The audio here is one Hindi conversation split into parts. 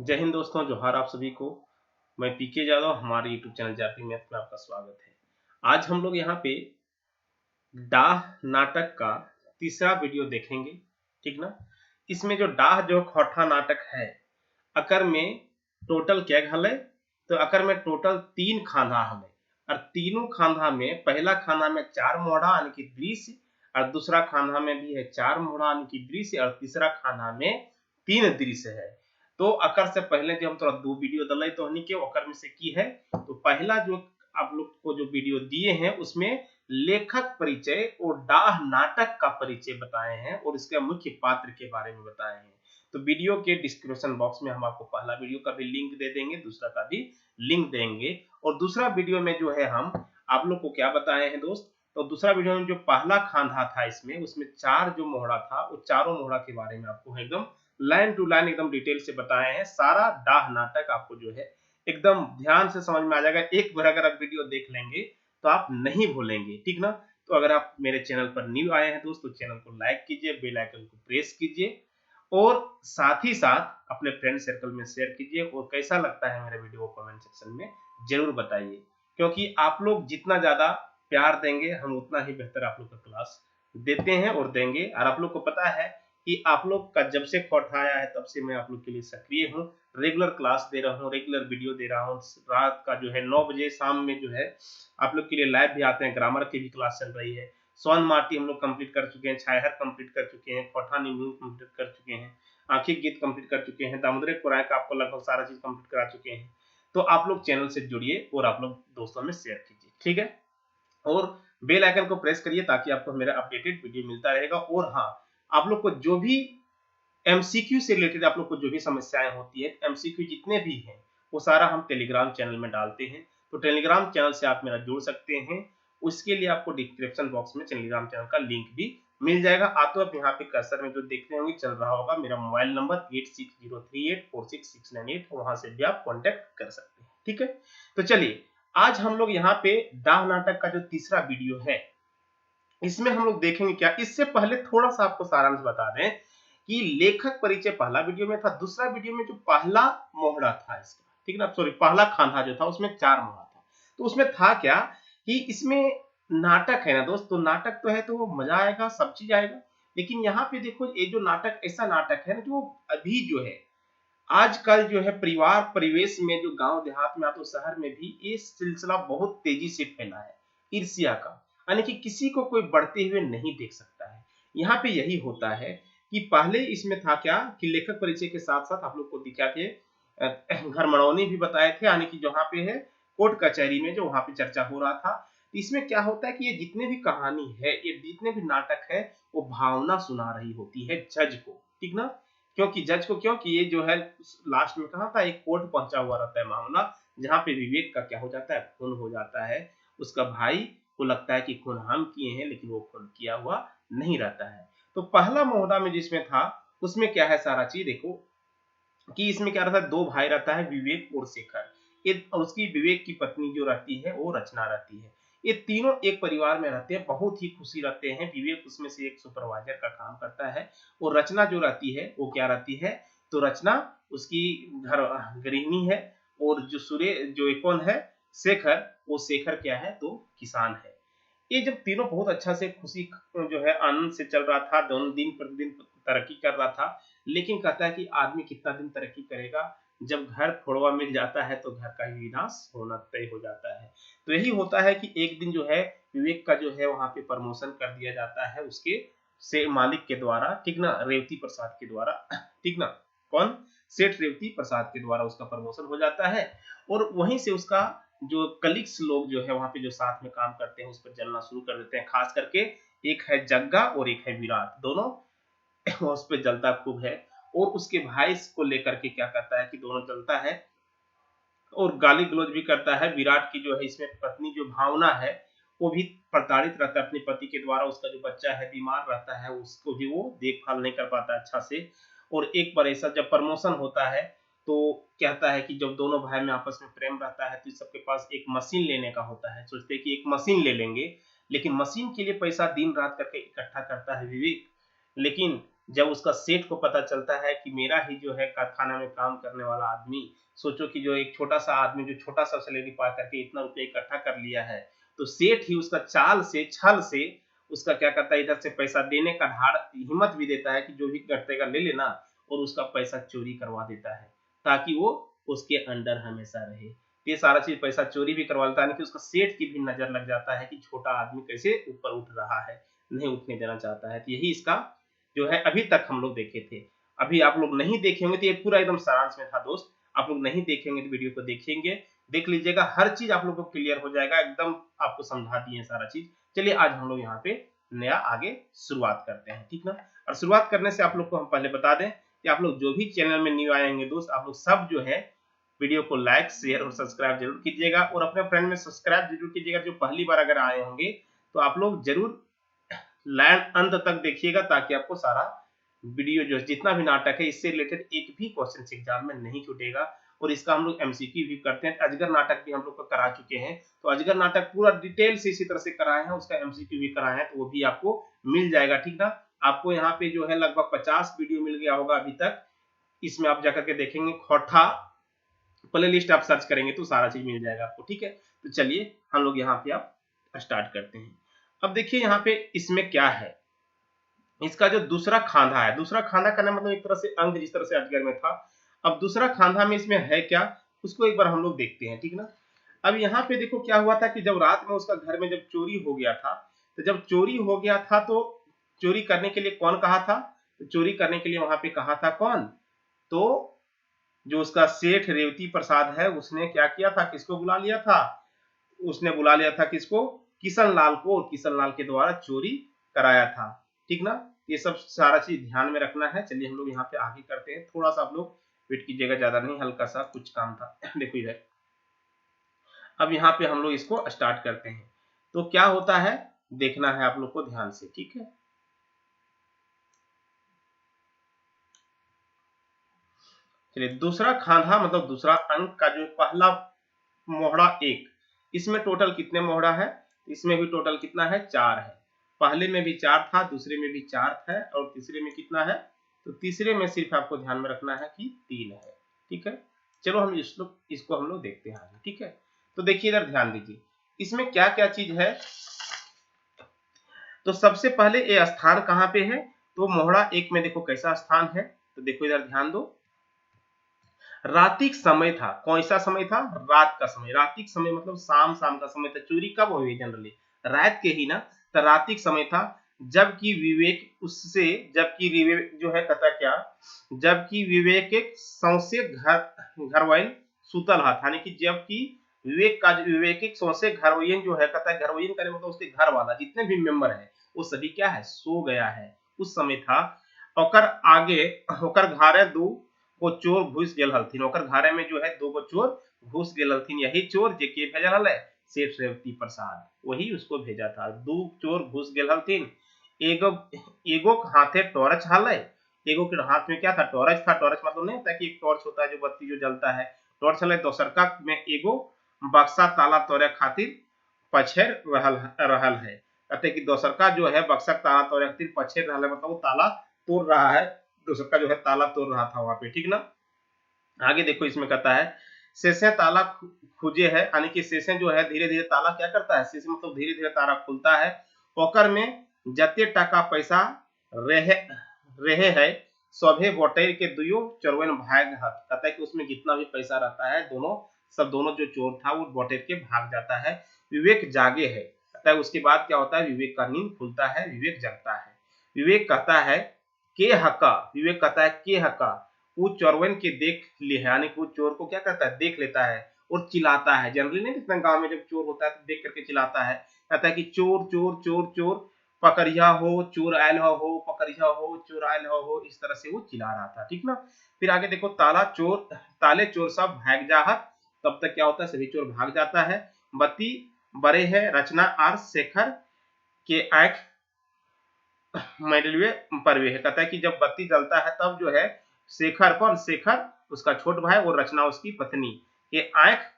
जय हिंद दोस्तों, जोहार आप सभी को। मैं पीके यादव, हमारे यूट्यूब चैनल जाति मैथ में आपका स्वागत है। आज हम लोग यहाँ पे डाह नाटक का तीसरा वीडियो देखेंगे, ठीक ना। इसमें जो डाह जो खोटा नाटक है, अकर में टोटल क्या हले, तो अकर में टोटल 3 खाना हले और तीनों खाना में पहला खाना में 4 मोहरा यानी कि दृश्य, और दूसरा खाना में भी है 4 मोहरा यानी कि दृश्य, और तीसरा खाना में 3 दृश्य है। तो अकर से पहले जो हम थोड़ा 2 वीडियो दले तो हनी के अकर में से की है। तो पहला जो आप लोग को जो वीडियो दिए हैं उसमें लेखक परिचय और डाह नाटक का परिचय बताए हैं और इसके मुख्य पात्र के बारे में बताए हैं। तो वीडियो के डिस्क्रिप्शन बॉक्स में हम आपको पहला वीडियो का भी लिंक दे देंगे, दूसरा का भी लिंक देंगे। और दूसरा वीडियो में जो है हम आप लोग को क्या बताए हैं दोस्त, तो दूसरा वीडियो में जो पहला खांधा था इसमें, उसमें 4 जो मोहरा था, वो चारों मोहरा के बारे में आपको एकदम लाइन टू लाइन एकदम डिटेल से बताए हैं। सारा डाह नाटक आपको जो है एकदम ध्यान से समझ में आ जाएगा। एक बार अगर आप वीडियो देख लेंगे तो आप नहीं भूलेंगे, ठीक ना। तो अगर आप मेरे चैनल पर न्यू आए हैं दोस्तों, चैनल को लाइक कीजिए, बेल आइकन को प्रेस कीजिए और साथ ही साथ अपने फ्रेंड सर्कल में शेयर कीजिए। और कैसा लगता है मेरे वीडियो को कमेंट सेक्शन में जरूर बताइए, क्योंकि आप लोग जितना ज्यादा प्यार देंगे हम उतना ही बेहतर आप लोग का क्लास देते हैं और देंगे। और आप लोग को पता है कि आप लोग का जब से खोट आया है तब से मैं आप लोग के लिए सक्रिय हूँ, रेगुलर क्लास दे रहा हूँ, रेगुलर वीडियो दे रहा हूँ। रात का जो है 9 बजे शाम में जो है आप लोग के लिए लाइव भी आते हैं। ग्रामर की भी क्लास चल रही है। सोन माटी हम लोग कंप्लीट कर चुके हैं, छायहर कंप्लीट कर चुके हैं, खोटा निम्न कंप्लीट कर चुके हैं, आखिर गीत कंप्लीट कर चुके हैं, दामोदर पुराण का आपको लगभग सारा चीज कंप्लीट करा चुके हैं। तो आप लोग चैनल से जुड़िए और आप लोग दोस्तों में शेयर कीजिए, ठीक है। और बेल आइकन को प्रेस करिए ताकि आपको मेरा अपडेटेड वीडियो मिलता रहेगा। और हाँ, आप लोग को जो भी एमसीक्यू से रिलेटेड आप लोग को जो भी समस्याएं होती है, एमसीक्यू जितने भी हैं वो सारा हम टेलीग्राम चैनल में डालते हैं। तो टेलीग्राम चैनल से आप मेरा जुड़ सकते हैं। उसके लिए आपको डिस्क्रिप्शन बॉक्स में टेलीग्राम चैनल का लिंक भी मिल जाएगा। तो आप यहाँ पे कर्सर में जो देख रहे होंगे चल रहा होगा मेरा मोबाइल नंबर 8603846698, वहां से भी आप कॉन्टेक्ट कर सकते हैं, ठीक है। तो चलिए, आज हम लोग यहाँ पे डाह नाटक का जो तीसरा वीडियो है इसमें हम लोग देखेंगे क्या। इससे पहले थोड़ा सा आपको सारांश बता दें कि लेखक परिचय पहला वीडियो में था। दूसरा वीडियो में जो पहला मोहरा था इसका, ठीक है ना, सॉरी, पहला खाना जो था उसमें 4 मोहरा था। तो उसमें था क्या कि इसमें नाटक है ना दोस्त, तो नाटक तो है तो वो मजा आएगा, सब चीज आएगा। लेकिन यहाँ पे देखो, ये जो नाटक ऐसा नाटक है ना जो अभी जो है आजकल जो है परिवार परिवेश में, जो गांव देहात में, तो शहर में भी ये सिलसिला बहुत तेजी से फैला है, ईर्ष्या का। यानी कि किसी को कोई बढ़ते हुए नहीं देख सकता है। यहाँ पे यही होता है कि पहले इसमें था क्या कि लेखक परिचय के साथ साथ आप लोग को दिखा थे घर मड़ौनी भी बताए थे, यानी कि जहाँ पे है कोर्ट कचहरी में जो वहां पे चर्चा हो रहा था। इसमें क्या होता है कि ये जितने भी कहानी है, ये जितने भी नाटक है, वो भावना सुना रही होती है जज को, ठीक ना। क्योंकि जज को, क्योंकि ये जो है लास्ट में कहा था एक कोर्ट पहुंचा हुआ रहता है मामला, जहां पे विवेक का क्या हो जाता है, खून हो जाता है। उसका भाई को लगता है कि खून हम किए हैं, लेकिन वो खून किया हुआ नहीं रहता है। तो पहला मोहरा में जिसमें था उसमें क्या है सारा चीज देखो कि इसमें क्या रहता है, 2 भाई रहता है, विवेक और शेखर। ये उसकी विवेक की पत्नी जो रहती है वो रचना रहती है। ये तीनों एक परिवार में रहते हैं, बहुत ही खुशी रहते हैं। विवेक उसमें से एक सुपरवाइजर का काम करता है और रचना जो रहती है वो क्या रहती है, तो रचना उसकी घर गृहिणी है। और जो सूर्य जो कौन है, शेखर, वो शेखर क्या है, तो किसान है। ये जब तीनों बहुत अच्छा से खुशी जो है आनंद से चल रहा था, दोनों दिन प्रतिदिन तरक्की कर रहा था। लेकिन कहता है कि आदमी कितना दिन तरक्की करेगा, जब घर फोड़वा मिल जाता है तो घर का ही विनाश होना तय हो जाता है। तो यही होता है कि एक दिन जो है विवेक का जो है वहां पे प्रमोशन कर दिया जाता है उसके से मालिक के द्वारा, ठीक ना, रेवती प्रसाद के द्वारा, ठीक ना। कौन, सेठ रेवती प्रसाद के द्वारा उसका प्रमोशन हो जाता है। और वहीं से उसका जो कलीग्स लोग जो है वहां पे जो साथ में काम करते हैं उस पर जलना शुरू कर देते हैं। खास करके एक है जग्गा और एक है विराट, दोनों उस पे जलता खूब है। और उसके भाई को लेकर के क्या करता है कि दोनों जलता है और गाली गलौज भी करता है। विराट की जो है इसमें पत्नी जो भावना है वो भी प्रताड़ित रहता है अपने पति के द्वारा। उसका जो बच्चा है बीमार रहता है, उसको भी वो देखभाल नहीं कर पाता अच्छा से। और एक बार ऐसा जब प्रमोशन होता है तो कहता है कि जब दोनों भाई में आपस में प्रेम रहता है तो सबके पास एक मशीन लेने का होता है। सोचते हैं कि एक मशीन ले लेंगे, लेकिन मशीन के लिए पैसा दिन रात करके इकट्ठा करता है विवेक। लेकिन जब उसका सेठ को पता चलता है कि मेरा ही जो है कारखाना में काम करने वाला आदमी, सोचो कि जो एक छोटा सा आदमी जो छोटा सा सैलरी पा करके इतना रुपया इकट्ठा कर लिया है, तो सेठ ही उसका चाल से छल से उसका क्या करता है, इधर से पैसा देने का हिम्मत भी देता है कि जो भी करतेगा ले लेना, और उसका पैसा चोरी करवा देता है ताकि वो उसके अंडर हमेशा रहे। ये सारा चीज पैसा चोरी भी करवा लेता है कि उसका सेठ की भी नजर लग जाता है कि छोटा आदमी कैसे ऊपर उठ रहा है, नहीं उठने देना चाहता है। तो यही इसका जो है अभी तक हम लोग देखे थे। अभी आप लोग नहीं देखे होंगे तो ये पूरा एकदम सारांश में था दोस्त, आप लोग नहीं देखे होंगे तो वीडियो को देखेंगे, देख लीजिएगा, हर चीज आप लोग को क्लियर हो जाएगा, एकदम आपको समझा दिए सारा चीज। चलिए आज हम लोग यहाँ पे नया आगे शुरुआत करते हैं, ठीक ना। और शुरुआत करने से आप लोग को हम पहले बता दें कि आप लोग जो भी चैनल में न्यू आएंगे दोस्त, आप लोग सब जो है वीडियो को लाइक शेयर और सब्सक्राइब जरूर कीजिएगा, और अपने फ्रेंड में सब्सक्राइब जरूर कीजिएगा। जो पहली बार अगर आए होंगे तो आप लोग जरूर लाइन अंत तक देखिएगा, ताकि आपको सारा वीडियो जो जितना भी नाटक है इससे रिलेटेड एक भी क्वेश्चन एग्जाम में नहीं छूटेगा। और इसका हम लोग एमसीक्यू भी करते हैं। अजगर नाटक भी हम लोग को करा चुके हैं, तो अजगर नाटक पूरा डिटेल से इसी तरह से कराए हैं, उसका एमसीक्यू भी कराए हैं, तो वो भी आपको मिल जाएगा, ठीक ना। आपको यहाँ पे जो है लगभग 50 वीडियो मिल गया होगा अभी तक, इसमें आप जाकर के देखेंगे, खोटा प्ले लिस्ट आप सर्च करेंगे तो सारा चीज मिल जाएगा आपको, ठीक है। तो चलिए हम लोग यहाँ पे आप स्टार्ट करते हैं। अब देखिए यहाँ पे इसमें क्या है, इसका जो दूसरा खांधा है, दूसरा खांधा करना मतलब एक तरह से अंग, जिस तरह से अजगर में था। अब दूसरा खांधा में इसमें है क्या, उसको एक बार हम लोग देखते हैं, ठीक ना। अब यहाँ पे देखो क्या हुआ था कि जब रात में उसका घर में जब चोरी हो गया था, तो जब चोरी हो गया था तो चोरी करने के लिए कौन कहा था, तो चोरी करने के लिए वहां पे कहा था कौन, तो जो उसका सेठ रेवती प्रसाद है उसने क्या किया था, किसको बुला लिया था, उसने बुला लिया था किसको, किशन लाल को, किशन लाल के द्वारा चोरी कराया था, ठीक ना। ये सब सारा चीज ध्यान में रखना है। चलिए हम लोग यहाँ पे आगे करते हैं, थोड़ा सा आप लोग वेट कीजिएगा, ज्यादा नहीं, हल्का सा कुछ काम था देखो इधर। अब यहाँ पे हम लोग इसको स्टार्ट करते हैं, तो क्या होता है देखना है आप लोग को ध्यान से, ठीक है। चलिए दूसरा खांधा मतलब दूसरा अंक का जो पहला मोहड़ा एक, इसमें टोटल कितने मोहड़ा है, इसमें भी टोटल कितना है, 4 है। पहले में भी 4 था, दूसरे में भी 4 है, और तीसरे में कितना है, तो तीसरे में सिर्फ आपको ध्यान में रखना है कि 3 है, ठीक है। चलो हम इसको हम लोग देखते हैं आगे, ठीक है। तो देखिए इधर ध्यान दीजिए, इसमें क्या क्या चीज है। तो सबसे पहले ये स्थान कहाँ पे है, तो मोहड़ा एक में देखो कैसा स्थान है, तो देखो इधर ध्यान दो, रातिक समय था। कौन सा समय था, रात का समय। रातिक समय मतलब शाम शाम का समय था। चोरी कब हुई जनरली, रात के ही ना, तो रातिक समय था। जबकि विवेक उससे, जबकि विवेक जो है कहता क्या, जबकि विवेक एक सौसे घरवाइन सुतल हाथ, यानी कि जबकि विवेक का विवेक एक सौसे घरवाइन जो है कहता है, घरवाइन का मतलब उसके घर वाला जितने भी मेंबर है वो सभी क्या है, सो गया है, उस समय था। ओकर आगे होकर घारे दू को चोर घुस गेल हलथिन, ओकर घरे में जो है 2 गो चोर घुस गेल हलथिन। यही चोर जे के भेजल हले, सेठ रेवती प्रसाद, वही उसको भेजा था। 2 चोर घुस गेल हलथिन, एगो एगो हाथे टॉर्च हले, एगो के हाथ में क्या था, टॉर्च था। टॉर्च मतलब नहीं होता कि एक टॉर्च होता है जो बत्ती जो जलता है, टॉर्च हले। दोसरका में एगो बक्सा ताला तोड़े खातिर पछेर रहल है, कहते कि दोसरका जो है बक्सा ताला तोड़े खातिर पछेर रहल है, मतलब वो ताला तोड़ रहा है, दूसरा जो है ताला तोड़ रहा था वहां पे, ठीक ना। आगे देखो इसमें कहता है, शेषे ताला खुजे है, यानी कि शेषे जो है धीरे धीरे ताला क्या करता है, शेषे मतलब धीरे धीरे ताला खुलता है। ओकर में जते टका पैसा रहे रहे है सभे बटेर के दुयो चोरवन भाग हाथ, कहता है कि उसमें जितना भी पैसा रहता है दोनों सब, दोनों जो चोर था वो बटेर के भाग जाता है। विवेक जागे है, कहता है उसके बाद क्या होता है, विवेक का नींद खुलता है, विवेक जगता है। विवेक कहता है के हका, विवेक कहता है के हका, वो चोरवन के देख ले है, यानी कि वो चोर को क्या करता है, देख लेता है और चिल्लाता है। जनरली नहीं देखते गांव में जब चोर होता है तो देख करके चिल्लाता है, कहता है कि चोर चोर चोर चोर पकड़िया हो, चोर आयल हो, पकड़िया हो, चोर आयल हो, इस तरह से वो चिल्ला रहा था, ठीक ना। फिर आगे देखो, ताले चोर सब भाग जाहत, तब तक क्या होता है, सभी चोर भाग जाता है। बत्ती बड़े है, रचना और शेखर के आंख मंडलवे परवे है, कहता है कि जब बत्ती जलता है तब जो है शेखर, कौन शेखर, उसका छोट भाई, और रचना उसकी पत्नी, ये आंख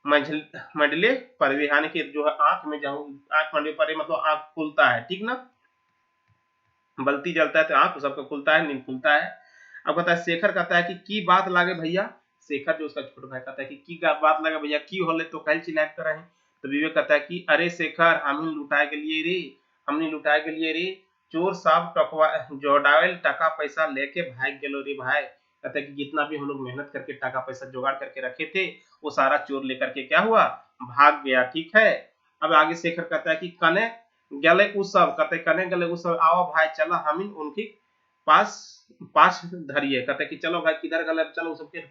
मंडले परवे, यानी कि जो है आंख में जाऊं, आंख मंडले परवे मतलब आंख खुलता है, ठीक ना। बल्ती जलता है तो आंख सबका खुलता है, नींद खुलता है। अब कहता है शेखर कहता है कि की बात लागे भैया, शेखर जो उसका छोटा भाई कहता है कि की बात लागे भैया, की होले तो कल चिल्लाए कर रहे हैं। तो विवेक कहता है कि अरे शेखर हम ही लुटाए के लिए रे, हमने लुटाए के लिए रे, चोर साहब टकवा जोड़ावेल टका पैसा लेके भाग गेलो रे भाई। कहता है कि जितना भी हम लोग मेहनत करके टका पैसा जुगाड़ करके रखे थे वो सारा चोर लेकर के क्या हुआ, भाग गया। ठीक है। अब आगे शेखर कहता है कि कने गले उ सब, कहते कने गले उ सब, आओ भाई चलो हम उनकी पास पास धरिए। कहते कि चलो भाई किधर गले, चलो सबके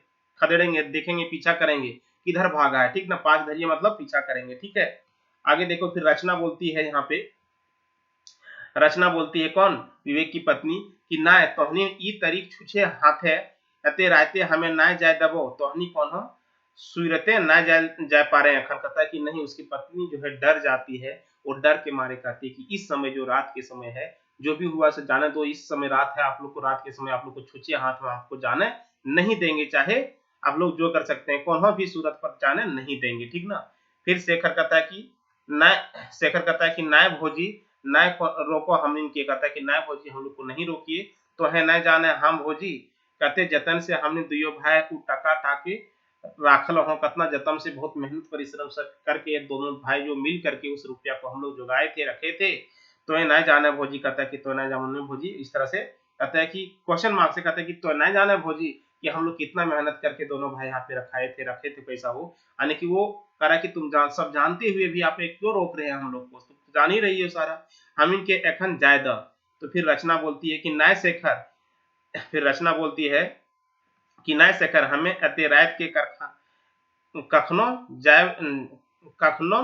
खदेड़ेंगे, देखेंगे, पीछा करेंगे किधर भागा है। ठीक ना, पास धरिए मतलब पीछा करेंगे। ठीक है। आगे देखो फिर रचना बोलती है, यहाँ पे रचना बोलती है कौन, विवेक की पत्नी, कि ना तोहनी ई तरीक छुछे हाथे अते रायते हमें ना जाए दबो, तोहनी कौन हो सुरते ना जा पा रहे हैं। अखन कहता है कि नहीं, उसकी पत्नी जो है डर जाती है, वो डर के मारे कहती है कि इस समय जो रात के समय है, जो भी हुआ से जाने दो, इस समय रात है, आप लोग को रात के समय आप लोग को छुछे हाथ में आपको जाने नहीं देंगे, चाहे आप लोग जो कर सकते हैं, कौन भी सूरत पर जाने नहीं देंगे। ठीक ना। फिर शेखर कहता है कि नाय, शेखर कहता है कि नाय भोजी नाय रोको, हम इनके कहता है कि नाय भोजी हम लोग को नहीं रोकिए, तो है न जाने हम भोजी कहते जतन से हमने दुयो भाई को टका टाके राखल हो, कतना जतन से बहुत मेहनत परिश्रम से करके दोनों भाई जो मिल करके उस रुपया को हम लोग जुगाए थे, रखे थे, तो न जाने भोजी कहता है कि तो न जाने भोजी, इस तरह से कहता है कि क्वेश्चन मार्क से कहता है कि तो न जाने भोजी कि हम लोग कितना मेहनत करके दोनों भाई यहाँ पे रखे थे पैसा, वो यानी कि वो करा कि तुम सब जानते हुए भी आप क्यों रोक रहे हैं हम लोग को, तो जान ही रही है सारा, हम इनके एखन जायदा। तो फिर रचना बोलती है कि नाय शेखर, फिर रचना बोलती है कि नाय शेखर हमें अते रात के करखा कखनो जाय कखनो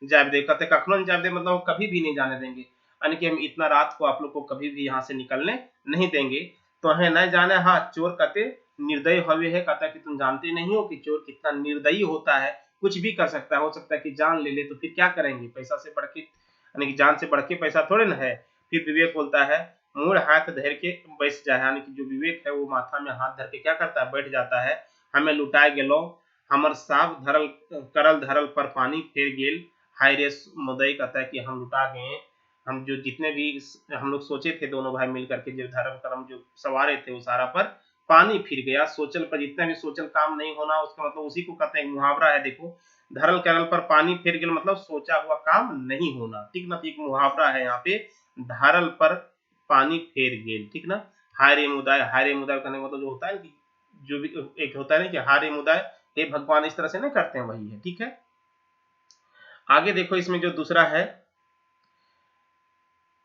जाब दे, कहते कखनो जाब दे मतलब कभी भी नहीं जाने देंगे, यानी कि हम इतना रात को आप लोग को कभी भी यहाँ से निकलने नहीं देंगे। तो है न जाने, हाँ चोर कहते निर्दयी हवे है, कहता कि तुम जानते नहीं हो कि चोर कितना निर्दयी होता है, कुछ भी कर सकता है, हो सकता है कि जान ले ले, तो फिर क्या करेंगे, पैसा से बढ़ के यानी कि जान से बढ़ के पैसा थोड़े ना है। फिर विवेक बोलता है मूड हाथ धर के बैठ जाए, यानी कि जो विवेक है वो माथा में हाथ धर के क्या करता है, बैठ जाता है। हमें लुटाए गेलो, हमर साफ धरल करल धरल पर पानी फेर गेल, हाय रे मुदई, कहता है कि हम लुटा गए, हम जो जितने भी हम लोग सोचे थे दोनों भाई मिल करके जो धर्म कर्म जो सवारे थे वो सारा पर पानी फिर गया, सोचल पर जितना भी सोचल काम नहीं होना, उसका मतलब उसी को कहते हैं, मुहावरा है देखो, धरल करल पर पानी फिर गेल मतलब सोचा हुआ काम नहीं होना। ठीक ना, एक मुहावरा है यहाँ पे, धरल पर पानी फेर गेल। ठीक ना, हारे मुदाय, हारे मुदाय करने का मतलब जो होता है कि जो भी एक होता है ना कि हारे मुदाय, हे भगवान, इस तरह से नहीं करते हैं, वही है। ठीक है। आगे देखो इसमें जो दूसरा है,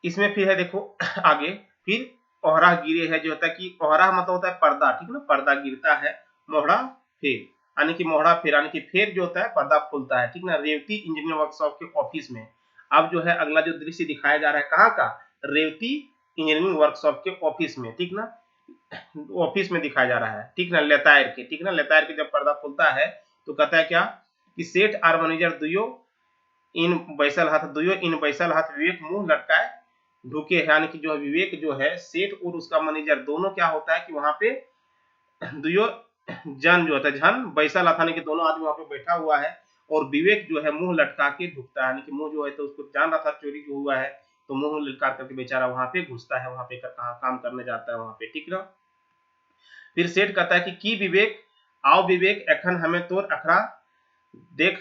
इसमें फिर है देखो आगे, फिर ओहरा गिरे है, जो होता है कि ओहरा मतलब होता है पर्दा। ठीक ना, पर्दा गिरता है, मोहरा फेर, यानी कि मोहरा फेर, यानी कि फेर जो होता है पर्दा खुलता है। ठीक ना, रेवती इंजीनियर वर्कशॉप के ऑफिस में। अब जो है अगला जो दृश्य दिखाया जा रहा है, कहाँ का, रेवती इंजीनियरिंग वर्कशॉप के ऑफिस में। ठीक ना, ऑफिस में दिखाया जा रहा है। ठीक ना, लेतायर के, ठीक ना, लेतायर के जब पर्दा खुलता है तो कहता है क्या कि सेठ आर मैनेजर दुयो इन बैसल हाथ, दुयो इन बैसल हाथ विवेक मुंह लटकाए ढूके है, यानी कि जो विवेक जो है सेठ और उसका मैनेजर दोनों क्या होता है कि वहां पे दुयो जन जो होता है, जन बैसल हाथ यानी कि दोनों आदमी वहां पे बैठा हुआ है, और विवेक जो है मुंह लटका के ढुकता है, यानी कि मुंह जो है तो उसको जान रहा था चोरी जो हुआ है, तो मुंह लटका करके बेचारा वहां पे घुसता है, वहां पे काम करने जाता है वहां पे। ठीक ना, फिर सेठ कहता है कि की विवेक, आओ विवेक एखन हमें तोर अखरा देख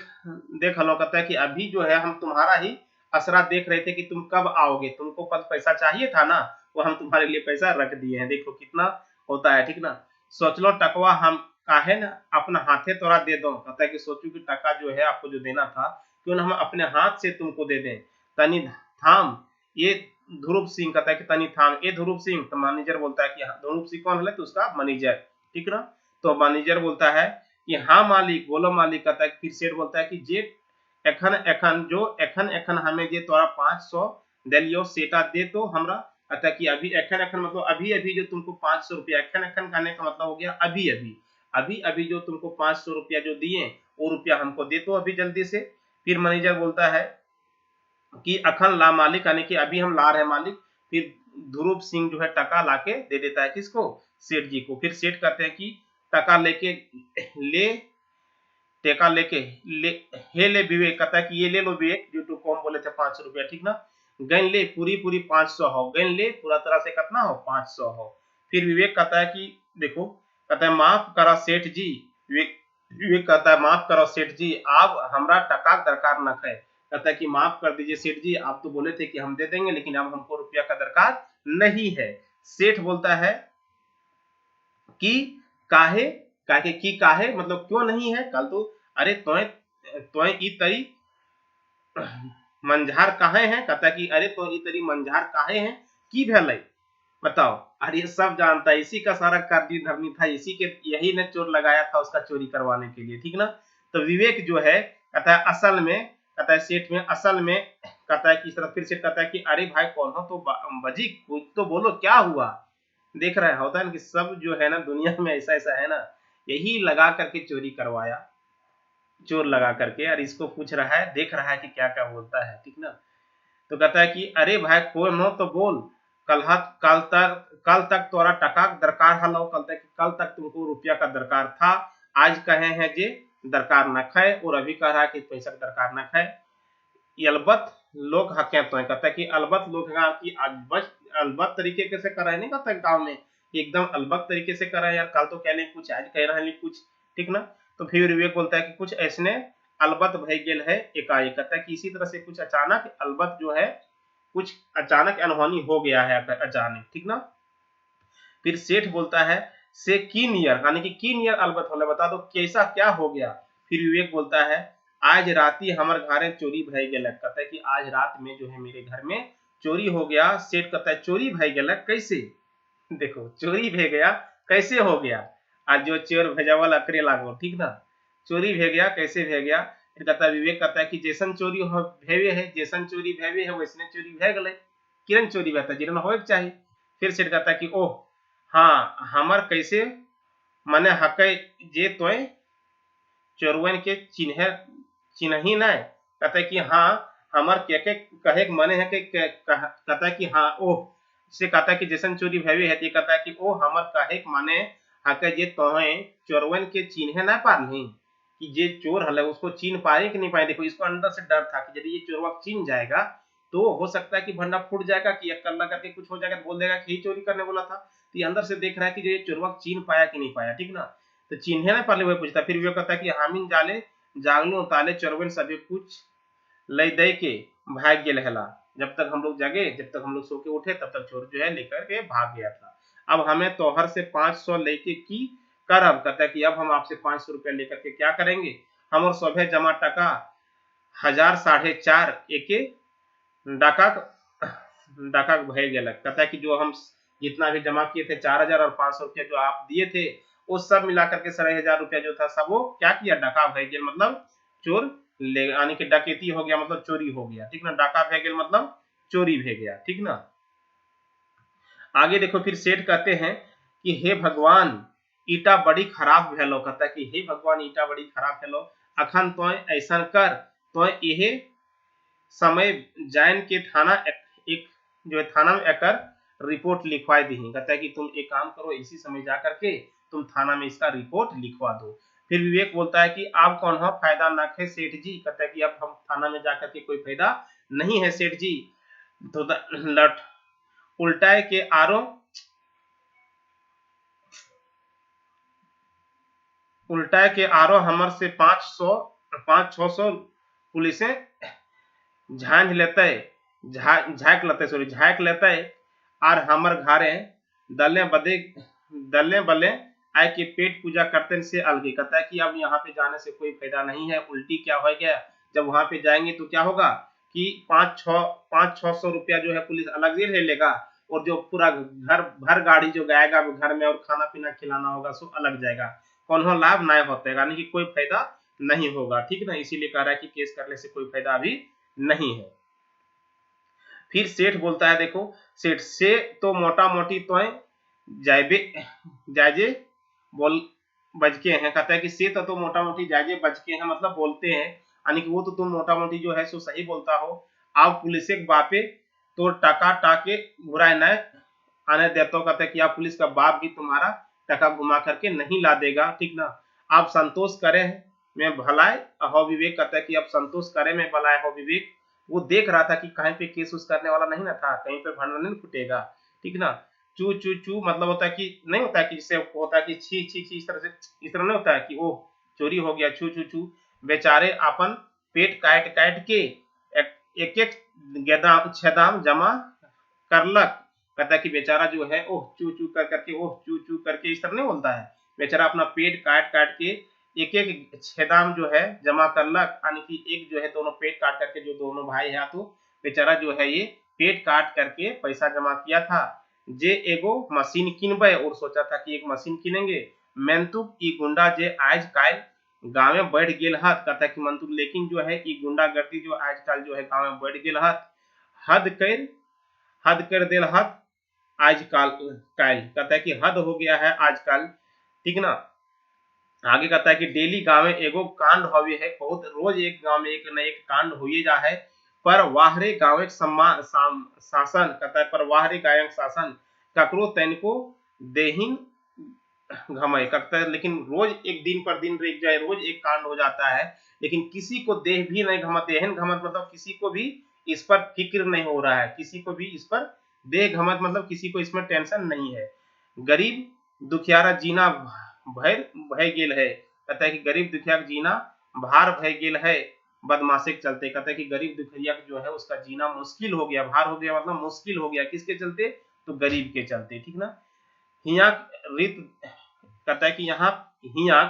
देख हलो, कहता है कि अभी जो है हम तुम्हारा ही असरा देख रहे थे कि तुम कब आओगे, तुमको पद पैसा चाहिए था ना, वो हम तुम्हारे लिए पैसा रख दिए हैं, देखो कितना होता है। ठीक ना, सोच लो टकवा हम काहे ना अपना हाथे तोरा दे दो, कहता है कि सोचू कि टका जो है आपको जो देना था क्यों ना हम अपने हाथ से तुमको दे दें, तनी थाम ये ध्रुव सिंह, कहता है कि तनी थाम ये ध्रुव सिंह, तो मैनेजर बोलता है कि ध्रुव सिंह कौन है, तो उसका मैनेजर। ठीक ना, तो मैनेजर बोलता है कि हाँ मालिक, बोलो मालिक, कहता है फिर सेठ बोलता है कि जे एखन एखन जो एखन एखन हमें जे तोरा 500 दिलियो सेटा दे तो हमरा, कहता कि अभी एखन एखन मतलब अभी अभी जो तुमको 500 रुपया, एखन एखन कहने का मतलब हो गया अभी अभी, अभी अभी जो तुमको 500 रुपया जो दिए वो रुपया हमको दे तो अभी जल्दी से। फिर मैनेजर बोलता है कि अखन ला मालिक, यानी कि अभी हम ला रहे मालिक। फिर ध्रुव सिंह जो है टका लाके दे देता है किसको, सेठ जी को। फिर सेठ कहते हैं कि टका लेके ले टेका लेके ले हे ले विवेक, कहता है कि ये ले लो विवेक, जो टू कॉम बोले थे 500 रुपया। ठीक ना, गन ले पूरी पूरी 500 हो, गन ले पूरा तरह से कितना हो 500 हो। फिर विवेक कहता है कि देखो, कहता है माफ करा सेठ जी, विवेक कहता है माफ करो सेठ जी, आप हमरा टका दरकार न है। कहता है कि माफ कर दीजिए सेठ जी, आप तो बोले थे कि हम दे देंगे, लेकिन अब हमको रुपया का दरकार नहीं है। सेठ बोलता है कि काहे, काहे की काहे मतलब क्यों नहीं है, कल तो अरे तोय तोय ई तरी मंझार काहे हैं, कहता कि अरे तो ई तरी मंझार काहे हैं की भेलै बताओ। अरे सब जानता है, इसी का सारा कार्य धरनी था, इसी के यही ने चोर लगाया था उसका चोरी करवाने के लिए, ठीक ना। तो विवेक जो है कहता है असल में, कहता है सेठ में असल में, कहता है कि इस तरह फिर से कहता है कि अरे भाई कौन हो तो बजी कुछ तो बोलो क्या हुआ। देख रहा है होता है ना कि सब जो है ना दुनिया में ऐसा ऐसा है ना, यही लगा करके चोरी करवाया, चोर लगा करके, और इसको पूछ रहा है, देख रहा है कि क्या क्या बोलता है, ठीक ना। तो कहता है कि अरे भाई कौन हो तो बोल, कल तक तोरा टका दरकार हलो, कल तक तुमको रुपया का दरकार था, आज कहे हैं जे दरकार न खाए, और अभी कह रहा है कि पैसा का दरकार न खाए। अलबत लोग हके तो कहता है कि अलबत लोग की अलबत तरीके से कर रहे नहीं, कहता है गाँव में एकदम अलबत तरीके से कर रहे हैं यार, कल तो कह रहे कुछ, आज कह रहे हैं कुछ, ठीक ना। तो फिर विवेक बोलता है कि कुछ ऐसने अलबत भय गेल है एकाएक, कहता है कि इसी तरह से कुछ अचानक अलबत जो है, कुछ अचानक अनहोनी हो गया है अचानक, ठीक ना। फिर सेठ बोलता है से की नियर, यानी कि की नियर अलबत होले, बता दो कैसा क्या हो गया। फिर विवेक बोलता है आज राती हमारे घरे चोरी भय गेल, कहता है कि आज रात में जो है मेरे घर में चोरी हो गया। सेठ कहता है चोरी भय गेल कैसे, देखो चोरी भे गया कैसे हो गया, आज जो चोर भेजावल अकरे लागो, ठीक ना, चोरी भे गया कैसे भे गया। फिर कहता है विवेक कहता है कि जैसन चोरी भेवे है, जैसन चोरी भेवे है वैसने चोरी भे गए, किरण चोरी भता जिरन होए चाहिए। फिर सेठ कहता है कि ओह हाँ हमर कैसे मने हकै जे तोय चोरवन के चिन्ही न, कहता है कि हाँ हमर के कहे मने है कि कहता है कि हाँ ओह से कहता है कि जैसन चोरी भवे है, कहता है कि ओ हमर कहे माने हके जे तोहे चोरवन के चिन्हे ना पारही, कि जे चोर हल उसको चीन पाए कि नहीं पाए। देखो इसको अंदर से डर था कि यदि ये चोरवा चीन जाएगा तो हो सकता है कि भंडा फूट जाएगा, कि कल्ला करके कुछ हो जाएगा, बोल देगा कि यही चोरी करने बोला था। तो ये अंदर से देख रहा है कि जो ये चोरवा चीन पाया कि नहीं पाया, ठीक ना। तो चिन्हे ना पाले हुए पूछता, फिर वो कहता है कि हामिन जाले जागलो ताले चोरवन सभी कुछ लय दे के भाग गेल हला, जब तक हम लोग जगे, जब तक हम लोग सो के उठे तब तक चोर जो है लेकर के भाग गया था। अब हमें तोहर से 500 लेके की करब, कहता है कि अब हम आपसे 500 रुपया लेकर के क्या करेंगे, हम और सभे जमा टका 1000 4.5 एके डाका डाका भय गेलक, कहता है कि जो हम जितना भी जमा किए थे 4000 और 500 रुपया जो आप दिए थे, वो सब मिलाकर के 1500 रुपया जो था सब वो क्या किया डाका भय गेल, मतलब चोर ले, यानी कि डकैती हो गया मतलब चोरी हो गया, ठीक ना। डाका भय गेल मतलब चोरी भे गया, ठीक ना। आगे देखो फिर सेठ कहते हैं कि हे भगवान ईटा बड़ी खराब भेलो, कहता है कि हे भगवान ईटा बड़ी खराब भेलो, अखन तो ऐसा कर तो यहे समय जान के थाना एक जो है थाना में एकर रिपोर्ट लिखवा दी, कहता है कि तुम एक काम करो इसी समय जा करके तुम थाना में इसका रिपोर्ट लिखवा दो। फिर विवेक बोलता है कि आप कौन हो फायदा ना खे सेठ जी, कहता है कि अब हम थाना में जाकर के कोई फायदा नहीं है सेठ जी। तो लट उल्टा के आरो उल्टा के आरो हमर से 500 पुलिसें झांझ लेते झाँक लेते सॉरी झाँक लेते और हमर घरे दले बले आए के पेट पूजा करते से अलगी, कहता है कि अब यहाँ पे जाने से कोई फायदा नहीं है, उल्टी क्या हो गया, जब वहां पे जाएंगे तो क्या होगा कि 500-600 रुपया जो है पुलिस अलग से ले लेगा, और जो पूरा घर भर गाड़ी जो गाएगा घर में और खाना पीना खिलाना होगा सो अलग जाएगा, कौन लाभ ना होते, यानी कि कोई फायदा नहीं होगा, ठीक ना। इसीलिए कह रहा है कि केस करने से कोई फायदा अभी नहीं है। फिर सेठ बोलता है देखो सेठ से तो मोटा मोटी तो जायबे जायजे बोल बज के हैं, कहता है कि से तो मोटा मोटी जायजे बज के हैं मतलब बोलते हैं, यानी कि वो तो तुम मोटा मोटी जो है सो सही बोलता हो। आप पुलिस के बापे तो टका टाके घुराए न आने देता हो, कहता है कि आप पुलिस का बाप भी तुम्हारा टका घुमा करके नहीं ला देगा, ठीक ना। आप संतोष करे मैं भलाए हो विवेक, कहता है कि अब संतोष करे मैं भलाए हो विवेक, वो देख रहा था कि कहीं पे केस उस करने वाला नहीं ना था, कहीं पे भांडा नहीं फूटेगा, ठीक ना। चू चू चू मतलब होता है कि नहीं होता है कि जिससे होता है कि छी छी छी, इस तरह से, इस तरह नहीं होता है कि ओह चोरी हो गया, छू छू छू। बेचारे अपन पेट काट काट के एक एक गेदाम छेदाम जमा करलक। कहता है कि बेचारा जो है ओह चू चू कर करके, ओह चू चू करके, इस तरह नहीं बोलता है। बेचारा अपना पेट काट काट के एक एक छेदाम जो है जमा करलक, यानी कि एक जो है दोनों पेट काट करके, जो दोनों भाई है तो बेचारा जो है ये पेट काट करके पैसा जमा किया था। जे एगो मशीन किनबे, और सोचा था कि एक मशीन किनेंगे। मेंतुक ई गुंडा जे आज काल गाँव में बढ़ गेल हत। कहता है कि मंतुक लेकिन जो है ई गुंडागर्दी जो आजकल जो है गाँव में बढ़ गेल हत। हद कर देल हत आजकल काल। कहता है कि हद हो गया है आजकल, ठीक ना। आगे कहता है कि डेली गाँव में एगो कांड होवे है, बहुत रोज एक गाँव में एक न एक कांड हुए जा है। पर वाहरे गाँव सम्मान शासन, कहता है पर वाहरे गायक शासन ककरो तैनको देहिन घमय। कहता है लेकिन रोज एक दिन पर दिन रेख जाए, रोज एक कांड हो जाता है, लेकिन किसी को देह भी नहीं घमत। देहन घमत मतलब किसी को भी इस पर फिक्र नहीं हो रहा है, किसी को भी इस पर देह घमत मतलब किसी को इसमें टेंशन नहीं है। गरीब दुखियारा जीना भय भय गेल है। कहता है कि गरीब दुखिया जीना भार भय गेल है बदमाशी के चलते। कहता है कि गरीब दुखिया जो है उसका जीना मुश्किल हो गया, भार हो गया मतलब मुश्किल हो गया, किसके चलते, तो गरीब के चलते, ठीक ना। हिया रीत, कहता है कि यहाँ हिया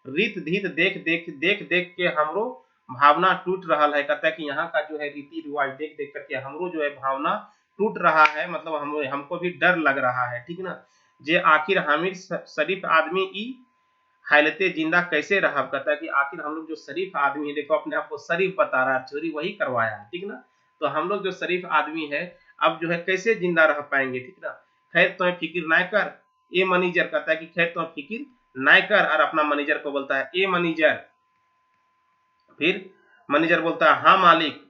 रीत धीत देख देख देख देख के हमरो भावना टूट रहा है। कहता है कि यहाँ का जो है रीति रिवाज देख देख करके हमरो जो है भावना टूट रहा है, मतलब हमको भी डर लग रहा है, ठीक ना। जे आखिर हामिद शरीफ आदमी ई हालते जिंदा कैसे रहा। कहता है कि आखिर हम लोग जो शरीफ आदमी है, देखो अपने आप को शरीफ बता रहा है, चोरी वही करवाया है, ठीक ना। तो हम लोग जो शरीफ आदमी है अब जो है कैसे जिंदा रह पाएंगे, ठीक ना। खैर तो फिक्र ना कर ए मैनेजर। कहता है कि खैर तो फिक्र ना कर, और अपना मैनेजर को बोलता है ए मैनेजर। फिर मैनेजर बोलता है हाँ मालिक।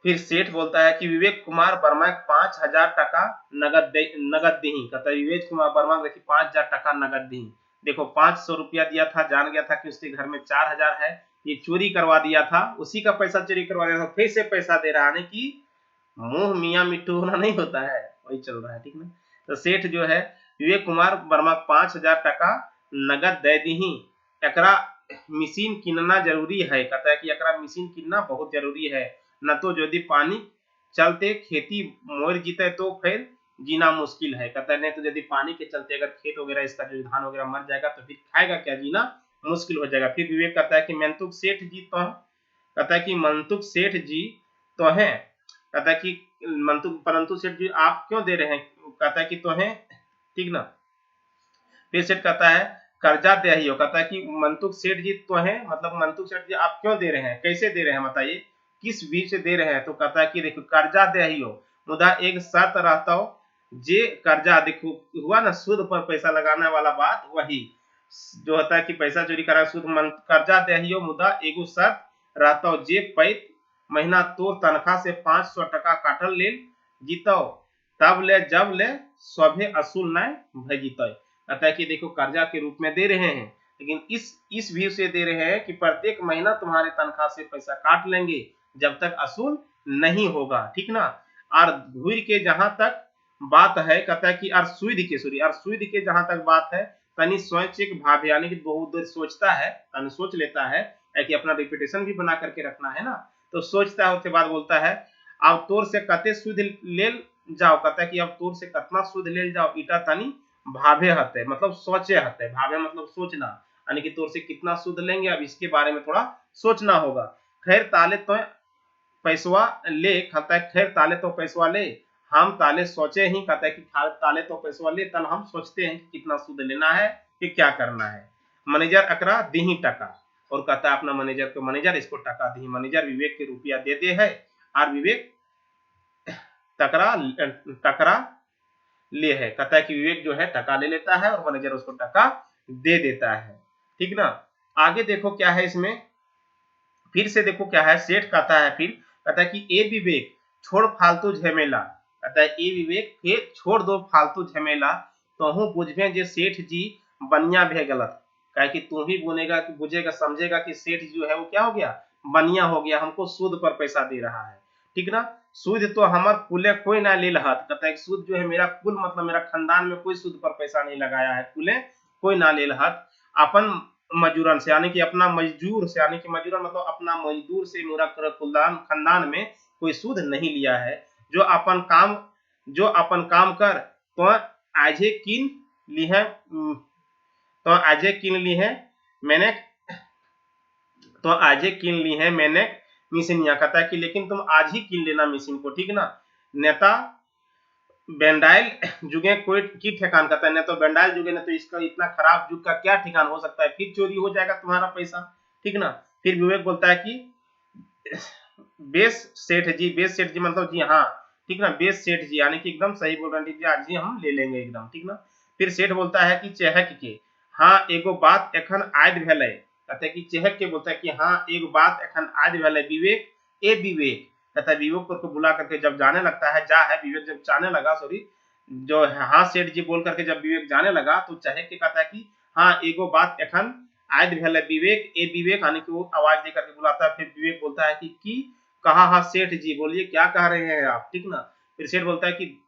फिर सेठ बोलता है कि विवेक कुमार वर्मा 5,000 टका नगद दी। कहता है विवेक कुमार वर्मा देखिए 5,000 टका नगद दी। देखो 500 रुपया दिया था, जान गया था कि उसके घर में 4,000 है, ये चोरी करवा दिया था, उसी का पैसा चोरी करवा दिया था, फिर से पैसा दे रहा है कि मुंह मियाँ मिट्टू होना नहीं होता है, वही चल रहा है, ठीक ना। तो सेठ जो है विवेक कुमार वर्मा 5,000 टका नगद दे दी। एकरा मशीन किनना जरूरी है। कहता है कि एकरा मशीन किनना बहुत जरूरी है, न तो यदि पानी चलते खेती मोर जीते तो फिर जीना मुश्किल है। कहता है नहीं तो यदि पानी के चलते अगर खेत वगैरह इसका जो धान वगैरह मर जाएगा तो फिर खाएगा क्या, जीना मुश्किल हो जाएगा। फिर विवेक कहता है कि मंतुक सेठ जी तो, कहता है कि मंतुक सेठ जी तो है। कहता है कि मंतुक परंतु सेठ जी आप क्यों दे रहे हैं। कहता है कि तो है, ठीक ना। फिर सेठ कहता है कर्जा दे ही हो। कहता है कि मंतुक सेठ जी तो है, मतलब मंतुक सेठ जी आप क्यों दे रहे हैं, कैसे दे रहे हैं बताइए, किस बीच से दे रहे हैं। तो कहता है कि देखो कर्जा दे ही हो, मुदा एक शर्त रहता हो, जे कर्जा देखो हुआ ना सूद पर पैसा लगाने वाला बात, वही जो होता है कि पैसा चोरी करा सूद कर्जा दे ही हो, मुदा एगो शर्त रहता हो, जे पैत महीना तोर तनख्वाह से 500 टका काटल ले जीतो, तब ले जब ले सभे असूल न भजितो। कहता है कि देखो कर्जा के रूप में दे रहे हैं, लेकिन इस व्यू से दे रहे हैं कि प्रत्येक महीना तुम्हारे तनख्वाह से पैसा काट लेंगे जब तक असूल नहीं होगा, ठीक ना। और घूर के जहां तक बात है, कहता है कि सूद के जहां तक बात है, तनी स्वैच्छिक भाव यानी कि बहुत देर सोचता है, तनी सोच लेता है कि अपना रिप्यूटेशन भी बना करके रखना है ना, तो सोचता है, उसके बाद बोलता है अब तोर से कते सूद ले जाओ। कहता है कि अब तोर से कितना सूद ले जाओ, इटा तनी भावे हते मतलब सोचे हते, भावे मतलब सोचना, यानी कि तोर से कितना सूद लेंगे अब इसके बारे में थोड़ा सोचना होगा। खैर ताले तो पैसवा ले। कहता है खैर ताले तो पैसवा ले, हम ताले सोचे ही। कहता है कि ताले तो पैसवा ले, तल हम सोचते हैं कि कितना सूद लेना है, कि क्या करना है। मैनेजर अकरा दी टका, और कहता है अपना मैनेजर को, मैनेजर इसको टका दी। मैनेजर विवेक के रुपया दे दे है, और विवेक टकरा ले है। कहता है कि विवेक जो है टका ले लेता है और मैनेजर उसको टका दे देता है, ठीक ना। आगे देखो क्या है इसमें, फिर से देखो क्या है। सेठ कहता है, फिर कहता है कि ए विवेक छोड़ फालतू झमेला। कहता है ए विवेक के छोड़ दो फालतू झमेला, तो हूँ बुझे जे सेठ जी बनिया भे गलत। कहे कि तू भी बुझेगा समझेगा कि सेठ जो है वो क्या हो गया, बनिया हो गया, हमको सूद पर पैसा दे रहा है, ठीक ना। सूद तो हमार कुले कोई ना ले लहत, कहता है सूद जो है मेरा कुल मतलब मेरा खानदान में कोई सूद पर पैसा नहीं लगाया है, कुले कोई ना ले लहत। अपन मजूरन से यानी कि अपना मजदूर से, यानी कि मजूरन मतलब अपना मजदूर से मेरा कुलदान खानदान में कोई सूद नहीं लिया है। जो अपन काम कर तो आजे किन ली है, तो आजे किन ली है मैंने, तो आज ही किन ली है मैंने मशीन। यहाँ कहता है कि लेकिन तुम आज ही किन लेना मशीन को, ठीक ना। नेता बेंडाइल जुगे कोई की ठिकान, कहता है ने तो बेंडाइल जुगे ने तो इसका इतना खराब जुग का क्या ठिकान हो सकता है, फिर चोरी हो जाएगा तुम्हारा पैसा, ठीक ना। फिर विवेक बोलता है कि बेस सेठ जी, बेस सेठ जी मतलब जी हाँ, ठीक ना, बेस सेठ जी यानी कि एकदम सही बोल रहे हैं, आज ही हम ले लेंगे एकदम, ठीक ना। फिर सेठ बोलता है कि चहक के हाँ एगो बात एखन आद भेलै, कहते हैं कि चहक के बोलता है कि हाँ एक बात एखन आज भेलै विवेक, ए विवेक, कहता है विवेक को बुला करके जब जाने लगता है, जा है विवेक जब जाने लगा, सॉरी जो है हाँ सेठ जी बोल करके जब विवेक जाने लगा तो चहक के कहता है कि हाँ एगो बात एखन आज भेलै विवेक, ए विवेक, यानी कि वो आवाज दे करके बुलाता है। फिर विवेक बोलता है कि कहा हाँ सेठ जी बोलिए क्या कह रहे हैं आप, ठीक ना। फिर सेठ बोलता है कि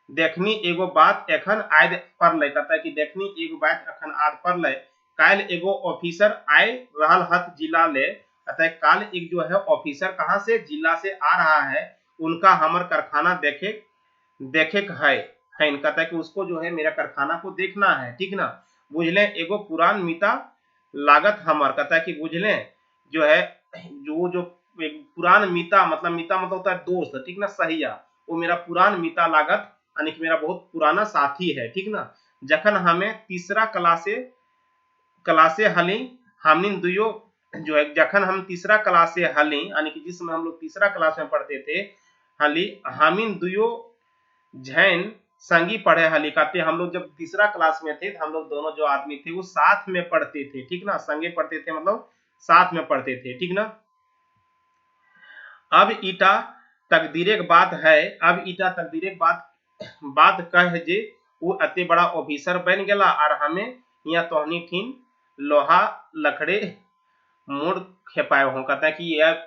देखनी एगो बात एखन आद पड़लै, कहता है कि देखनी एगो बात एखन आद पड़लै, काल एगो ऑफिसर आए रहल हथ जिला ले, कहता है काल एक जो है ऑफिसर कहाँ से, जिला से आ रहा है, उनका हमर कारखाना देखे देखे है, कहता है कि उसको जो है मेरा कारखाना को देखना है, ठीक ना। बुझले एगो पुरान मीता लागत हमर, कहता है कि बुझले जो है जो पुरान मीता मतलब होता है दोस्त, ठीक ना, सहिया, वो मेरा पुरान मीता लागत यानी कि मेरा बहुत पुराना साथी है, ठीक ना। जखन हमें तीसरा क्लासे हली हमनिन दुयो जो है, जखन हम तीसरा क्लास से हली यानी कि जिस समय हम लोग तीसरा क्लास में पढ़ते थे, हली हमिन दुयो झैन संगी पढ़े हली, कहते हम लोग जब तीसरा क्लास में थे तो हम लोग दोनों जो आदमी थे वो साथ में पढ़ते थे, ठीक ना, संगे पढ़ते थे मतलब साथ में पढ़ते थे, ठीक ना। अब ईटा तकदीरे बात है, अब ईटा तकदीरे बात कह जे वो अति बड़ा ऑफिसर बन गया और हमें यहाँ तोहनी ठीन लोहा लकड़े मोड़ खेपाए हो, कहता है कि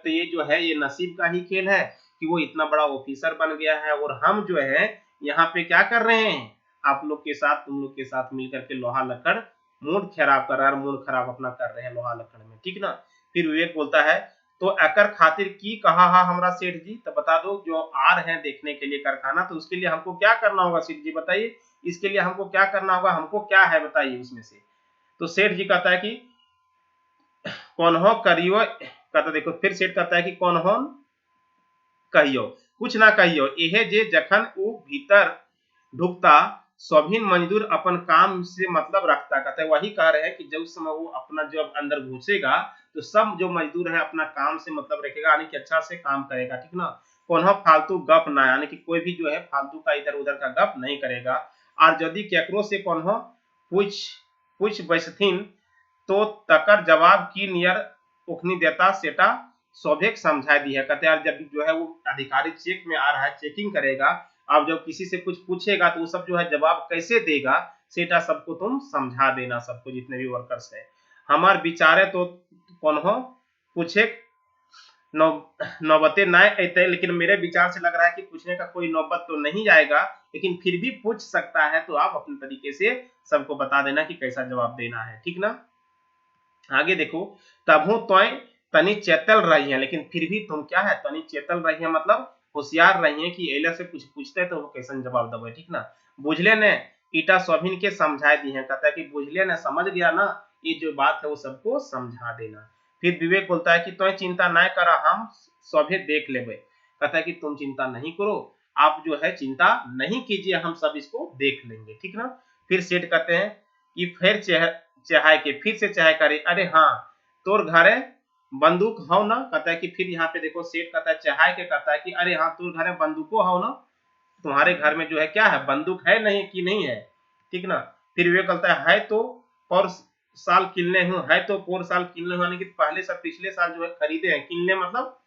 ये जो है ये नसीब का ही खेल है कि वो इतना बड़ा ऑफिसर बन गया है और हम जो है यहाँ पे क्या कर रहे हैं, आप लोग के साथ तुम लोग के साथ मिलकर के लोहा लकड़ मूड खराब कर रहा है, मूड खराब अपना कर रहे हैं लोहा लकड़ में, ठीक ना। फिर विवेक बोलता है तो अकर खातिर की कहा हा हमरा सेठ जी, तो बता दो जो आ रहे हैं देखने के लिए कारखाना, तो उसके लिए हमको क्या करना होगा सेठ जी बताइए, इसके लिए हमको क्या करना होगा, हमको क्या है बताइए उसमें से। तो सेठ जी कहता है कि कौन हो करियो, कहता देखो फिर सेठ कहता है कि कौन हो कहियो, कुछ ना कहियो, यह जे जखन वो भीतर ढुकता सभी मजदूर अपन काम से मतलब रखता, कहते हैं वही कह रहे हैं कि जब समय वो अपना जब अंदर घुसेगा तो सब जो मजदूर है अपना काम से मतलब रखेगा, यानी कि अच्छा से काम करेगा, ठीक ना। कौन फालतू गप ना, यानी कि कोई भी जो है फालतू का इधर उधर का गप नहीं करेगा। और यदि केकरो से कौन पूछ पूछ बैसथिन तो तकर जवाब की नियर उखनी देता सेटा सौभेक समझा दी है, कहते हैं जब जो है वो अधिकारी चेक में आ रहा है चेकिंग करेगा, अब जब किसी से कुछ पूछेगा तो वो सब जो है जवाब कैसे देगा सेटा सबको तुम समझा देना, सबको जितने भी वर्कर्स है। हमार विचारे तो कौन हो पूछे नौबते ना अते, लेकिन मेरे विचार से लग रहा है कि पूछने का कोई नौबत तो नहीं आएगा, लेकिन फिर भी पूछ सकता है, तो आप अपने तरीके से सबको बता देना कि कैसा जवाब देना है, ठीक ना। आगे देखो तबहू तो तनी चेतल रही है, लेकिन फिर भी तुम क्या है तनी चेतल रही है मतलब होशियार रही है कि एला से कुछ पूछते तो वो कैसे जवाब दबे, ठीक ना। बुझले ने ईटा सभिन के समझा दी है, कहता है कि बुझले ने समझ गया ना, ये जो बात है वो सबको समझा देना। फिर विवेक बोलता है कि तो चिंता ना करा हम सभी देख लेबे, कहता है कि तुम चिंता नहीं करो, आप जो है चिंता नहीं कीजिए, हम सब इसको देख लेंगे, ठीक ना। फिर सेठ कहते हैं कि फिर चाहे के फिर से चाहे करे, अरे हाँ तोर घरे बंदूक हो ना, कहता है कि फिर यहाँ पे देखो सेठ कहता है चाहे के कहता है कि अरे हाँ तोर घरे बंदूको हो ना, तुम्हारे घर में जो है क्या है बंदूक है नहीं कि नहीं है, ठीक ना। फिर वे कहता है तो और साल किनले हूँ, है तो पोर साल किनले हूँ, यानी कि पहले साल पिछले साल जो है खरीदे हैं, किनले मतलब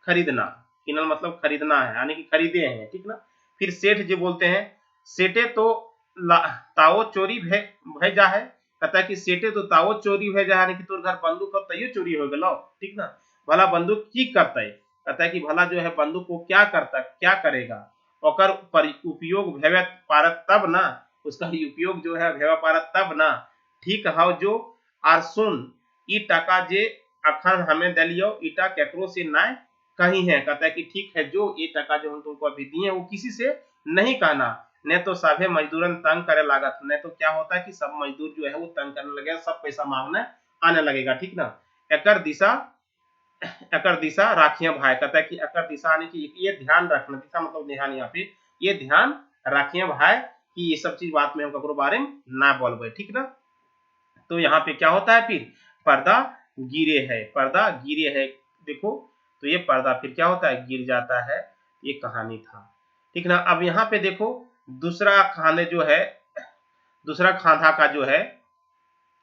खरीदना, किनल मतलब खरीदना है यानी कि खरीदे हैं, ठीक ना। फिर सेठ जी बोलते हैं सेठे तो ताओ चोरी भेजा है, कहता है कि सेठे तो ताओ चोरी भेजा है, यानी कि तोर घर बंदूक हो तैयो चोरी हो गलो, ठीक ना। भला बंदूक की करते, कहता है कि भला जो है बंदूक को क्या करता, क्या करेगा, ओकर पर उपयोग भेवे पारत तब ना, उसका उपयोग जो है भेवे पारत तब ना, ठीक हाउ जो आर सुन ई टका जे अखन हमें दलियो ईटा केकरो से ना कहीं है, कहता है कि ठीक है जो ये टका जो हम तुमको अभी दिए वो किसी से नहीं कहना, नहीं तो सभी मजदूरन तंग करे लागत, नहीं तो क्या होता है कि सब मजदूर जो है वो तंग करने लगे, सब पैसा मांगने आने लगेगा, ठीक ना। एकर दिशा राखिए भाई, कहता है कि एकर दिशा आने की ये ध्यान रखना, दिशा मतलब ध्यान, यहाँ पे ये ध्यान रखिए भाई कि ये सब चीज बात में हम ककरो बारे में ना बोलबे, ठीक ना। तो यहाँ पे क्या होता है, फिर पर्दा गिरे है, पर्दा गिरे है, देखो तो ये पर्दा फिर क्या होता है, गिर जाता है, ये कहानी था, ठीक ना। अब यहाँ पे देखो दूसरा खाने जो है, दूसरा खांधा का जो है,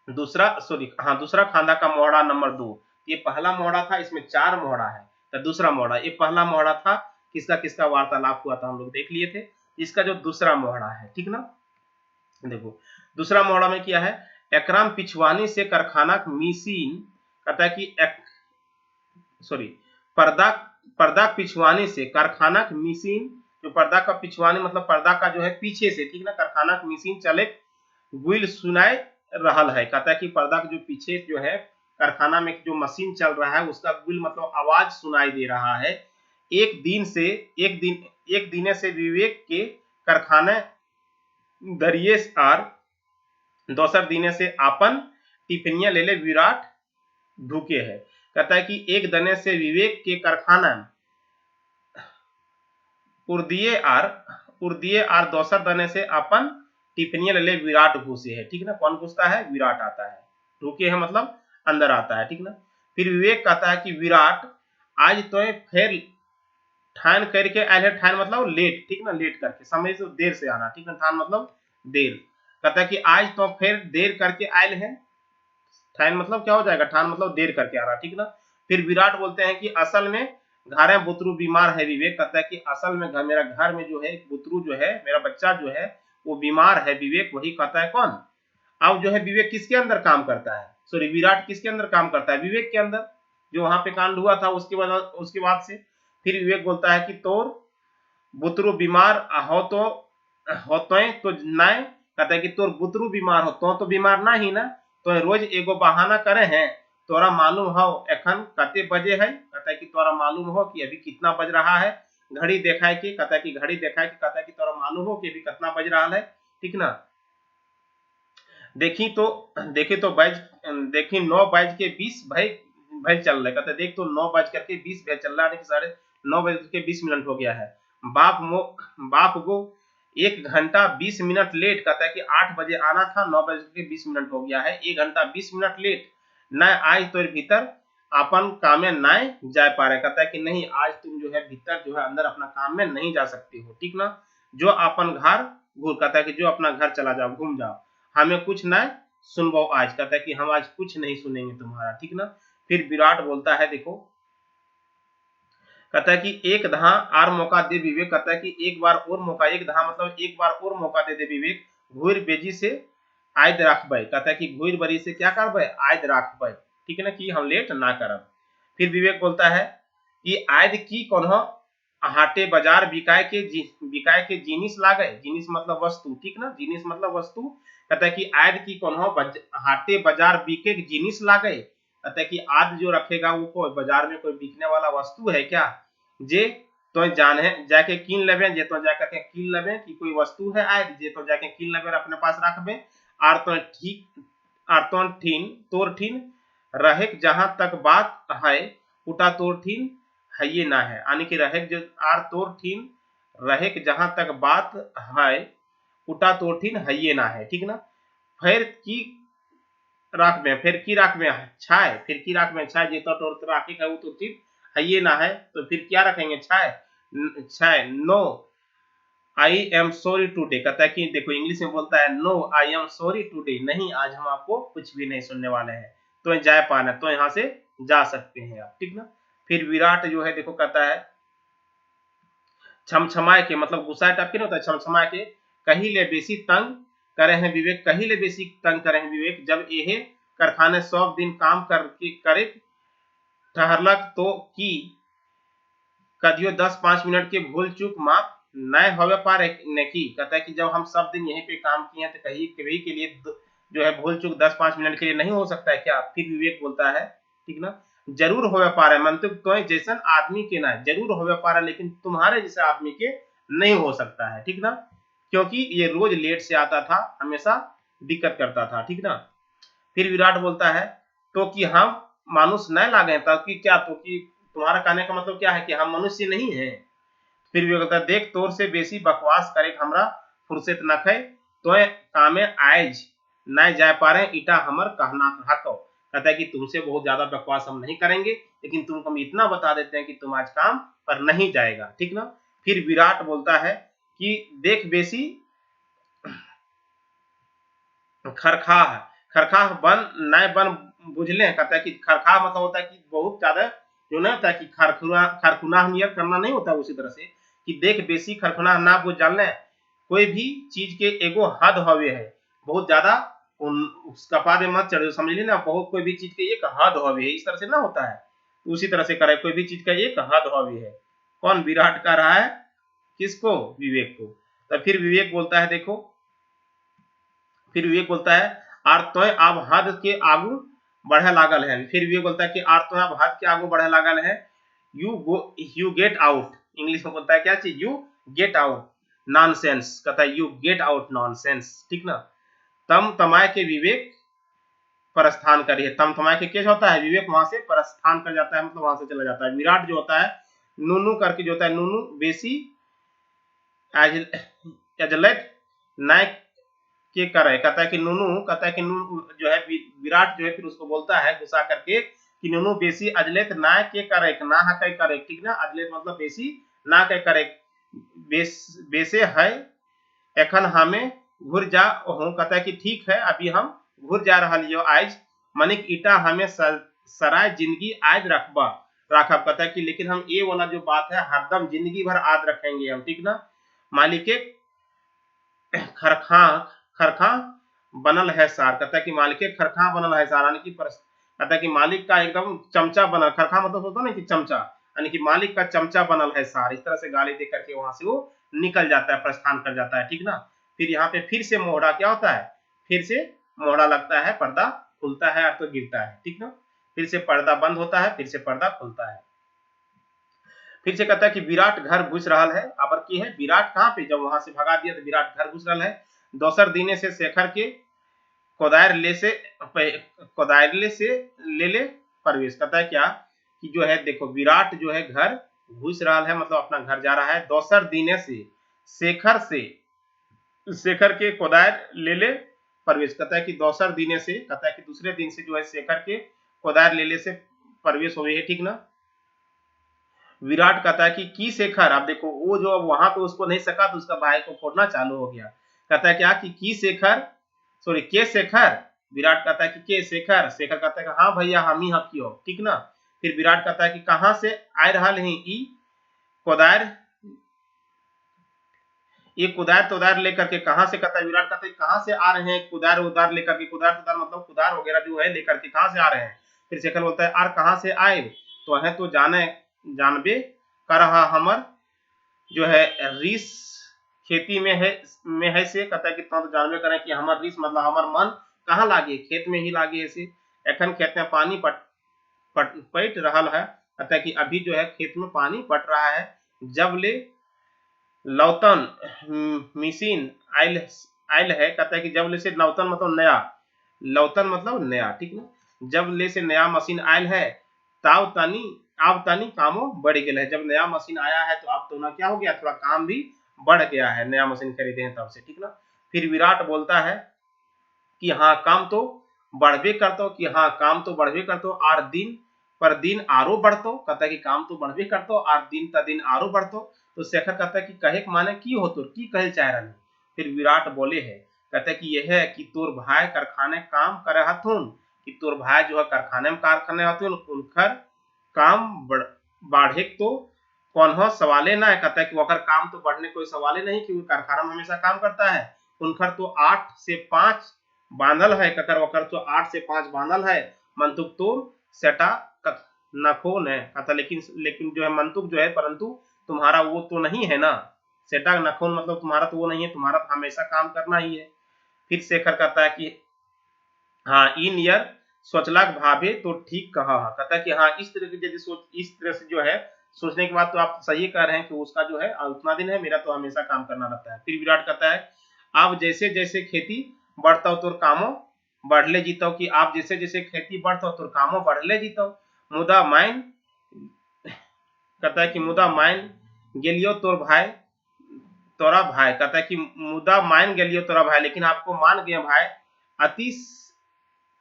दूसरा खांधा का मोहड़ा नंबर 2, ये पहला मोहड़ा था, इसमें 4 मोहड़ा है, तो दूसरा मोहड़ा, ये पहला मोहड़ा था किसका किसका वार्तालाप हुआ था हम लोग देख लिए थे, इसका जो दूसरा मोहड़ा है, ठीक ना। देखो दूसरा मोहड़ा में क्या है, एकराम पिछवानी से कारखाना मिशीन, कहता है कि सॉरी पर्दा पर्दा पिछवानी से कारखाना मिशीन, जो पर्दा का पिछवानी मतलब पर्दा का जो है पीछे से, ठीक ना, कारखाना मिशीन चले गुल सुनाए रहल है, कहता है कि पर्दा के जो पीछे जो है कारखाना में जो मशीन चल रहा है उसका गुल मतलब आवाज सुनाई दे रहा है, एक दिन से विवेक के कारखाना दरिये आर दोसर दिन से आपन टिफिनिया ले ले विराट ढूके है, कहता है कि एक दने से विवेक के कारखाना उर्दिये आर दोसर दने से अपन टिफिनिया ले ले विराट घुसे है, ठीक ना, कौन घुसता है, विराट आता है, ढूके है मतलब अंदर आता है, ठीक ना। फिर विवेक कहता है कि विराट आज तो फिर ठान करके आयल है, ठान मतलब लेट, ठीक ना, लेट करके, समय से देर से आना, ठीक ना, ठान मतलब देर, कहता है कि आज तो फिर देर करके आयल है, ठान मतलब क्या हो जाएगा, ठान मतलब देर करके आ रहा, ठीक ना। फिर विराट बोलते हैं कि असल में घर बुतरू बीमार है, विवेक कहता है कि असल में मेरा घर में जो है बुतरू जो है, मेरा बच्चा जो है वो बीमार है, विवेक वही कहता है, कौन, अब जो है विवेक किसके अंदर काम करता है, सॉरी विराट किसके अंदर काम करता है, विवेक के अंदर, जो वहां पे कांड हुआ था उसके बाद से। फिर विवेक बोलता है कि तोर बुतरू बीमार हो तो नाय, कहता है कि तोर बुतरू बीमार हो तो बीमार ना ही ना, तो रोज एगो बहाना करे हैं, तोरा मालूम हो एखन कते बजे है, कहता है कि तोरा मालूम हो कि अभी कितना बज रहा है, घड़ी देखा है कि, कहता है कि घड़ी देखा है कि, कहता है कि तोरा मालूम हो कि अभी कितना बज रहा है, ठीक ना। देखी तो बज देखी 9:20 भाई चल रहा है, कहते देख तो 9:20 चल रहा है, 9:20 हो गया है, बाप गो 1 घंटा 20 मिनट लेट, कहता है कि 8 बजे आना था, 9:20 हो गया है, 1 घंटा 20 मिनट लेट, न आज तो भीतर अपन काम में न जा पा रहे, कहता है कि नहीं आज तुम जो है भीतर जो है अंदर अपना काम में नहीं जा सकती हो, ठीक ना, जो अपन घर घूर, कहता है कि जो अपना घर चला जाओ, घूम जाओ, हमें कुछ न सुनवाओ आज, कहता है कि हम आज कुछ नहीं सुनेंगे तुम्हारा, ठीक ना। फिर विराट बोलता है, देखो कहता है कि एक दहा आर मौका दे विवेक, कहता है कि एक बार और मौका, एक दहा मतलब एक बार और मौका दे विवेक, घुर बेजी से आयद रखबे, कहता है कि घुर बरी से क्या करबे, आयद रखबे, ठीक है ना, कि हम लेट ना करब। फिर विवेक बोलता है कि आयद की कोनो हाटे बाजार बिकाय के जिनिस लागे, जिनिस मतलब वस्तु, ठीक ना, जिनिस मतलब वस्तु, कहता है कि आयद की कोनो हाटे बाजार बिके जिनिस लागे, कहता है कि आज जो रखेगा वो कोई बाजार में कोई बिकने वाला वस्तु है क्या, जे तो जाने जाके कीन लेबे, जे तो जाके के कीन लेबे कि कोई वस्तु है आज, जे तो जाके कीन लेबे अपने पास रखबे, आर तो ठीक आर तो ठीन तोर ठीन रहे जहां तक बात है, उटा तोर ठीन है ये ना है, यानी कि रहे जो आर तोर ठीन रहे जहां तक बात है, उटा तोर ठीन है ये ना है, ठीक ना। फिर की राखबे, फिर की राखबे छाय, फिर की राखबे छाय, जे तो तोर राखी का तो ठीक है ये ना है, तो फिर क्या रखेंगे, छाय, छाय no I am sorry today, कहता है कि देखो इंग्लिश में बोलता है no I am sorry today, नहीं आज हम आपको कुछ भी नहीं सुनने वाले हैं, तो जाए पाना, तो यहाँ से जा सकते हैं आप, ठीक ना। फिर विराट जो है देखो कहता है छमछमाए के मतलब गुस्सा टाइप के नहीं होता है, छमछमाए के कहीं ले बेसी तंग करे हैं विवेक, कहीं ले बेसी तंग करे हैं विवेक, जब ये कारखाने 100 दिन काम करके करे ठहरलक तो की कदियो 10-5 मिनट के भूल चूक माफ नए होवे पारे नहीं। कहता है कि जब हम सब दिन यहीं पे काम किए हैं तो कहीं कभी के लिए जो है भूल चूक 10-5 मिनट के लिए नहीं हो सकता है क्या? फिर विवेक बोलता है ठीक ना, जरूर होवे पारे मंतुक तो जैसन आदमी के ना जरूर होवे पारे, लेकिन तुम्हारे जैसे आदमी के नहीं हो सकता है, ठीक ना, क्योंकि ये रोज लेट से आता था, हमेशा दिक्कत करता था, ठीक ना। फिर विराट बोलता है तो कि हम मानुष न लागे, तब कि क्या, तो कि तुम्हारा कहने का मतलब क्या है कि हम मनुष्य नहीं है। फिर भी कहता है देख तोर से बेसी बकवास करे हमरा फुर्सत न खे, तो कामे आयज न जा पा रहे ईटा हमर कहना हको। कहता है कि तुमसे बहुत ज्यादा बकवास हम नहीं करेंगे, लेकिन तुमको हम इतना बता देते हैं कि तुम आज काम पर नहीं जाएगा, ठीक ना। फिर विराट बोलता है कि देख बेसी खरखाह खरखाह बन नए बन बुझले। कहता है कि खरखाह मतलब होता है कि बहुत ज्यादा जो ना होता है कि खरखुनाह नियत करना नहीं होता, उसी तरह से कि देख बेसी खरखुनाह ना बुझ जाने, कोई भी चीज के एगो हद हवे है, बहुत ज्यादा उसका पाद में मत चढ़ो, समझ ली ना, बहुत कोई भी चीज के एक हद हवे है, इस तरह से ना होता है, उसी तरह से करे, कोई भी चीज का एक हद हवे है। कौन? विराट कह रहा है किसको? विवेक को। तो फिर विवेक बोलता है देखो, फिर विवेक बोलता है आर तो अब हद के आगू बढ़े लागल है। फिर विवेक बोलता है कि आर तो अब हद के आगू बढ़े लागल है, यू गेट आउट, इंग्लिश में बोलता है क्या चीज? You get out nonsense. कहता है यू गेट आउट नॉनसेंस, ठीक ना। तम तमाय के विवेक प्रस्थान करिए, तम तमाय के केस होता है, विवेक वहां से प्रस्थान कर जाता है, मतलब वहां से चला जाता है। विराट जो होता है नूनू करके जो होता है, नूनू बेसी एजलेट नायक के करे। कहता है कि नूनू, कहता है कि नूनू जो है विराट जो है फिर उसको बोलता है गुस्सा करके कि नूनू बेसी अजलेत ना के करे, ना है करे, ठीक ना, अजलेत मतलब बेसी ना के करे, बेसे है एखन हमें घुर जा हो। कहता है कि ठीक है अभी हम घुर जा रहा लियो आज, मनिक ईटा हमें सराय जिंदगी आज रखबा राखब। कहता है कि लेकिन हम ये वाला जो बात है हरदम जिंदगी भर याद रखेंगे हम, ठीक ना। मालिक खरखा खरखा बनल है सार। कहता है कि मालिक खरखा बनल है सार, यानी कि कहता है कि मालिक का एकदम चमचा बनल, खरखा मतलब होता ना कि चमचा, यानी कि मालिक का चमचा बनल है सार। इस तरह से गाली दे करके वहां से वो निकल जाता है, प्रस्थान कर जाता है, ठीक ना। फिर यहाँ पे फिर से मोहरा क्या होता है, फिर से मोहरा लगता है, पर्दा खुलता है और तो गिरता है, ठीक ना। फिर से पर्दा बंद होता है, फिर से पर्दा खुलता है। फिर से कहता है कि विराट घर घुस रहा है। अब की है विराट कहाँ पे, जब वहां से भगा दिया तो विराट घर घुस रहा है। दोसर दिने से शेखर के कोदायरले से ले ले प्रवेश। कहता है क्या कि जो है देखो विराट जो है घर घुस रहा है, मतलब अपना घर जा रहा है। दोसर दिने से शेखर के कोदायर ले ले प्रवेश। कहता है कि दोसर दिने से, कहता है कि दूसरे दिन से जो है शेखर के कोदायर ले ले से प्रवेश हो गई है, ठीक ना। विराट कहता है कि शेखर, आप देखो वो जो वहां पे उसको नहीं सका तो उसका भाई को फोड़ना चालू हो गया। कहता है क्या कि शेखर, सॉरी के शेखर। विराट कहता है कि के शेखर। शेखर कहता है कि हाँ भैया हम ही हक हो, ठीक ना। फिर विराट कहता है कि कहाँ से आ रहा नहीं ई कोदार, ये कुदार तुदार लेकर के कहाँ से, कहता है विराट कहता है कहाँ से आ रहे हैं कुदार उदार लेकर के, कुदार तुदार मतलब कुदार वगैरह जो है लेकर के कहाँ से आ रहे हैं। फिर शेखर बोलता है आर कहाँ से आए, तो है तो जाने जानबे कर रहा हमर जो है रीस खेती में है से। कहता है कि तो जानबे करें कि हमर रीस मतलब हमर मन कहाँ लागे, खेत में ही लागे ऐसे। एखन खेत में पानी पट रहा है। कहता है कि अभी जो है खेत में पानी पट रहा है। जब ले लौतन मिशीन आयल आयल है। कहता है कि जब ले से लौतन मतलब नया, लौतन मतलब नया, ठीक ना। जब ले से नया मशीन आयल है ताव तनी अब तनी कामो बढ़ गया है। जब नया मशीन आया है तो अब तो ना क्या हो गया, थोड़ा काम भी बढ़ गया है, नया मशीन खरीदे हैं तब से, ठीक ना। फिर विराट बोलता है कि हाँ काम तो बढ़बे करते हो, कि हाँ काम तो बढ़बे करते हो आर दिन पर दिन आरो बढ़तो। कहता है कि काम तो बढ़बे करते हो आर दिन त दिन आरो बढ़तो। तो शेखर कहता है कि कहे के माने की हो तोर की कहे चाह रही। फिर विराट बोले है, कहता है कि यह है कि तोर भाई कारखाने काम करे हथुन, कि तोर भाई जो है कारखाने में कारखाने हथुन, उनकर काम बढ़े तो कौन हो सवाले ना है। कहता है कि वकर काम तो बढ़ने कोई सवाले नहीं, क्योंकि कारखाना में हमेशा काम करता है। उनकर तो 8 से 5 बांधल है, ककर वकर तो 8 से 5 बांधल है। मंतुक तो सेटा नखोन है कहता, लेकिन लेकिन जो है मंतुक जो है परंतु तुम्हारा वो तो नहीं है ना। सेटा नखोन मतलब तुम्हारा तो वो नहीं है, तुम्हारा तो हमेशा काम करना ही है। फिर शेखर कहता है कि हाँ इन ईयर सोचलाक भावे तो ठीक कहा। कहता है कि हाँ इस तरह की यदि सोच, इस तरह से जो है सोचने के बाद तो आप सही कह रहे हैं कि उसका जो है उतना दिन है, मेरा तो हमेशा काम करना रहता है। फिर विराट कहता है आप जैसे जैसे खेती बढ़ता हो तोर कामो बढ़ले जीतो, कि आप जैसे जैसे खेती बढ़ता हो तोर कामो बढ़ले जीतो। मुदा माइन कहता है कि मुदा माइन गेलियो तोर भाई तोरा भाई, कहता है कि मुदा मान गेलियो तोरा भाई, लेकिन आपको मान गए भाई अति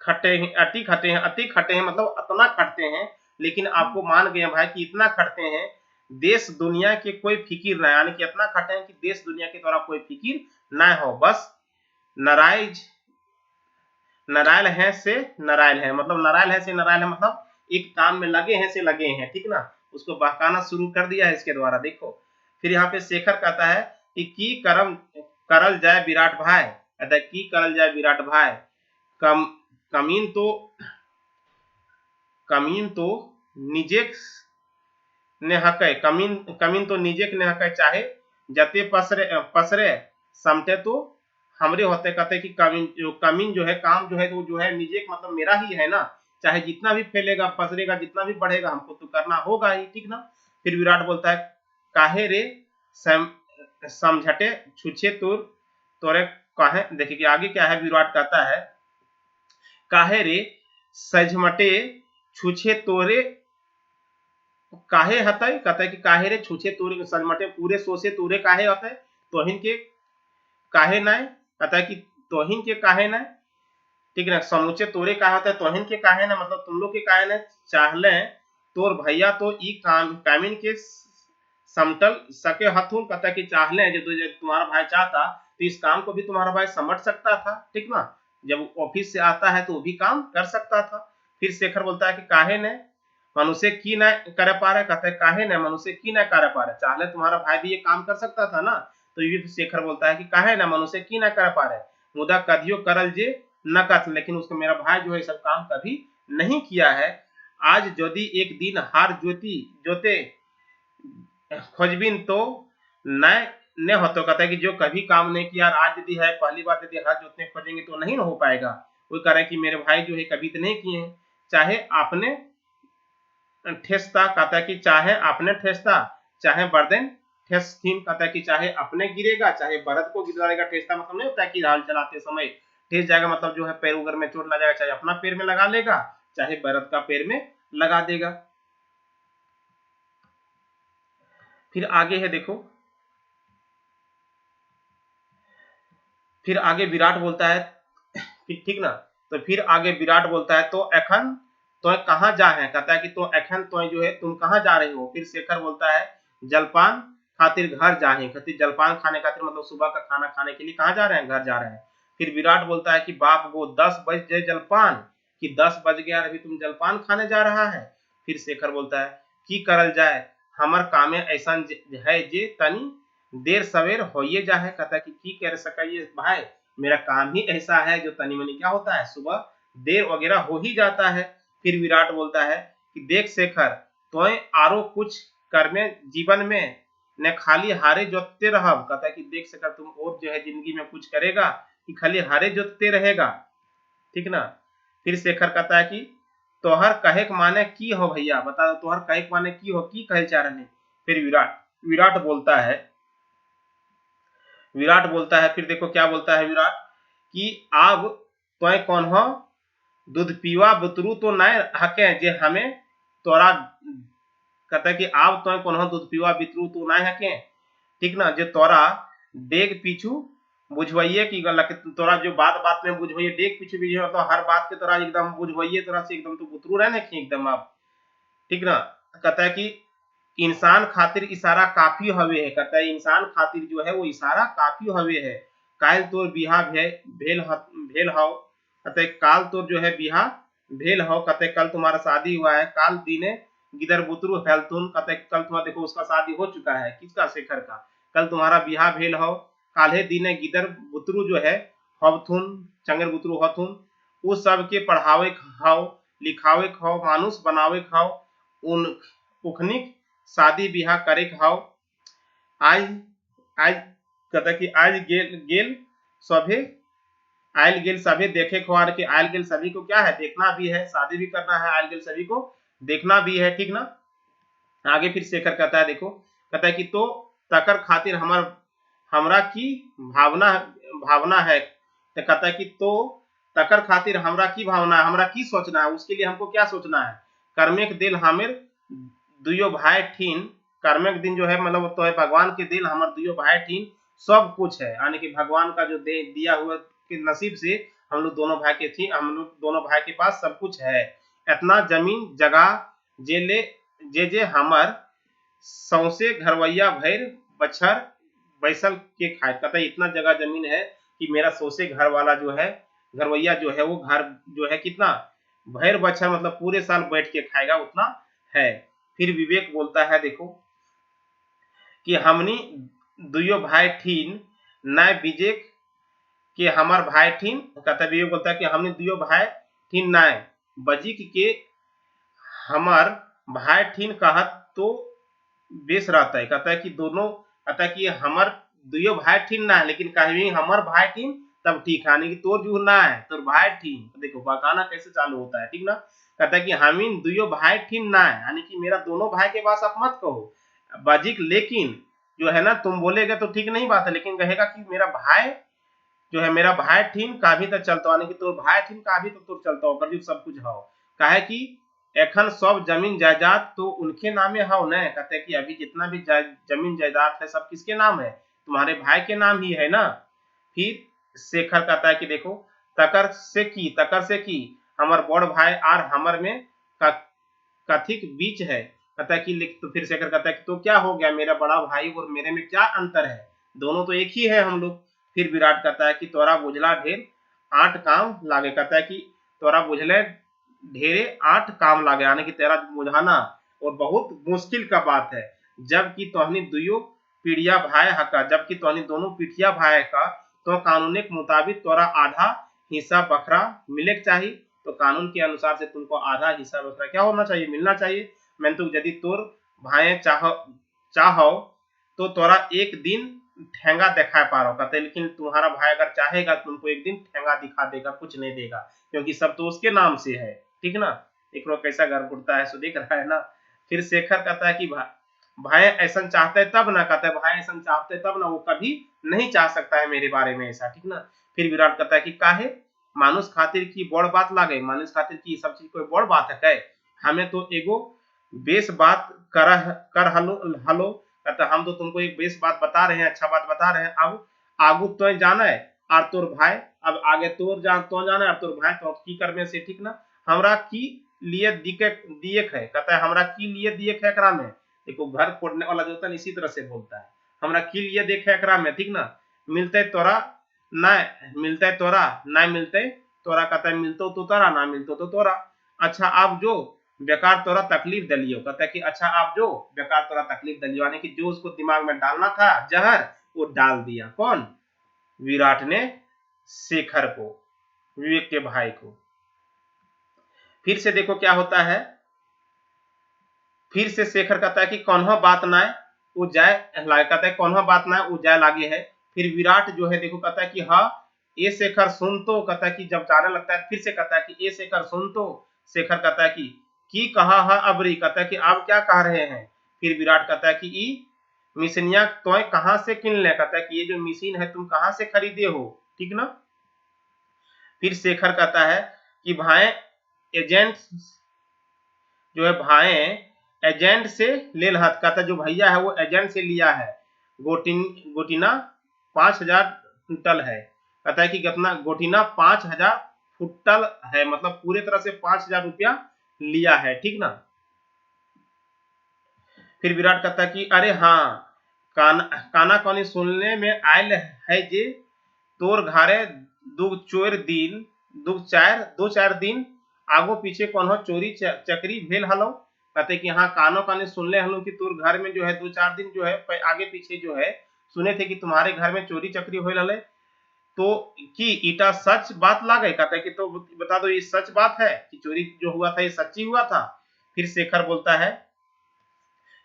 खटे हैं, अति खटे हैं, अति खटे हैं मतलब इतना खटते हैं, लेकिन आपको मान गए भाई कि इतना खटते हैं देश दुनिया के कोई फिकिर ना, यानी कि इतना खटे हैं कि देश दुनिया के द्वारा कोई फिकिर ना हो, बस नारायज नारायल है से नारायल है, मतलब नारायल है से नारायल है मतलब एक काम में लगे हैं से लगे हैं, ठीक ना। उसको बहकाना शुरू कर दिया है इसके द्वारा। देखो फिर यहाँ पे शेखर कहता है कि की करम करल जाए विराट भाई, कहता है की करल जाए विराट भाई, कम कमीन तो कमीन तो निजेक ने हके, कमीन कमीन तो निजेक ने हके, चाहे जते पसरे पसरे समटे तो हमरे होते। कहते कि कमीन जो है काम जो है वो जो है निजेक मतलब मेरा ही है ना, चाहे जितना भी फैलेगा पसरेगा जितना भी बढ़ेगा हमको तो करना होगा ही, ठीक ना। फिर विराट बोलता है काहे रे समझटे छुछे तोर तोरे काहे, देखिए कि आगे क्या है, विराट कहता है काहे रे सजमटे छुछे तोरे काहे हतई, कहता है कि काहे रे छुछे तोरे सजमटे पूरे सोसे तोरे काहे हतई, तोहिन के काहे नाय, कहता है कि तोहिन के काहे नाय, ठीक है ना। समूचे तोरे काहे होता है, तोहिन के काहे ना मतलब तुम लोग के काहे ना, चाहले तोर भैया तो ई कामिन के समटल सके हथुन, कहता है कि चाहले जो तुम्हारा भाई चाहता तो इस काम को भी तुम्हारा भाई समझ सकता था, ठीक ना। जब ऑफिस से आता है तो वो भी काम कर सकता था। फिर शेखर बोलता है कि काहे ने मनुष्य की न कर पा रहा, कहता है काहे ने मनुष्य की न कर पा रहा, चाहले तुम्हारा भाई भी ये काम कर सकता था ना। तो ये शेखर बोलता है कि काहे ना मनुष्य की न कर पा रहे, मुदा कदियो करल जे न कर, लेकिन उसको मेरा भाई जो है सब काम कभी नहीं किया है। आज यदि एक दिन हार ज्योति जोते खोजबीन तो न होता, कहता है कि जो कभी काम नहीं किया आज यदि है पहली बार यदि हाथ जोतने खोजेंगे तो नहीं हो पाएगा। वो कह रहा है कि मेरे भाई जो है कभी तो नहीं किए हैं, चाहे आपने ठेसता, कहता है कि चाहे आपने ठेसता चाहे बर्दन ठेसथिन, कहता है कि चाहे अपने गिरेगा चाहे बरद को गिराएगा। ठेसता मतलब नहीं होता है कि हाल चलाते समय ठेस जाएगा, मतलब जो है पैर उगर में चोट लग जाएगा, चाहे अपना पैर में लगा लेगा चाहे बरद का पैर में लगा देगा। फिर आगे है देखो, फिर आगे विराट बोलता है ठीक ना। तो फिर आगे विराट बोलता है तो एखन तो कहाँ जा है, कहता है कि तो एखन तो जो है तुम कहाँ जा रहे हो। फिर शेखर बोलता है जलपान खातिर घर जाए, खातिर जलपान खाने खातिर मतलब सुबह का खाना खाने के लिए कहाँ जा रहे हैं, घर जा रहे हैं। फिर विराट बोलता है कि बाप वो 10 बज गए जलपान, कि 10 बज गया अभी तुम जलपान खाने जा रहा है। फिर शेखर बोलता है की करल जाए हमर कामे ऐसा है जे तनी देर सवेर होइए जा है, कहता है कि की कर सकिए भाई मेरा काम ही ऐसा है जो तनी मनी क्या होता है सुबह देर वगैरह हो ही जाता है। फिर विराट बोलता है कि देख शेखर तो आरो कुछ करने जीवन में न खाली हारे जोतते रह, कहता है कि देख शेखर तुम और जो है जिंदगी में कुछ करेगा कि खाली हारे जोतते रहेगा, ठीक ना। फिर शेखर कहता है कि तोहर कहे के माने की हो भैया, बता दो तोहर कहे के माने की हो, की कहे चाह रहे। फिर विराट विराट बोलता है फिर देखो क्या बोलता है विराट कि अब तो कौन हो दूध पीवा बुतरू तो नए हके जे हमें तोरा, कहता है कि अब तो कौन हो दूध पीवा बितरू तो नए हके, ठीक ना, जो तोरा डेग पीछू बुझवाइए की गलत, तोरा जो बात बात में बुझवाइए डेग पीछू भी तो हर बात के तोरा एकदम बुझवाइए तोरा से एकदम तो बुतरू रहने की एकदम आप, ठीक ना। कहता है कि इंसान खातिर इशारा काफी हवे है, कहता है इंसान खातिर जो है वो इशारा काफी हवे है। काल तोर बिहा भेल हाउ, कहते है काल तोर जो है बिहा भेल हाउ, कहते कल तुम्हारा शादी हुआ है। काल दिने गिदर बुतरू फैलतुन, कहते कल तुम्हारा देखो उसका शादी हो चुका है, किसका शेखर का, कल तुम्हारा बिहा भेल हाउ। काल्हे दिने गिदर बुतरू जो है हवथुन चंगर बुतरू हथुन, उस सब के पढ़ावे खाओ लिखावे खाओ मानुष बनावे खाओ, उन उखनिक शादी बिहा करे खाओ। आज आज कहता कि आज गेल गेल सभे आयल गेल सभी देखे खुआर के। आयल गेल सभी को क्या है, देखना भी है, शादी भी करना है, आयल गेल सभी को देखना भी है, ठीक ना। आगे फिर शेखर कहता है, देखो कहता है कि तो तकर खातिर हमरा की भावना भावना है। तो कहता है कि तो तकर खातिर हमरा की भावना है, हमरा की सोचना है, उसके लिए हमको क्या सोचना है। कर्मेक दिल हमें दुयो भाई ठीन, कर्मेक दिन जो है मतलब तो है भगवान के दिल हमार दुयो भाई ठीन, सब कुछ है, यानी कि भगवान का जो दिया हुआ के नसीब से हम लोग दोनों भाई के थी, हम लोग दोनों भाई के पास सब कुछ है। इतना जमीन जगह जे हमर सौसे घरवैया भैर बछर बैसल के खाए। कहता है इतना जगह जमीन है कि मेरा सौसे घर वाला जो है, घरवैया जो है, वो घर जो है कितना भैर बछर मतलब पूरे साल बैठ के खाएगा, उतना है। फिर विवेक बोलता है, देखो कि हमनी दुयो भाई ठीन नय बीजेक के हमार भाई ठीन। कहता विवेक बोलता है कि हमने दुयो भाई ठीन नय बजीक के हमार भाई ठीन कहत तो बेस रहता है। कहता है कि दोनों, कहता है कि हमार दुयो भाई ठीन ना है, लेकिन कहीं हमार भाई ठीन तब ठीक है, यानी कि तोर जो ना है तोर भाई ठीन। देखो बकाना कैसे चालू होता है, ठीक ना। कहता है कि हमीन दुयो भाई ठीन ना है, यानी कि मेरा दोनों भाई के पास आप मत कहो बाजिक, लेकिन जो है ना तुम बोलेगे तो ठीक नहीं बात है, लेकिन कहेगा कि मेरा भाई जो है, मेरा भाई ठीन का भी तो चलता, यानी कि तोर भाई ठीन का भी तो तोर चलता हो, कर सब कुछ हो। काहे कि एखन सब जमीन जायदाद तो उनके नामे हो न। कहते हैं कि अभी जितना भी जमीन जायदाद है सब किसके नाम है, तुम्हारे भाई के नाम ही है ना। फिर शेखर कहता है कि देखो तकर से की हमार बड़ भाई आर हमर में कथिक बीच है। कहता है कि तो फिर शेखर कहता है कि तो क्या हो गया, मेरा बड़ा भाई और मेरे में क्या अंतर है, दोनों तो एक ही है हम लोग। फिर विराट कहता है कि तोरा बुझला ढेर 8 काम लागे। कहता है कि तोरा बुझले ढेरे 8 काम लागे, यानी कि तेरा बुझाना और बहुत मुश्किल का बात है। जबकि तोहनी दुयो पीढ़िया भाई हका, जबकि तोहनी दोनों पीठिया भाई का, तो कानून के मुताबिक तोरा आधा हिस्सा बखरा मिले चाहिए। तो कानून के अनुसार से तुमको आधा हिस्सा बखरा क्या होना चाहिए, मिलना चाहिए। मैं तो यदि तोर भाई चाहो तो तोरा एक दिन ठेंगा दिखा पा रहा कहते, लेकिन तुम्हारा भाई अगर चाहेगा तुमको एक दिन ठेंगा दिखा देगा, कुछ नहीं देगा, क्योंकि सब तो उसके नाम से है, ठीक ना। एक लोग कैसा घर उठता है, सो देख रहा है ना। फिर शेखर कहता है कि भाई ऐसा चाहते है तब ना, कहता है भाई ऐसा चाहते तब ना, वो कभी नहीं चाह सकता है मेरे बारे में ऐसा, ठीक ना। फिर विराट कहता है कि काहे मानुष खातिर की बड़ बात लागे, मानुष खातिर की सब चीज कोई बड़ बात है कहे, हमें तो एगो बेस बात कर हलो। कहता हम तो तुमको एक बेस बात बता रहे हैं, अच्छा बात बता रहे हैं। अब आगू तो जाना है और तोर भाई, अब आगे तोर जाना है और तोर भाई तो की करने से, ठीक ना। हमरा की लिए दियक है। कहता है हमरा की लिए दियक है एकरा में। देखो घर फोड़ने वाला जो होता है इसी तरह से बोलता है, हमरा की लिए देख है एकरा में, ठीक ना। मिलते तोरा ना मिलते तोरा ना मिलते तोरा। कहता है मिलतो तो तोरा, ना मिलतो तो तोरा। अच्छा आप जो बेकार तोरा तकलीफ दलियो। कहता है कि अच्छा आप जो बेकार तोरा तकलीफ दलियो, यानी कि जो उसको दिमाग में डालना था जहर, वो डाल दिया। कौन, विराट ने शेखर को, विवेक के भाई को। फिर से देखो क्या होता है, फिर से शेखर कहता है कि कौन बात ना वो जाए, कहता है कौन बात ना वो जाए लागे है। फिर विराट जो है देखो कहता है कि हाँ ये शेखर सुन तो। कहता है कि जब जाने लगता है फिर से कहता है कि ये शेखर सुन तो। शेखर कहता है कि कहा है अबरी। कहता है कि आप क्या कह रहे हैं। फिर विराट कहता है कि ई मिशनिया तो कहां से किन ले। कहता है कि ये जो मशीन है तुम कहां से खरीदे हो, ठीक ना। फिर शेखर कहता है कि भाई एजेंट जो है, भाई एजेंट से ले लहत। कहता जो भैया है वो एजेंट से लिया है। गोटिना 5000 फुटल है। कहता है कि कितना गोटिना 5000 फुटल है, मतलब पूरे तरह से 5000 रुपया लिया है, ठीक ना। फिर विराट कहता है कि अरे हाँ काना कौनी सुनने में आयल है जे तोर घरे दो चार दिन आगो पीछे कौन चोरी चकरी भेल हलो। कहते कि हाँ कानो काने सुनले हलो कि तोर घर में जो है 2-4 दिन जो है आगे पीछे जो है सुने थे कि तुम्हारे घर में चोरी चकरी हो हले। तो कि ईटा सच बात लागे। कहता है कि तो बता दो ये सच बात है कि चोरी जो हुआ था ये सच्ची हुआ था। फिर शेखर बोलता है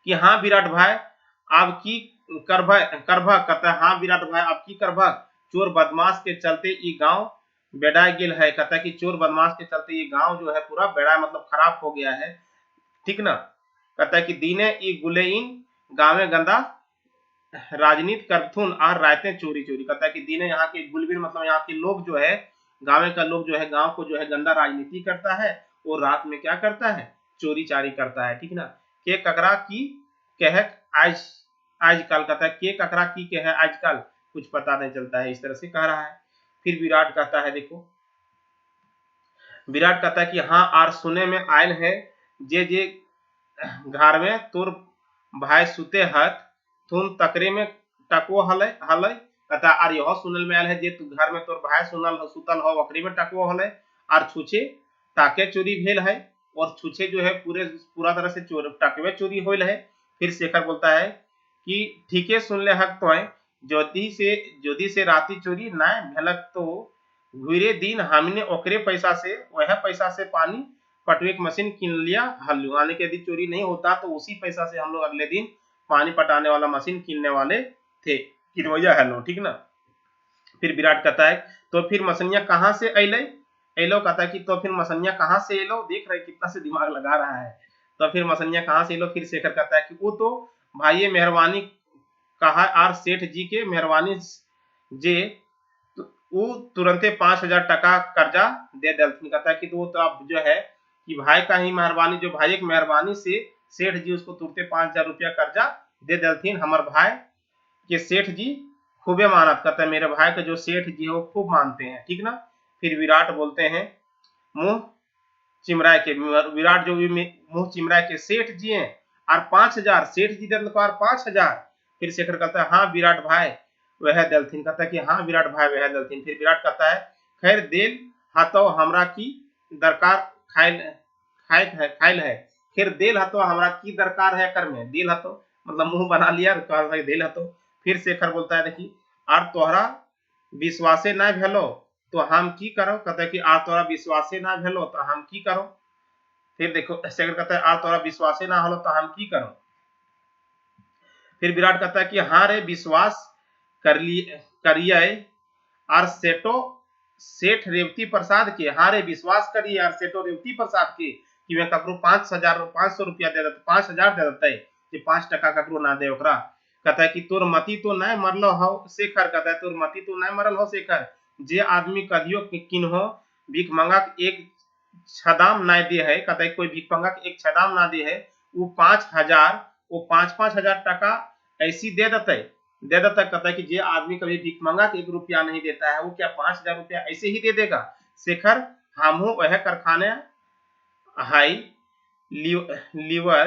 कि हाँ विराट भाई आपकी करभा कहता है, हाँ विराट भाई आपकी करभा चोर बदमाश के चलते ये गांव बेड़ा गेल है। कहता है कि चोर बदमाश के चलते ये गांव जो है पूरा बेड़ा मतलब खराब हो गया है, ठीक ना। कहता है कि दीने ई गुलेइन गाँवे गंदा राजनीति करथुन और रायते चोरी चोरी। कहता है कि दीने यहाँ के गुलबीर मतलब यहाँ के लोग जो है गाँव का लोग जो है गांव को जो है गंदा राजनीति करता है और रात में क्या करता है, चोरी चारी करता है, ठीक ना। के ककरा की कह आज आजकल, कहता है के ककरा की कह आजकल कुछ पता नहीं चलता है, इस तरह से कह रहा है। फिर विराट कहता है, देखो विराट कहता है कि हाँ आर सुने में आयल है जे जे घर में तोर भाई सुते हत तुम तकरे में टकवो हले हले। कहता आर यह सुनल में आयल है जे तू घर में तोर भाई सुतल हो वकरी में टकवो हले और छुछे ताके चोरी भेल है और छुछे जो है पूरा तरह से टकवे चोरी होल है। फिर शेखर बोलता है कि ठीके सुन ले हक तो ज्योति से राती चोरी ना भेलक तो घुरे दिन हमने ओकरे पैसा से वह पैसा से पानी पटवे की मशीन किन लिया हल्लू, यानी कि यदि चोरी नहीं होता तो उसी पैसा से हम लोग अगले दिन पानी पटाने वाला मशीन किनने वाले थे, किनवैया हल्लू, ठीक ना। फिर विराट कहता है तो फिर मसनिया कहाँ से अलो एलो। कहता है कि तो फिर मसनिया कहाँ से एलो, देख रहे कितना से दिमाग लगा रहा है। तो फिर मसनिया कहाँ से एलो। फिर शेखर कहता है कि वो तो भाई मेहरबानी कहा आर सेठ जी के मेहरबानी जे वो तुरंते 5,000 टका कर्जा दे दलथिन। कहता है कि तो अब जो है कि भाई का ही मेहरबानी, जो भाई एक मेहरबानी से सेठ जी उसको तुरंते 5,000 रुपया कर्जा दे दलथिन। हमार भाई के सेठ जी खूबे मानत। कहता है मेरे भाई के जो सेठ जी है वो खूब मानते हैं, ठीक ना। फिर विराट बोलते हैं मुंह चिमराय के, विराट जो मुंह चिमराय के सेठ जी हैं और 5,000 सेठ जी दे 5,000। फिर शेखर कहता है हाँ विराट भाई वह दलथिन। कहता है कि हाँ विराट भाई वह दलथिन। फिर विराट कहता है खैर देल हाथो हमरा की दरकार खाइल है। फिर देल हतो हमरा की दरकार है कर में, देल हतो मतलब मुंह बना लिया, देल हतो। फिर शेखर बोलता है देखी आर तोहरा विश्वासे ना भेलो तो हम की करो। कहता है कि आर तोहरा विश्वासे ना भेलो तो हम की करो। फिर देखो शेखर कहता है आर तोहरा विश्वासे ना होलो तो हम की करो। फिर विराट कहता है कि हाँ रे विश्वास करिए और सेठ रेवती प्रसाद के, हाँ रे विश्वास करिए और सेठो रेवती प्रसाद के कि मैं ककरो 500 रुपया दे देते, 5,000 दे देते कि 5 टका ककरो ना दे ओकरा। कहता है कि तोर मती तो नहीं मरलो हो शेखर। कहता है तोर मती तो नहीं मरल हो शेखर, जे आदमी कदियो किन्हो भीख मंगा एक छदाम ना दे है। कहता है कोई भीख मंगा एक छदाम ना दे है वो 5,000 वो 5,000 टका ऐसी दे देते। कहता है कि जे आदमी कभी भीख मंगा के 1 रुपया नहीं देता है वो क्या 5,000 रुपया ऐसे ही दे देगा। शेखर हम वह कारखाने हाई लीवर।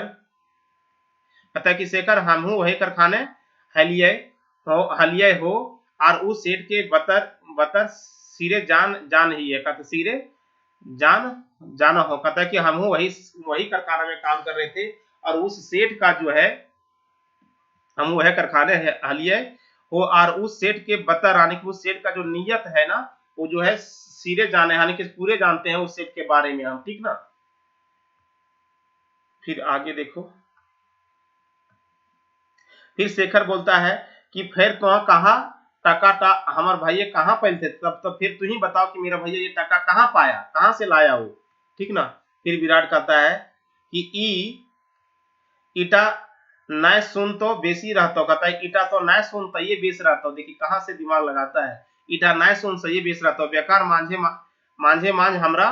कहता है कि शेखर हम वही कारखाने हलिये हो और उस सेठ के बतर सिरे जान ही है। कहते सिरे जाना हो। कहता है कि हम वही कारखाने में काम कर रहे थे और उस सेठ का जो है हम वह कारखाने हलिये हो और उस सेठ के बतर यानी कि उस सेठ का जो नियत है ना वो जो है सिरे जाने यानी कि पूरे जानते हैं उस सेठ के बारे में हम, ठीक ना। फिर आगे देखो फिर शेखर बोलता है कि फिर तो कहा टका हमार भैया कहाँ पाए थे, तब फिर तू ही बताओ कि मेरा भैया ये टका कहाँ पाया, कहाँ से लाया वो, ठीक ना। फिर विराट कहता है कि ईटा नय सुन तो बेसी रहता। कहता है ईटा तो नय सुन तो ये बेस रहता। देखिए कहाँ से दिमाग लगाता है, ईटा नय सुन से ये बेस रहता बेकार मांझे हमरा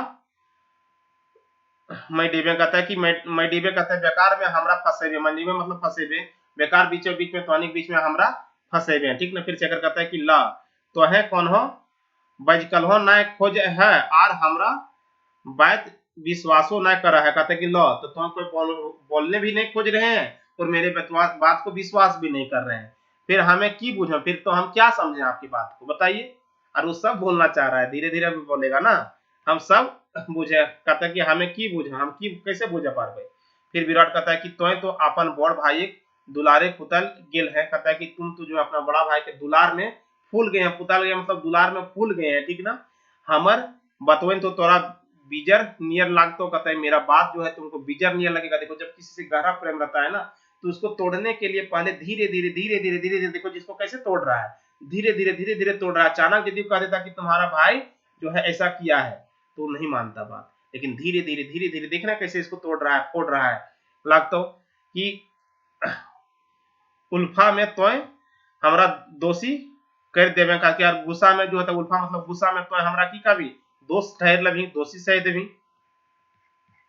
मैं डिबे। कहता है कि मैं डिबे कहता है बेकार में हमरा फंसेबे, मैं डिबे मतलब फंसेबे बेकार बीचों बीच में तोहनी बीच में हमरा फंसेबे, ठीक ना। फिर शेखर कहता है कि ला तो है कौन हो बजकल हो ना खोज है और हमरा बात विश्वासो न कर रहा है। कहते कि लो तो तुम कोई बोलने भी नहीं खोज रहे हैं और मेरे बात को विश्वास भी नहीं कर रहे हैं, फिर हमें की बुझो, फिर तो हम क्या समझे आपकी बात को बताइए। और वो सब बोलना चाह रहा है, धीरे धीरे बोलेगा ना, हम सब बुझे। कहता है कि हमें की बुझे, हम की कैसे बुझे पारबे। फिर विराट कहता है कि तो अपन बड़ भाई दुलारे पुतल गेल है। कहता है कि तुम तो जो अपना बड़ा भाई के दुलार में फूल गए हैं, पुतल गए मतलब दुलार में फूल गए हैं, ठीक ना। हमर बतवन तो तोरा बीजर नियर लागतो, कहता है मेरा बात जो है तुमको बीजर नियर लगेगा। देखो जब किसी से गहरा प्रेम रहता है ना तो उसको तोड़ने के लिए पहले धीरे धीरे धीरे धीरे धीरे धीरे, देखो जिसको कैसे तोड़ रहा है, धीरे धीरे तोड़ रहा है। अचानक यदि कह देता कि तुम्हारा भाई जो है ऐसा किया है तो नहीं मानता बात, लेकिन धीरे धीरे देखना कैसे इसको तोड़ रहा है, फोड़ रहा है। लागतो कि उल्फा में तोय हमरा दोषी कर देवे का, कि यार गुस्सा में जो होता है उल्फा मतलब गुस्सा में तोय हमरा की का भी दोष ठहर लभी, दोषी सह देवी,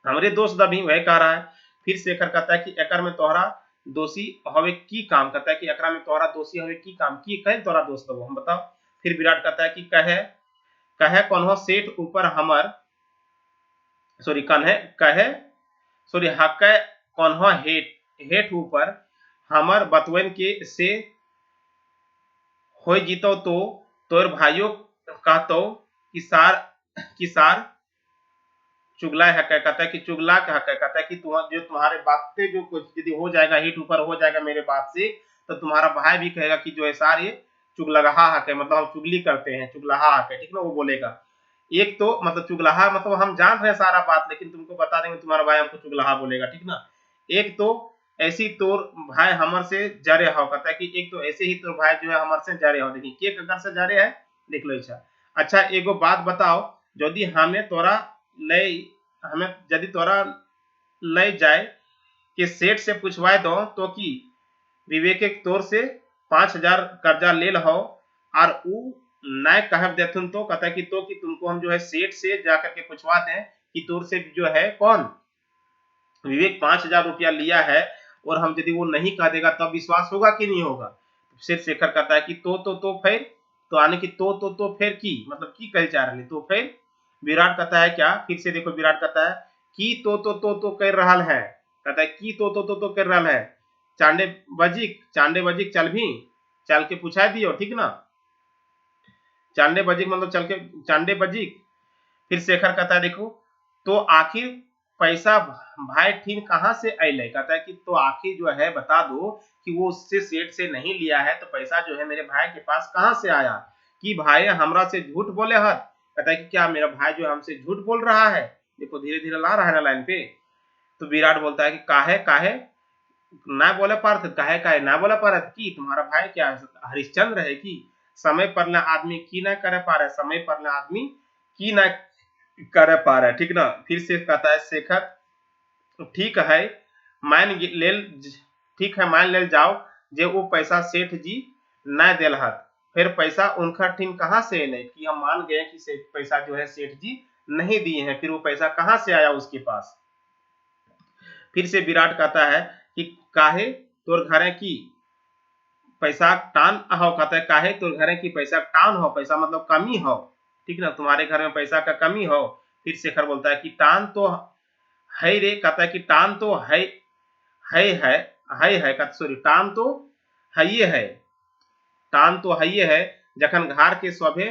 हमरे दोष दभी, वह कह रहा है। फिर शेखर कहता है कि एकर में तोहरा दोषी हवे की काम, कहता है कि एकरा में तोहरा दोषी हवे की काम, की कहे तोहरा दोष दबो हम बताओ। फिर विराट कहता है कि कहे कहे कौन सेठ ऊपर हमर सॉरी कन्हे कहे सॉरी हक कौन हेठ हेठ ऊपर हमर बतवन के से हो जीतो तो तोर भाइयों कहतो कि सार चुगला है, कहता है कि चुगला का हक है, कहता है कि जो तुम्हारे बातें जो कुछ यदि हो जाएगा हिट ऊपर हो जाएगा मेरे बात से, तो तुम्हारा भाई भी कहेगा कि जो है सार ये चुगलहा हक है, मतलब हम चुगली करते हैं, चुगलहा हक है, ठीक ना, वो बोलेगा। एक तो मतलब चुगलहा मतलब हम जान रहे हैं सारा बात, लेकिन तुमको बता देंगे तुम्हारा भाई हमको चुगलहा बोलेगा, ठीक ना। एक तो ऐसी तोर भाई हमर से जरे हो, कहता है कि एक तो ऐसे ही तोर भाई जो है हमर से जरे हो, देखिए के ककर से जरे है देख लो। अच्छा एगो बात बताओ, यदि हमें तोरा ले हमें यदि तोरा ले जाए कि सेठ से पूछवाए दो तो कि विवेक तौर से 5,000 कर्जा ले लो और ऊ न कह देथुन, तो कहता है कि तो कि तुमको हम जो है सेठ से जाकर के पूछवा दें कि तौर से जो है कौन विवेक 5,000 रुपया लिया है, और हम यदि वो नहीं कह देगा तब विश्वास होगा कि नहीं होगा। फिर शेखर कहता है कि तो फिर तो आने की तो फिर की मतलब की कह चाह रही तो फिर। विराट कहता है क्या, फिर से देखो विराट कहता है कि तो कर रहा है, कहता है कि तो कर रहा है। चांडे बजिक चल भी चल के पूछा दियो, ठीक ना, चांडे बजिक मतलब चल के चांडे बजिक। फिर शेखर कहता है देखो तो आखिर पैसा भाई ठीक कहाँ से अले, कहता है कि तो आखिर जो है बता दो कि वो उससे सेठ से नहीं लिया है तो पैसा जो है मेरे भाई के पास कहाँ से आया, कि भाई हमरा से झूठ बोले हत, कहता है कि क्या मेरा भाई जो हमसे झूठ बोल रहा है। देखो धीरे धीरे ला रहा है ना लाइन पे। तो विराट बोलता है कि काहे काहे ना बोले पारत, काहे काहे ना बोले पारत, की तुम्हारा भाई क्या हरिश्चंद्र है कि समय पर ना आदमी की ना करे पा रहा है, समय पर ना आदमी की ना करे पा रहा है, ठीक ना। फिर से कहता है शेखर ठीक है मान लेल ठीक है मान लेल जाओ जे वो पैसा सेठ जी न देल हत, फिर पैसा उनका ठीक कहाँ से अले, कि हम मान गए कि पैसा जो है सेठ जी नहीं दिए हैं, फिर वो पैसा कहाँ से आया उसके पास। फिर से विराट कहता है कि काहे तोर घरे की पैसा टान हो, कहता है काहे तोर घरे की पैसा टान हो, पैसा मतलब कमी हो, ठीक ना, तुम्हारे घर में पैसा का कमी हो। फिर शेखर बोलता है कि टान तो है रे, कहता है कि टान तो है सॉरी टान तो है टान तो है जखन घर के सभे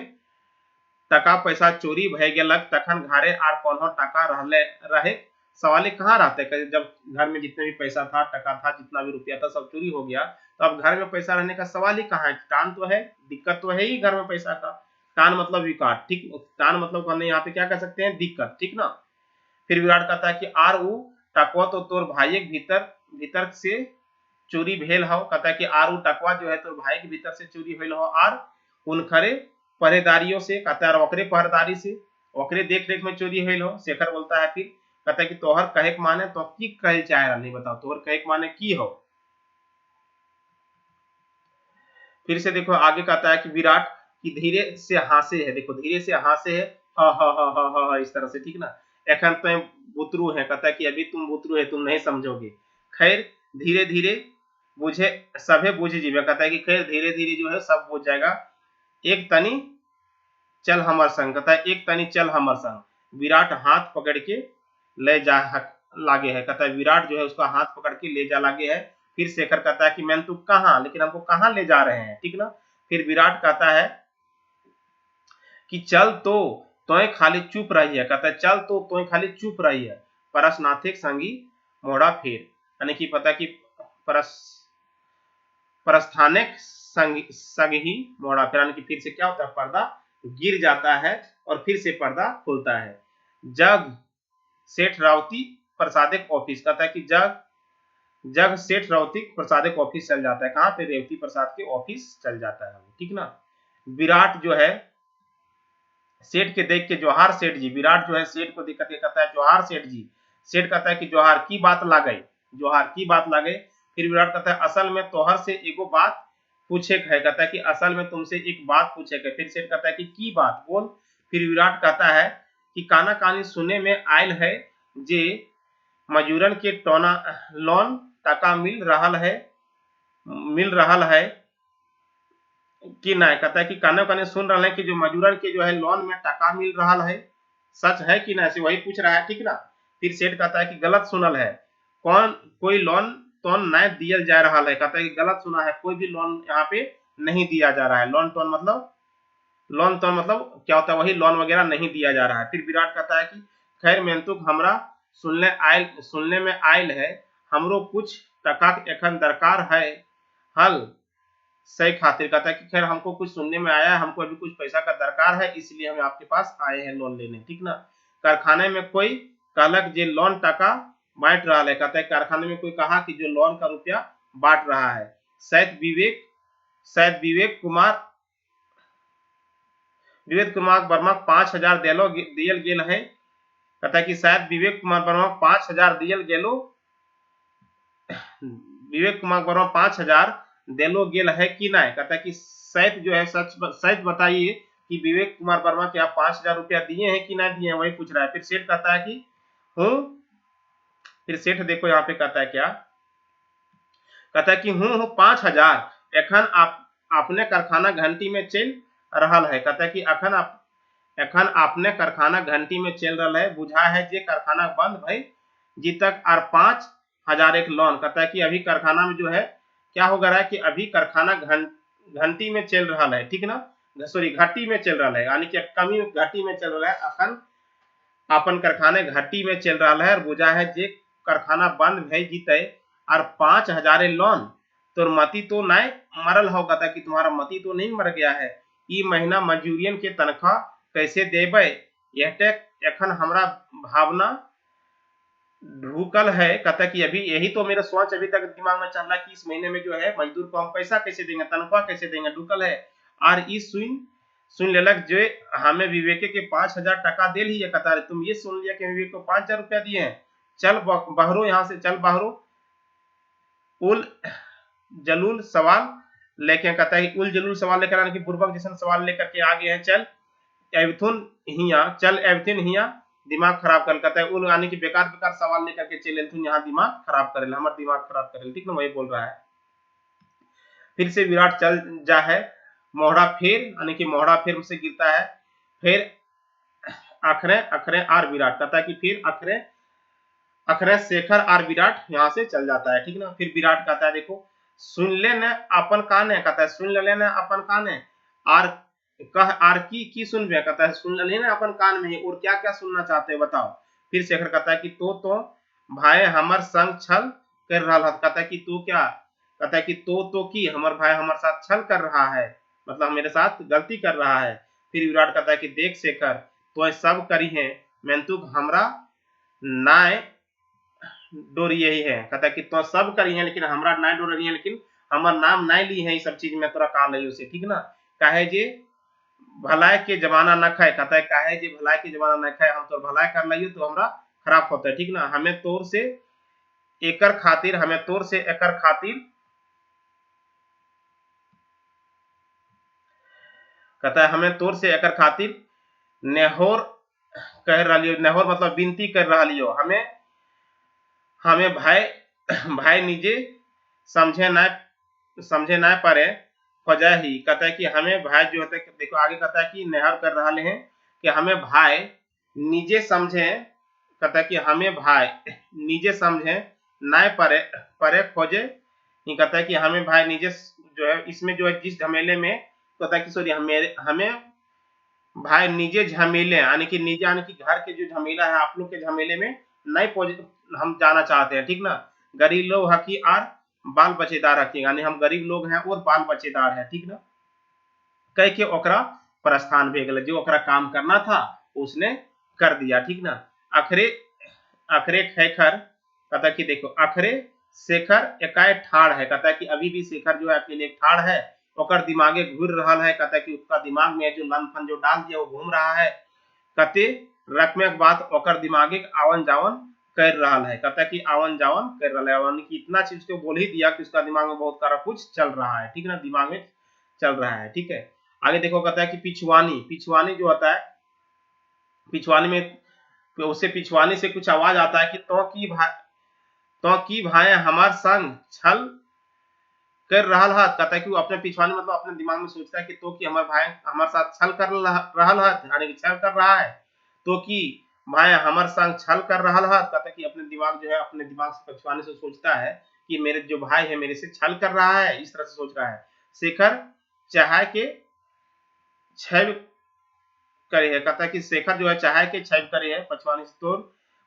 टका पैसा चोरी भय गेलक तखन घरे आर कोनो टका रहे सवाले कहाँ रहते, जब घर में जितने भी पैसा था टका था जितना भी रुपया था सब चोरी हो गया, तो अब घर में पैसा रहने का सवाल ही कहाँ है। टान तो है, दिक्कत तो है ही घर में पैसा का, टान मतलब विकाट, ठीक, टान मतलब हमने यहाँ पे क्या कह सकते हैं दिक्कत, ठीक ना। फिर विराट कहता है कि आर ऊ टकवा तो तोर भाई भीतर भीतर से चोरी भेल हो, कहता है कि आर ऊ टकवा जो है तोर भाई के भीतर से चोरी भेल हो, आर उनखरे पहरेदारियों से, कहता है ओकरे पहरेदारी से ओकरे देख रेख में चोरी भेल हो। शेखर बोलता है फिर कहता है कि तोहर कहे के माने तो की कहे चाह रहा नहीं बताओ, तोहर कहे के माने की हो। फिर से देखो आगे कहता है कि विराट की धीरे से हासे है, देखो धीरे से हासे है, हा इस तरह से, ठीक ना। एखन तो बुतरू है, कहता है कि अभी तुम बुतरू है तुम नहीं समझोगे, खैर धीरे धीरे बुझे सभे बुझ जीवे, कहता है कि खैर धीरे धीरे जो है सब बुझ जाएगा, एक तनी चल हमर संग, कहता है एक तनी चल हमर संग। विराट हाथ पकड़ के ले जा लागे है, कहता है विराट जो है उसका हाथ पकड़ के ले जा लागे है। फिर शेखर कहता है कि मैंने तू कहाँ, लेकिन हमको कहाँ ले जा रहे हैं, ठीक ना। फिर विराट कहता है कि चल तो तोय खाली चुप रही है, कहता है चल तो तोय खाली चुप रही है, परसनाथिक संगी मोड़ा फेर, यानी कि पता कि परस्थानिक संग ही मोड़ा फेर, यानी कि फिर से क्या होता है पर्दा गिर जाता है और फिर से पर्दा खुलता है। जग सेठ राउती प्रसादक ऑफिस, कहता है कि जग सेठ राउती प्रसादक ऑफिस चल जाता है। कहाँ पे? रेवती प्रसाद के ऑफिस चल जाता है, ठीक ना। विराट जो है सेठ के देख के जोहार सेठ जी, विराट जो है सेठ को देख करके कहता है जोहार सेठ जी। सेठ कहता है कि जोहार की बात ला गई, जोहार की बात ला गई। फिर विराट कहता है असल में तोहर से एगो बात पूछे है, कहता है कि असल में तुमसे एक बात पूछे है। फिर सेठ कहता है कि की बात बोल। फिर विराट कहता है कि काना कानी सुने में आयल है जे मजूरन के टोना लोन टका मिल रहा है कि ना। कहता है कि काने काने सुन रहे हैं कि जो मजूरन के जो है लोन में टका मिल रहा है, सच है कि ना, ऐसे वही पूछ रहा है, ठीक ना। फिर सेठ कहता है कि गलत सुनल है, कौन कोई लोन तो न दिया जा रहा है। कहता है कि गलत सुना है, कोई भी लोन यहाँ पे नहीं दिया जा रहा है। लोन तो मतलब क्या होता है, वही लोन वगैरह नहीं दिया जा रहा है। फिर विराट कहता है कि खैर मेंतुक हमरा सुनने में आयल है, हमरो कुछ टका एखन दरकार है हल सही खातिर। कहता है कि खैर हमको कुछ सुनने में आया है, हमको अभी कुछ पैसा का दरकार है, इसलिए हम आपके पास आए हैं लोन लेने, ठीक ना। कारखाने में कोई कहलक जे लोन टका बांट रहा है। कहता है कारखाने में कोई कहा कि जो लोन का रुपया बांट रहा है। शायद विवेक कुमार वर्मा 5,000 दियल गेल है। कहता है कि शायद विवेक कुमार वर्मा 5,000 दियल गेलो, विवेक कुमार वर्मा 5,000 देलो गेल है कि नहीं। कहता है कि शायद जो है सच बताइए कि विवेक कुमार वर्मा के आप 5,000 रुपया दिए हैं कि नहीं दिए हैं, वही पूछ रहा है। फिर सेठ कहता है कि हूँ। फिर सेठ देखो यहाँ पे कहता है क्या, कहता है कि हूँ 5,000 एखन अपने कारखाना घंटी में चल रहा है। कहता है कि एखन अपने कारखाना घंटी में चल रहा है, बुझा है जे कारखाना बंद भई जी तक और 5,000 एक लोन। कहता है कि अभी कारखाना में जो है क्या हो रहा है कि अभी कारखाना घंटी में चल रहा है, ठीक ना, सॉरी घाटी में चल रहा है, यानी कि कमी घाटी में चल रहा है। अखन अपन कारखाने घाटी में चल रहा है और बुझा है जे कारखाना बंद भई जीते और 5,000 लोन तो मती तो नहीं मरल हो। कहता कि तुम्हारा मती तो नहीं मर गया है, ई महीना मजूरियन के तनख्वाह कैसे देबे, एखन हमरा भावना ढूकल है। कहता कि अभी यही तो मेरा सोच अभी तक दिमाग में चल रहा है कि इस महीने में जो है मजदूर को हम पैसा कैसे देंगे, तनख्वाह कैसे देंगे, ढूकल है। और इस सुन लेलक जो हमें विवेके के 5,000 टका दे ही है। कहता तुम ये सुन लिया कि विवेक को 5,000 रुपया दिए हैं, चल बहरो यहाँ से, चल बहरो उल जलूल सवाल लेके। कहता है उल जलूल सवाल लेकर आने की पूर्वक जैसा सवाल लेकर के आ गए हैं, चल एवथुन हिया दिमाग खराब कर। कहता है उन आने की बेकार सवाल लेकर के चले तुम यहाँ दिमाग खराब करे, हमारा दिमाग खराब करे, ठीक ना, वही बोल रहा है। फिर से विराट चल जा है, मोहड़ा फेर यानी कि मोहड़ा फेर से गिरता है। फिर अखरे आर विराट, कहता है कि फिर अखरे शेखर आर विराट यहाँ से चल जाता है, ठीक ना। फिर विराट कहता है देखो सुन ले न अपन काने, कहता है सुन ले न अपन काने आर कह आर की सुनबे। कहता है सुन ले ना अपन कान में और क्या क्या सुनना चाहते हो बताओ। फिर शेखर कहता है कि तो भाई हमर संग छल कर रहा है। कहता है कि तू क्या, कहता है कि तो की हमर भाई हमारे साथ छल कर रहा है, मतलब मेरे साथ गलती कर रहा है। फिर विराट कहता है कि देख शेखर तो सब करी है, मैं तू हमरा नाय डोरी यही है। कहता है कि तो सब करी है लेकिन हमरा नाय डोर रही है, लेकिन हमार नाम नाय ली है, सब चीज में तोरा काल है उसे, ठीक ना। काहे जे भलाई के जमाना न खाए। कहता है काहे जे भलाई के जमाना न खाए, हम तो भलाई कर लियो तो हमरा खराब होता है, ठीक ना। हमें तोर से एकर खातिर कहता है हमें तोर से एकर खातिर नेहोर कह रहा लियो, नेहोर मतलब विनती कर रहा लियो, हमें भाई निजे समझे ना पारे वजह ही। कहता है कि हमें भाई जो होता है, देखो आगे कहता है कि नेहर कर रहा हैं कि हमें भाई निजे समझे। कहता है कि हमें भाई निजे समझे ना परे खोजे। कहता है कि हमें भाई निजे जो है इसमें जो है जिस झमेले में, कहता है कि सॉरी हमें भाई निजे झमेले यानी कि निजे यानी कि घर के जो झमेला है आप लोग के झमेले में नहीं हम जाना चाहते हैं, ठीक ना। गरीब लोग हकी और बाल बच्चेदार हकी, यानी हम गरीब लोग हैं और बाल बच्चेदार हैं, ठीक ना। कह के ओकरा प्रस्थान भी गल, जो ओकरा काम करना था उसने कर दिया, ठीक ना। अखरे अखरे खैखर कहता कि देखो अखरे शेखर एकाए ठाड़ है, कहता है कि अभी भी शेखर जो है अकेले ठाड़ है, ओकर दिमागे घूर रहा है, कहता है कि उसका दिमाग में जो लन फन जो डाल दिया वो घूम रहा है, कहते रकमे के बात ओकर दिमागे आवन जावन कर रहा है, कहता है कि आवन जावन कर रहा है, यानी कि इतना चीज को बोल ही दिया कि उसका दिमाग में बहुत सारा कुछ चल रहा है, ठीक ना, दिमाग में चल रहा है, ठीक है। आगे देखो कहता है कि पिछवानी, पिछवानी जो होता है, पिछवानी में उससे पिछवानी से कुछ आवाज आता है कि तो की भाई हमार संग छल कर रहा है, कहता है कि वो अपने पिछवानी मतलब अपने दिमाग में सोचता है कि तो कि हमारे भाई हमारे साथ छल कर रहा है, यानी कि छल कर रहा है, तो कि भाई हमारे संग छल कर रहा है, कहता है कि अपने दिमाग जो है अपने दिमाग से पिछवानी से सोचता है कि मेरे जो भाई है मेरे से छल कर रहा है, इस तरह से सोच रहा है। शेखर चाहे के छल करे है, कहता है कि शेखर जो है चाहे के छल करे है पछवानी से तोर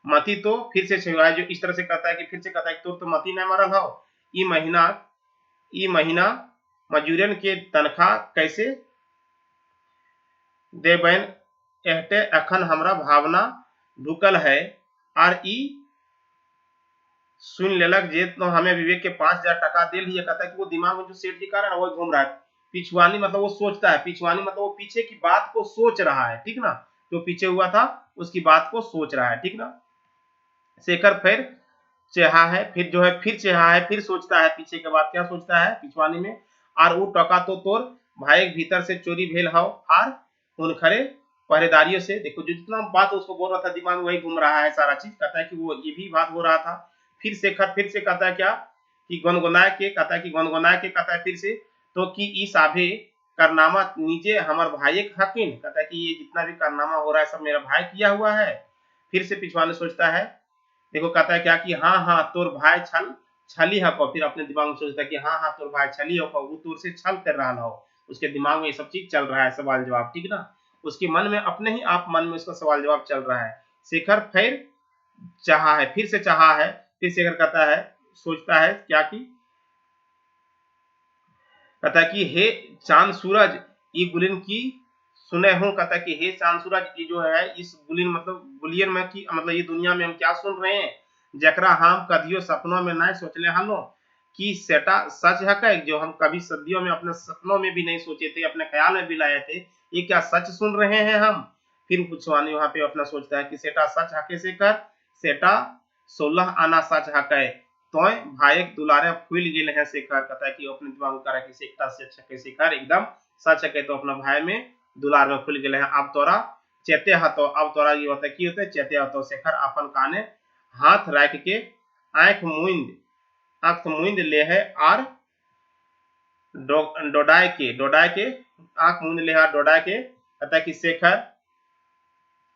मती तो फिर से छुआए, जो इस तरह से कहता है कि फिर से कहता है कि तोर तो मती नहीं मरल हो, ई महीना मजूरन के तनख्वाह कैसे देबैन एहते अखन हमरा भावना ढुकल है, और ई सुन लेलक जे तो हमें विवेक के 5,000 टका दे लिया, कहता है कि वो दिमाग में जो सेठ जी का है ना वो घूम रहा है। पिछवानी मतलब वो सोचता है, पिछवानी मतलब वो पीछे की बात को सोच रहा है, ठीक ना, जो पीछे हुआ था उसकी बात को सोच रहा है, ठीक ना। शेखर फिर चेहा है, फिर जो है फिर चेहा है, फिर सोचता है पीछे के बाद क्या सोचता है पिछवानी में, और वो टका तो तोर भाई भीतर से चोरी भेल हाउ, और उन खरे पहरेदारियों से, देखो जो जितना बात उसको बोल रहा था दिमाग में वही घूम रहा है सारा चीज, कहता है कि वो ये भी बात हो रहा था। फिर शेखर फिर से कहता है क्या कि गुनगुनाए के, कहता है कि गुनगुनाए के, कहता है फिर से तो कि ई साभे कारनामा नीचे हमार भाई एक हकीन, कहता है कि ये जितना भी कारनामा हो रहा है सब मेरा भाई किया हुआ है। फिर से पिछवाने सोचता है, देखो कहता है क्या कि हाँ हाँ तोर भाई छली हको, फिर अपने दिमाग में सोचता है कि हाँ हाँ तोर भाई छली हको, वो तोर से छल कर रहा हो, उसके दिमाग में ये सब चीज चल रहा है, सवाल जवाब, ठीक ना, उसके मन में अपने ही आप मन में उसका सवाल जवाब चल रहा है। शेखर फिर चाहा है, फिर से चाहा है, फिर शेखर कहता है सोचता है क्या कि कहता है कि हे चांद सूरज ये गुलिन की सुने हूँ, कहता है कि हे चांद सूरज ये जो है इस गुलिन मतलब गुलियन में की मतलब ये दुनिया में हम क्या सुन रहे हैं, जकरा हम कदियो सपनों में नहीं सोचले हलो कि सेटा सच है का, जो हम कभी सदियों में अपने सपनों में भी नहीं सोचे थे, अपने ख्याल में भी लाए थे, ये क्या सच सुन रहे हैं हम। फिर पुछवानी वहां पे अपना सोचता है कि सेटा सच हके से कर, सेटा 16 आना सच हके, तो भाई दुलारे फूल गेल है शेखर, कहता है कि अपने दिमाग में करा कि शेखता से अच्छा के शेखर एकदम सच है, तो अपना भाई में दुलार में फूल गेल है, अब तोरा चेते हतो, अब तोरा ये होता की होता चेते हतो। शेखर अपन काने हाथ रख के आंख मूंद ले है, और डोडाए के आंख मूंद ले है, डोडाए के, कहता है कि शेखर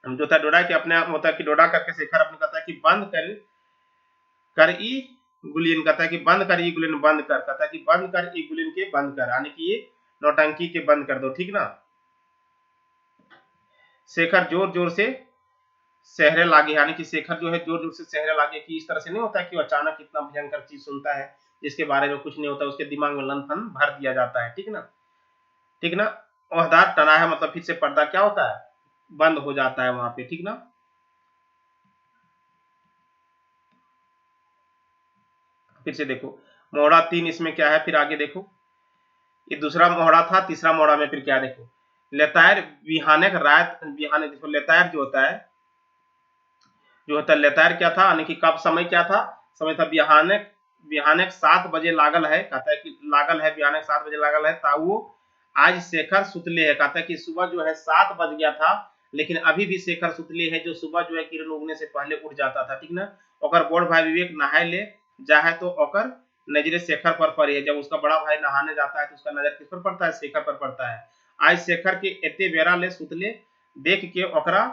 जो था डोडा के अपने होता है कि डोडा करके शेखर अपने कहता है कि बंद कर ई गुलियन, कहता है कि बंद कर ई गुलियन, बंद कर, कहता है कि बंद कर ई गुलियन के बंद कर, यानी कि ये नौटंकी के बंद कर दो, ठीक ना। शेखर जोर जोर से सहरे लागे, यानी कि शेखर जो है जोर जोर से सहरे लागे, कि इस तरह से नहीं होता कि अचानक इतना भयंकर चीज सुनता है जिसके बारे में कुछ नहीं होता, उसके दिमाग में लंथन भर दिया जाता है, ठीक ना, ठीक ना। ओहदार तना है मतलब फिर से पर्दा क्या होता है बंद हो जाता है वहां पे, ठीक ना। फिर से देखो मोहरा 3 इसमें क्या है, फिर आगे देखो ये दूसरा मोहरा था, तीसरा मोहरा में फिर क्या देखो, लेतायर बिहाने रात बिहाने, देखो लेतायर जो होता है लेतायर क्या था, यानी कि कब समय क्या था, समय था बिहाने बिहाने 7 बजे लागल है, कहता है कि लागल है बिहाने 7 बजे लागल है, ताऊ आज शेखर सुतले है, कहता है कि सुबह जो है 7 बज गया था, लेकिन अभी भी शेखर सुतले है, जो सुबह जो है किरण उगने से पहले उठ जाता था, ठीक ना। ओकर बड़ भाई विवेक नहाए ले जाए तो ओकर नजरे शेखर पर पड़ी है, जब उसका बड़ा भाई नहाने जाता है तो उसका नजर किस पर पड़ता है, शेखर पर पड़ता है। आज शेखर के एते बेरा ले सुतले देख के ओकरा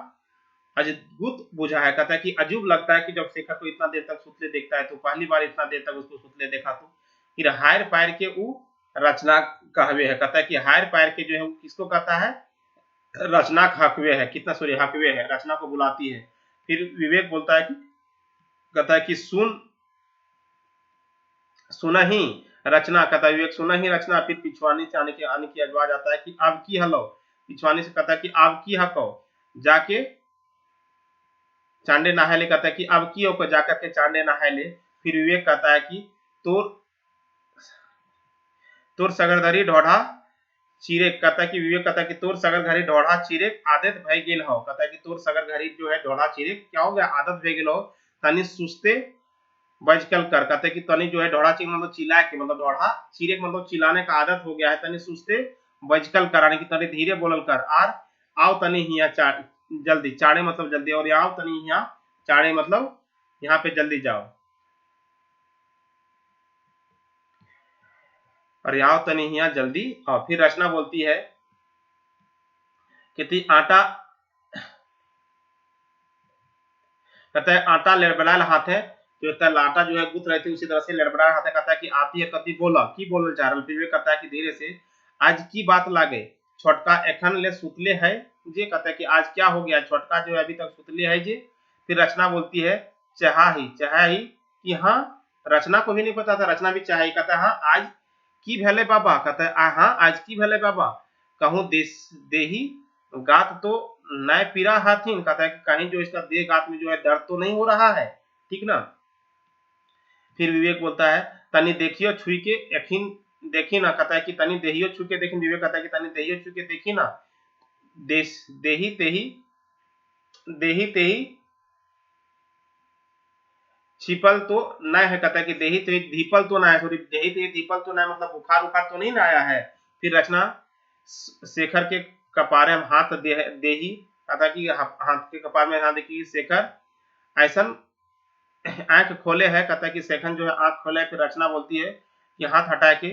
अजगुत बुझा है, कहता है कि अजूब लगता है कि जब शेखर को इतना देर तक सुतले देखता है, तो पहली बार इतना देर तक उसको सुतले देखा, तो फिर हायर पैर के ऊ रचना कहवे है, कहता है कि हायर पैर के जो है वो किसको कहता है, रचना हकवे है, कितना सॉरी हकवे है, रचना को बुलाती है। फिर विवेक बोलता है कि कहता है कि सुना ही रचना, कहता है विवेक सुना ही रचना, फिर पिछवानी से आने की आवाज आता है कि अब की हलो, पिछवानी से कहता है कि अब की हको, जाके चांडे नहाए ले, कहता है कि अब की होकर जाकर के चांडे नहाए ले। फिर विवेक कहता है कि तोर तोर सगरधरी ढोढ़ा चीरे, कहता है कि विवेक कहता है कि तोर सगर घरी ढोढ़ा चीरे आदत भय गेल हो, कहता है कि तोर सगर घरी जो है ढोढ़ा चीरे क्या हो गया, आदत भय गेल हो, तनी सुस्ते बजकल कर, कहते हैं कि तनी जो है ढोढ़ा चीरे मतलब चिल्लाए के, मतलब ढोढ़ा चीरे मतलब चिल्लाने का आदत हो गया है, तनी सुस्ते बजकल कराने की, तनी धीरे बोलल कर, आर आओ तनी हिया जल्दी, चाड़े मतलब जल्दी, और आओ तनी हिया चाड़े मतलब यहाँ पे जल्दी जाओ, और आओ तनी हिया जल्दी। और फिर रचना बोलती है कि आटा, कहता है आटा लड़बड़ाल हाथ है, जो आटा जो है गुथ रहे थे उसी तरह से लड़बड़ा हाथ है, कहता है कि आती है कति बोला की बोलल चाह रहा, फिर भी कहता है कि धीरे से आज की बात लागे छोटका एखन ले सुतले है जे, कहता है कि आज क्या हो गया, छोटका जो है अभी तक सुतले है जे। फिर रचना बोलती है चाहा ही कि हाँ, रचना को भी नहीं पता था, रचना भी चाहा ही, कहता है हाँ आज की भेले बाबा, कहता है हाँ आज की भेले बाबा, कहूँ देही गात तो नए पीरा हाथिन, कहता है कि कहीं जो इसका देह गात में जो है दर्द तो नहीं हो रहा है, ठीक ना। फिर विवेक बोलता है तनी देखियो छुई के यकीन देखी ना, कहता है कि तनी देहियो छू के देखी, विवेक कहता है कि तनी देहियो छू के देखी ना, देही तेही छिपल तो न है, कहता है कि देही तेही धीपल तो ना है, सॉरी देही तेही धीपल तो ना, मतलब बुखार उखार तो नहीं ना आया है। फिर रचना शेखर के कपारे में हाथ देही, कहता है कि हाथ के कपार में हाथ देखिए, शेखर ऐसा आंख खोले है, कहता है कि शेखर जो है आंख खोले है। फिर रचना बोलती है कि हाथ हटा के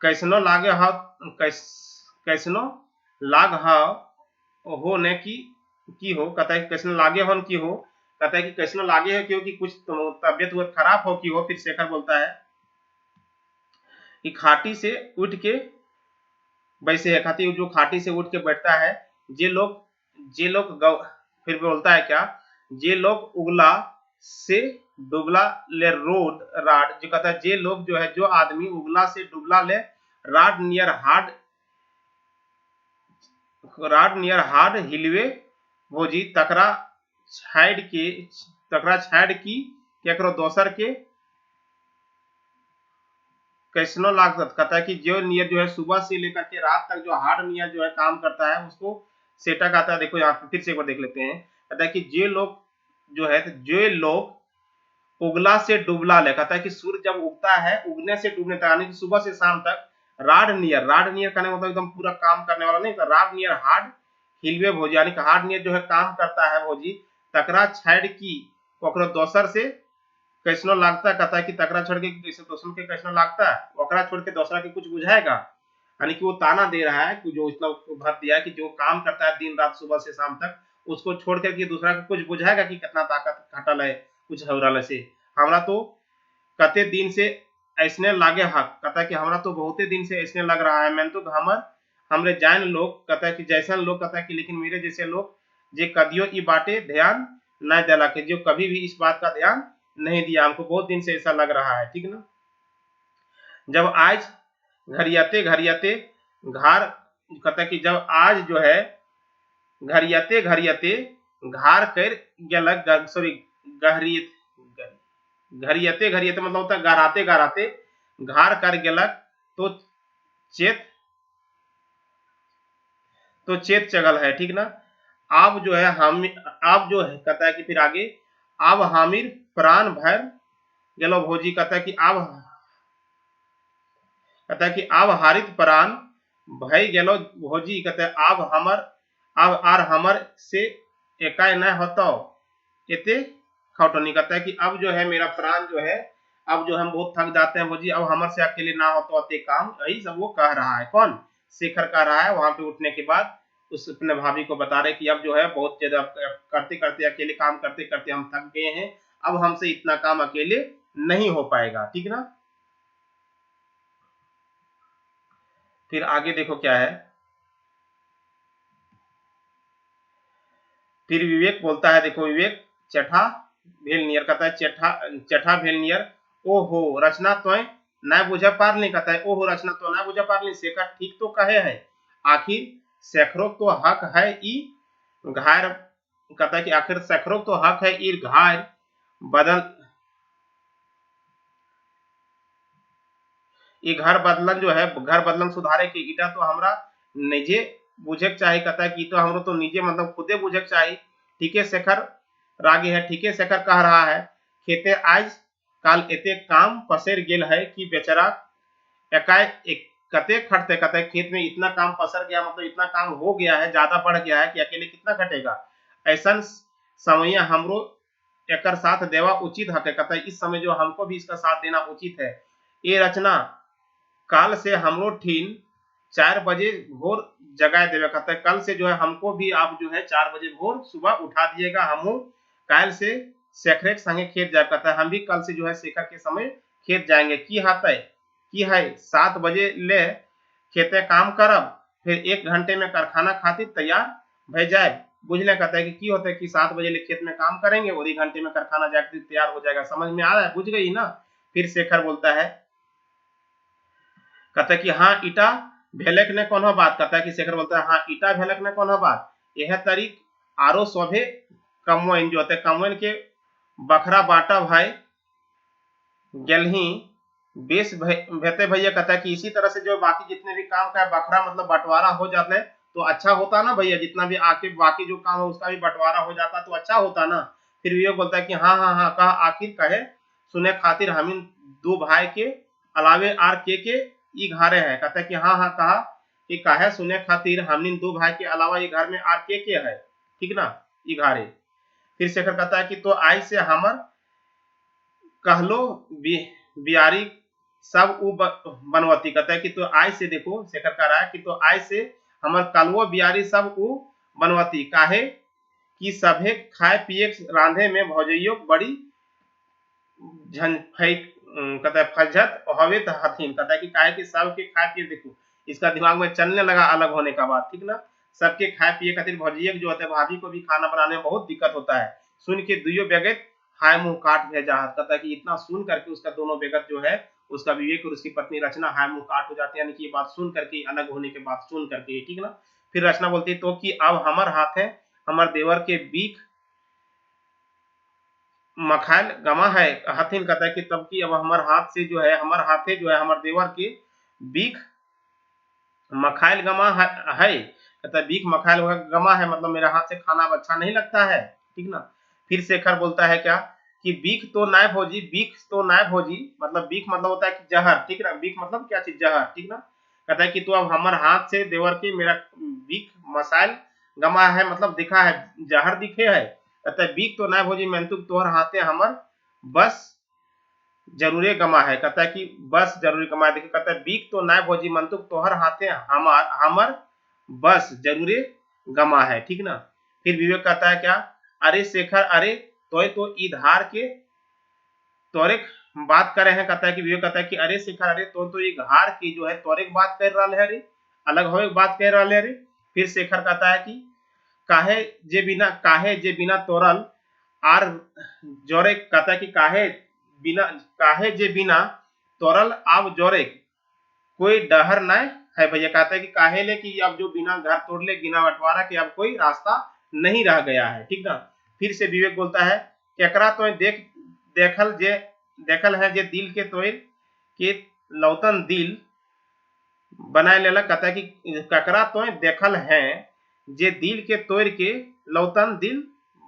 कैसनो लागे हाथ कैसनो लाग हो ने की हो, कहता है कि कैसनो लागे हो की हो, कहता है कि कैसनो लागे है क्योंकि कुछ तबियत खराब हो की हो। फिर शेखर बोलता है कि खाटी से उठ के वैसे है, खाती जो खाटी से उठ के बैठता है, जे लोग फिर बोलता है क्या, जे लोग उगला से डुबला ले रोड राड, जो कहता है जे लोग जो है, जो आदमी उगला से डुबला ले राड नियर हार्ड हिलवे भोजी, तकरा छाड़ की केकरो दोसर के कैसनो लागत, कहता है कि जो नियर जो है सुबह से लेकर के रात तक जो हार्ड नियर जो है काम करता है उसको सेटा कहता है। देखो यहाँ पे फिर से एक बार देख लेते हैं, कहता है कि जे लोग जो है, जो लोग उगला से डुबला ले, कहता है कि सूर्य जब उगता है उगने से डूबने तक, यानी कि सुबह से शाम तक, राड नियर कहने मतलब एकदम पूरा काम करने वाला नहीं, तो राड नियर हार्ड हिलवे भोजी, यानी कि हार्ड नियर जो है काम करता है भोजी, तकरा छाड़ की ओकरो दोसर से कैसनो लागता, कहता है कि तकरा छोड़ के दोसर के कैसनो लागता है, ओकरा छोड़ के दूसरा के कुछ बुझाएगा, यानी कि वो ताना दे रहा है कि जो इतना भर दिया है कि जो काम करता है दिन रात सुबह से शाम तक, उसको छोड़ करके दूसरा को कुछ बुझाएगा कि कितना ताकत घटल है कुछ हवरल से, हमरा तो कते दिन से ऐसने लागे हक, कहता है कि हमरा तो बहुते दिन से ऐसने लग रहा है, मैं तो हमरे जान लोग, कहता है कि जैसन लोग, कहता है कि लेकिन मेरे जैसे लोग जे कदियो ई बाटे ध्यान न दिला के, जो कभी भी इस बात का ध्यान नहीं दिया, हमको बहुत दिन से ऐसा लग रहा है, ठीक ना। जब आज घरियाते घार, कहता है कि जब आज जो है घरियाते घार कर गलक, सॉरी घरियाते मतलब होता है गराते घार कर गलक, तो चेत चगल है, ठीक ना। अब जो है अब जो है, कहता है कि फिर आगे अब हामिर प्राण भर गेलो भोजी, कहता है कि अब हारित प्राण भय गेलो भोजी, कहते हैं अब आर हमर से एकाय न होता एते खौटनी, कहता है कि अब जो है मेरा प्राण जो है, अब जो हम बहुत थक जाते हैं भोजी, अब हमर से अकेले ना होता अते काम, यही सब वो कह रहा है, कौन, शेखर कह रहा है। वहां पे उठने के बाद उस अपने भाभी को बता रहे कि अब जो है बहुत ज्यादा करते करते अकेले काम करते करते हम थक गए हैं, अब हमसे इतना काम अकेले नहीं हो पाएगा, ठीक ना। फिर आगे देखो क्या है, फिर विवेक बोलता है, देखो विवेक चठा भेल नियर, कहता है चठा भेल नियर, ओहो रचना तो न बुझा पारली, कहता है ओहो रचना तो न बुझा पारली, शेखर ठीक तो कहे है, आखिर शेखरों तो हक है ई घायर कहता है कि आखिर शेखरो तो हक है ईर घायर बदल ये घर बदलन जो है घर बदलन सुधारे के ईटा तो हमरा निजे बुझे चाहिए। कहता है कि तो हमरो तो निजे मतलब खुदे बुझे चाहिए। ठीक है शेखर रागे है। ठीक है शेखर कह रहा है खेते आज काल एते काम पसेर गेल है कि बेचारा एकाए एक कते खटते कहते खेत में इतना काम पसर गया मतलब इतना काम हो गया है ज्यादा बढ़ गया है कि अकेले कितना खटेगा। ऐसा समय हमरो एकर साथ देवा उचित है। कहता है इस समय जो हमको भी इसका साथ देना उचित है। ये रचना काल से हमरो ठीन 4 बजे भोर जगाए देवे। कहता है कल से जो है हमको भी आप जो है 4 बजे भोर सुबह उठा दिएगा। हम काल से शेखर के संगे खेत जाए। कहता है हम भी कल से जो है शेखर के समय खेत जाएंगे। की हाथ है की है 7 बजे ले खेते काम करब फिर 1 घंटे में कारखाना खातिर तैयार भय जाए। बुझले कहता है कि की होता है कि 7 बजे ले खेत में काम करेंगे और 1 घंटे में कारखाना जाकर तैयार हो जाएगा। समझ में आ रहा है बुझ गई ना। फिर शेखर बोलता है कहता है कि हाँ ईटा भेलक ने कोनो बात। कहता है कि शेखर बोलता है हाँ ईटा भेलक ने कोनो बात यह तरीक आरो शोभे कमवन जो होते कमवन के बखरा बाटा भाई गेलही बेस भेते भैया। कहता है कि इसी तरह से जो बाकी जितने भी काम का बखरा मतलब बंटवारा हो जाता है तो अच्छा होता ना भैया। जितना भी आके बाकी जो काम है उसका भी बंटवारा हो जाता तो अच्छा होता ना। फिर विवेक बोलता है कि हाँ हाँ हाँ कहा आखिर कहे सुने खातिर हम इन 2 भाई के अलावे आर के ई घरे है। कहता है कि हाँ हाँ कहा कि काहे सुने खातिर हम इन 2 भाई के अलावा ये घर में आर के है। ठीक ना ई घरे। फिर शेखर कहता है कि तो आई से हमर कहलो बियारी सब उ बनवती। कहता है कि तो आई से देखो शेखर कह रहा है कि तो आई से हमर कलवो बियारी सब उ बनवती काहे कि सभे खाए पिए रांधे में भौजइयो बड़ी कहता है फजत हवे हथीन। कहता है कि काहे कि सबके खाए पिए देखो इसका दिमाग में चलने लगा अलग होने का बात। ठीक ना सबके खाए पिए खातिर भौजिया जो होता है भाभी को भी खाना बनाने में बहुत दिक्कत होता है। सुन के दुइयो बेगत हाय मुंह काट भेजा। कहता है कि इतना सुन करके उसका दोनों बेगत जो है उसका विवेक और उसकी पत्नी रचना हाय मुंह काट हो जाते हैं। यानी कि ये बात सुन करके अलग होने के बाद सुन करके। ठीक ना फिर रचना बोलती है तो कि अब हमार हाथ है हमार देवर के बीक मखाइल गमा है हथिन। कहता है कि तब की अब हमार हाथ से जो है हमार हाथे जो है हमार देवर के बीख मखाइल गमा है। कहता है बीख मखाइल गमा है मतलब मेरे हाथ से खाना अच्छा नहीं लगता है। ठीक ना फिर शेखर बोलता है क्या कि बीख तो नाय भोजी बीख तो नाय भोजी मतलब बीख मतलब होता है कि जहर। ठीक ना बीख मतलब क्या चीज जहर। ठीक ना कहता है कि तो अब हमार हाथ से देवर के मेरा बीख मसाइल गमा है मतलब दिखा है जहर दिखे है। कहता है बीख तो नाय भोजी मेंतुक तोहर हाथे हमर बस जरूरे गमा है। कहता है कि बस जरूरी गमा है। देखिए कहता है बीक तो नाय भोजी मंतुक तोहर हाथे हमर बस जरूरे गमा है। ठीक ना फिर विवेक कहता है क्या अरे शेखर अरे तो इधार के तोरे बात करे हैं। कहता है कि विवेक कहता है कि अरे शेखर अरे तो ये घार की जो है तोरे बात कर रहा है रे अलग हो बात कह रहा है रे। फिर शेखर कहता है कि काहे जे बिना तोरल आर जोरे। कहता है कि काहे जे बिना तोरल आब जोरे कोई डहर न है भैया। कहता है कि काहे ले कि अब जो बिना घर तोड़ले बिना बंटवारा के अब कोई रास्ता नहीं रह गया है। ठीक ना फिर से विवेक बोलता है केकरा तो देखल है जे दिल के तोड़ के लौतन दिल बनाए लेला। कहता है कि ककरा तो देखल है जे दिल के तोड़ के लौतन दिल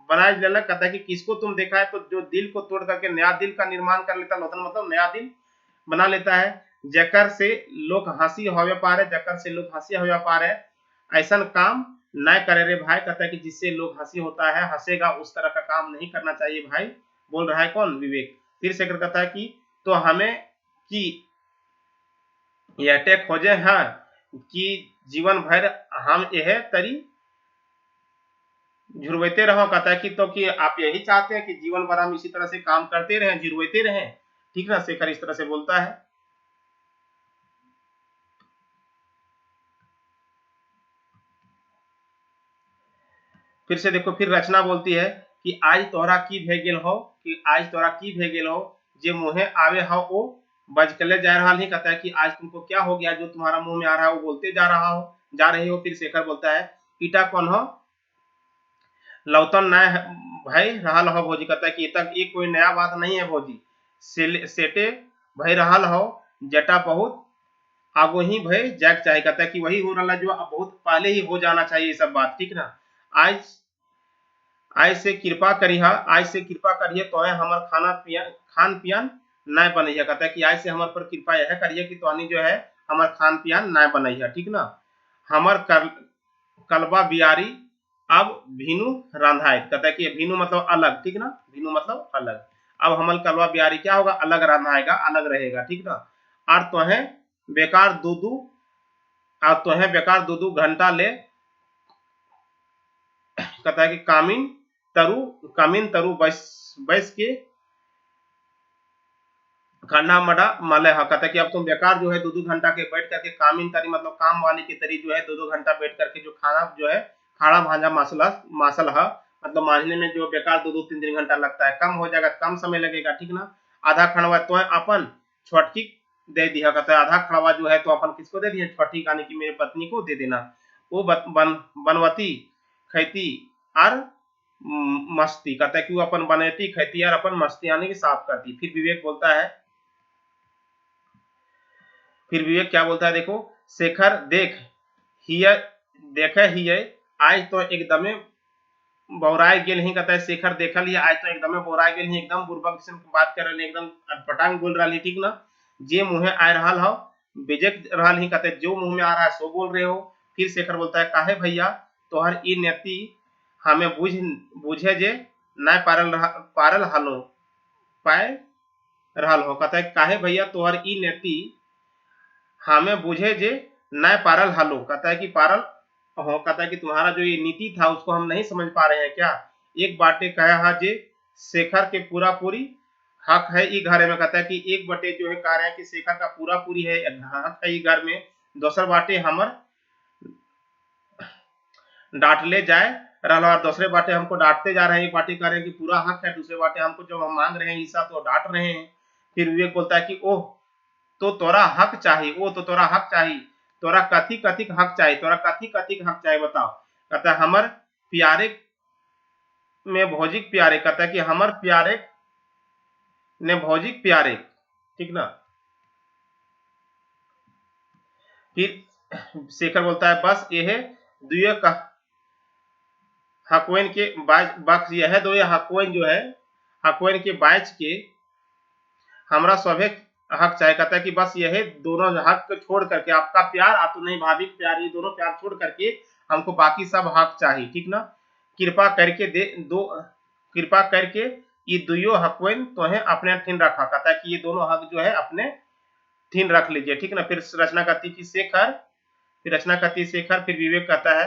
बनाए लेला। कहता है कि किसको तुम देखा है तो जो दिल को तोड़ करके नया दिल का निर्माण कर लेता लौतन मतलब नया दिल बना लेता है। जकर से लोग हंसी होवे पारे जकर से लोग हंसी होवे पारे ऐसा काम न करे रे भाई। कहता है कि जिससे लोग हंसी होता है हंसेगा उस तरह का काम नहीं करना चाहिए भाई। बोल रहा है कौन विवेक। फिर शेखर कहता है कि तो हमें कि यह अटैक हो जाए हाँ कि जीवन भर हम यह तरी झुरवते रहो। कहता है कि तो कि आप यही चाहते हैं कि जीवन भर हम इसी तरह से काम करते रहें झुरवते रहें। ठीक ना शेखर इस तरह से बोलता है। फिर से देखो फिर रचना बोलती है कि आज तोहरा की भे गेल हो कि आज तोहरा की भे गेल हो जे मुहे आवे हो वो बजकले जा रहा नहीं। कहता है कि आज तुमको क्या हो गया जो तुम्हारा मुंह में आ रहा है वो बोलते जा रही हो। फिर शेखर बोलता है ईटा कौन हो लौतन नया भाई रहल हो भौजी, कहता है कि ये कोई नया बात नहीं है भौजी, सेटे भाई रहल हो, जटा बहुत आगो ही भाई जैक चाहे, कहता है कि वही हो रहा जो बहुत पहले ही हो जाना चाहिए सब बात, ठीक ना। आज आज से कृपा करिहा, आज से कृपा करिए तो हमार खान पियन न बनैया, कहता है कि आज से हमार पर कृपा यह करिए कि तो जो है हमार खान पियन न बनैया, ठीक ना। हमार कलबा बियारी अब भीनू रांधाए, कहता है कि भीनू मतलब अलग, ठीक ना, भीनू मतलब अलग। अब हमार कलवा बियारी क्या होगा, अलग रांधाएगा, अलग रहेगा, ठीक ना। और तो है बेकार दू अब तो है बेकार दू घंटा ले, कहता है कि कामिन तरु बस बस के खाना मड़ा माले हा, कहता है कि अब तुम बेकार जो है दो घंटा के बैठ करके कामिन तरी मतलब काम वाली की तरी जो है दो घंटा बैठ करके जो खाना जो है खाना भांजा मासल है, मतलब मांझने में जो बेकार दो 3 घंटा लगता है, कम हो जाएगा, कम समय लगेगा, ठीक ना। आधा खड़वा तो है अपन छोटकी दे दिया, कहता है आधा खड़वा जो है तो अपन किसको दे दिया, छोटी यानी कि मेरी पत्नी को दे देना, वो बनवती खैती और मस्ती, कहता है कि वो अपन बनती खैती और अपन मस्ती यानी कि साफ करती। फिर विवेक बोलता है, फिर विवेक क्या बोलता है देखो, शेखर हिय देखे हिय आज तो एकदमे बौराए गेल ही, कहता है शेखर देखल ही आज तो एकदम बौराए गेल ही, एकदम बुर्बक जैसे बात कर रहे, एकदम अटपटांग बोल रहा, ठीक ना। जे मुँहे आ रहा हो बेजक रहा ही, कहते जो मुंह में आ रहा है सो बोल रहे हो। फिर शेखर बोलता है काहे भैया तोहर ई नेति हमें बुझे जे न पारल हालो पाए रहल हो, कहता है काहे भैया तोहर ई नेति हमें बुझे जे न पारल हालो, कहता है कि पारल हो, कहता है कि तुम्हारा जो ये नीति था उसको हम नहीं समझ पा रहे हैं क्या। एक बाटे कहा हा जे शेखर के पूरा पूरी हक है ई घर में, कहता है कि एक बटे जो है कह रहे हैं कि शेखर का पूरा पूरी है हक है ई घर में, दोसर बाटे हमर डांट ले जाए रहा और दूसरे बाटे हमको डांटते जा रहे हैं, एक बाटे कह रहे हैं कि पूरा हक है, दूसरे बाटे हमको जब हम मांग रहे हैं हिस्सा तो डांट रहे हैं। फिर विवेक बोलता है कि ओह तो तोरा हक चाहिए, वो तो तोरा हक चाहिए, तोरा कथी कथी हक चाहिए, तोरा कथी कथी हक चाहिए बताओ, कहता है हमर प्यारे में भौजिक प्यारे, कहता है कि हमर प्यारे ने भौजिक प्यारे, ठीक ना। फिर शेखर बोलता है बस यह दुए का हकवेन के बक्स यह दो हकवेन जो है हकवेन के बैच के हमरा सभे हक चाहे, कहता है कि बस यही दोनों हक छोड़ करके आपका प्यार आ तो नहीं भाभी प्यार, ये दोनों प्यार छोड़ करके हमको बाकी सब हक चाहिए, ठीक ना। कृपा करके दे दो कृपा करके ये दुयो हकवेन तो है अपने ठीन रखा, कहता है कि ये दोनों हक जो है अपने ठीन रख लीजिए, ठीक ना। फिर रचना करती कि शेखर फिर रचना करती शेखर फिर विवेक कहता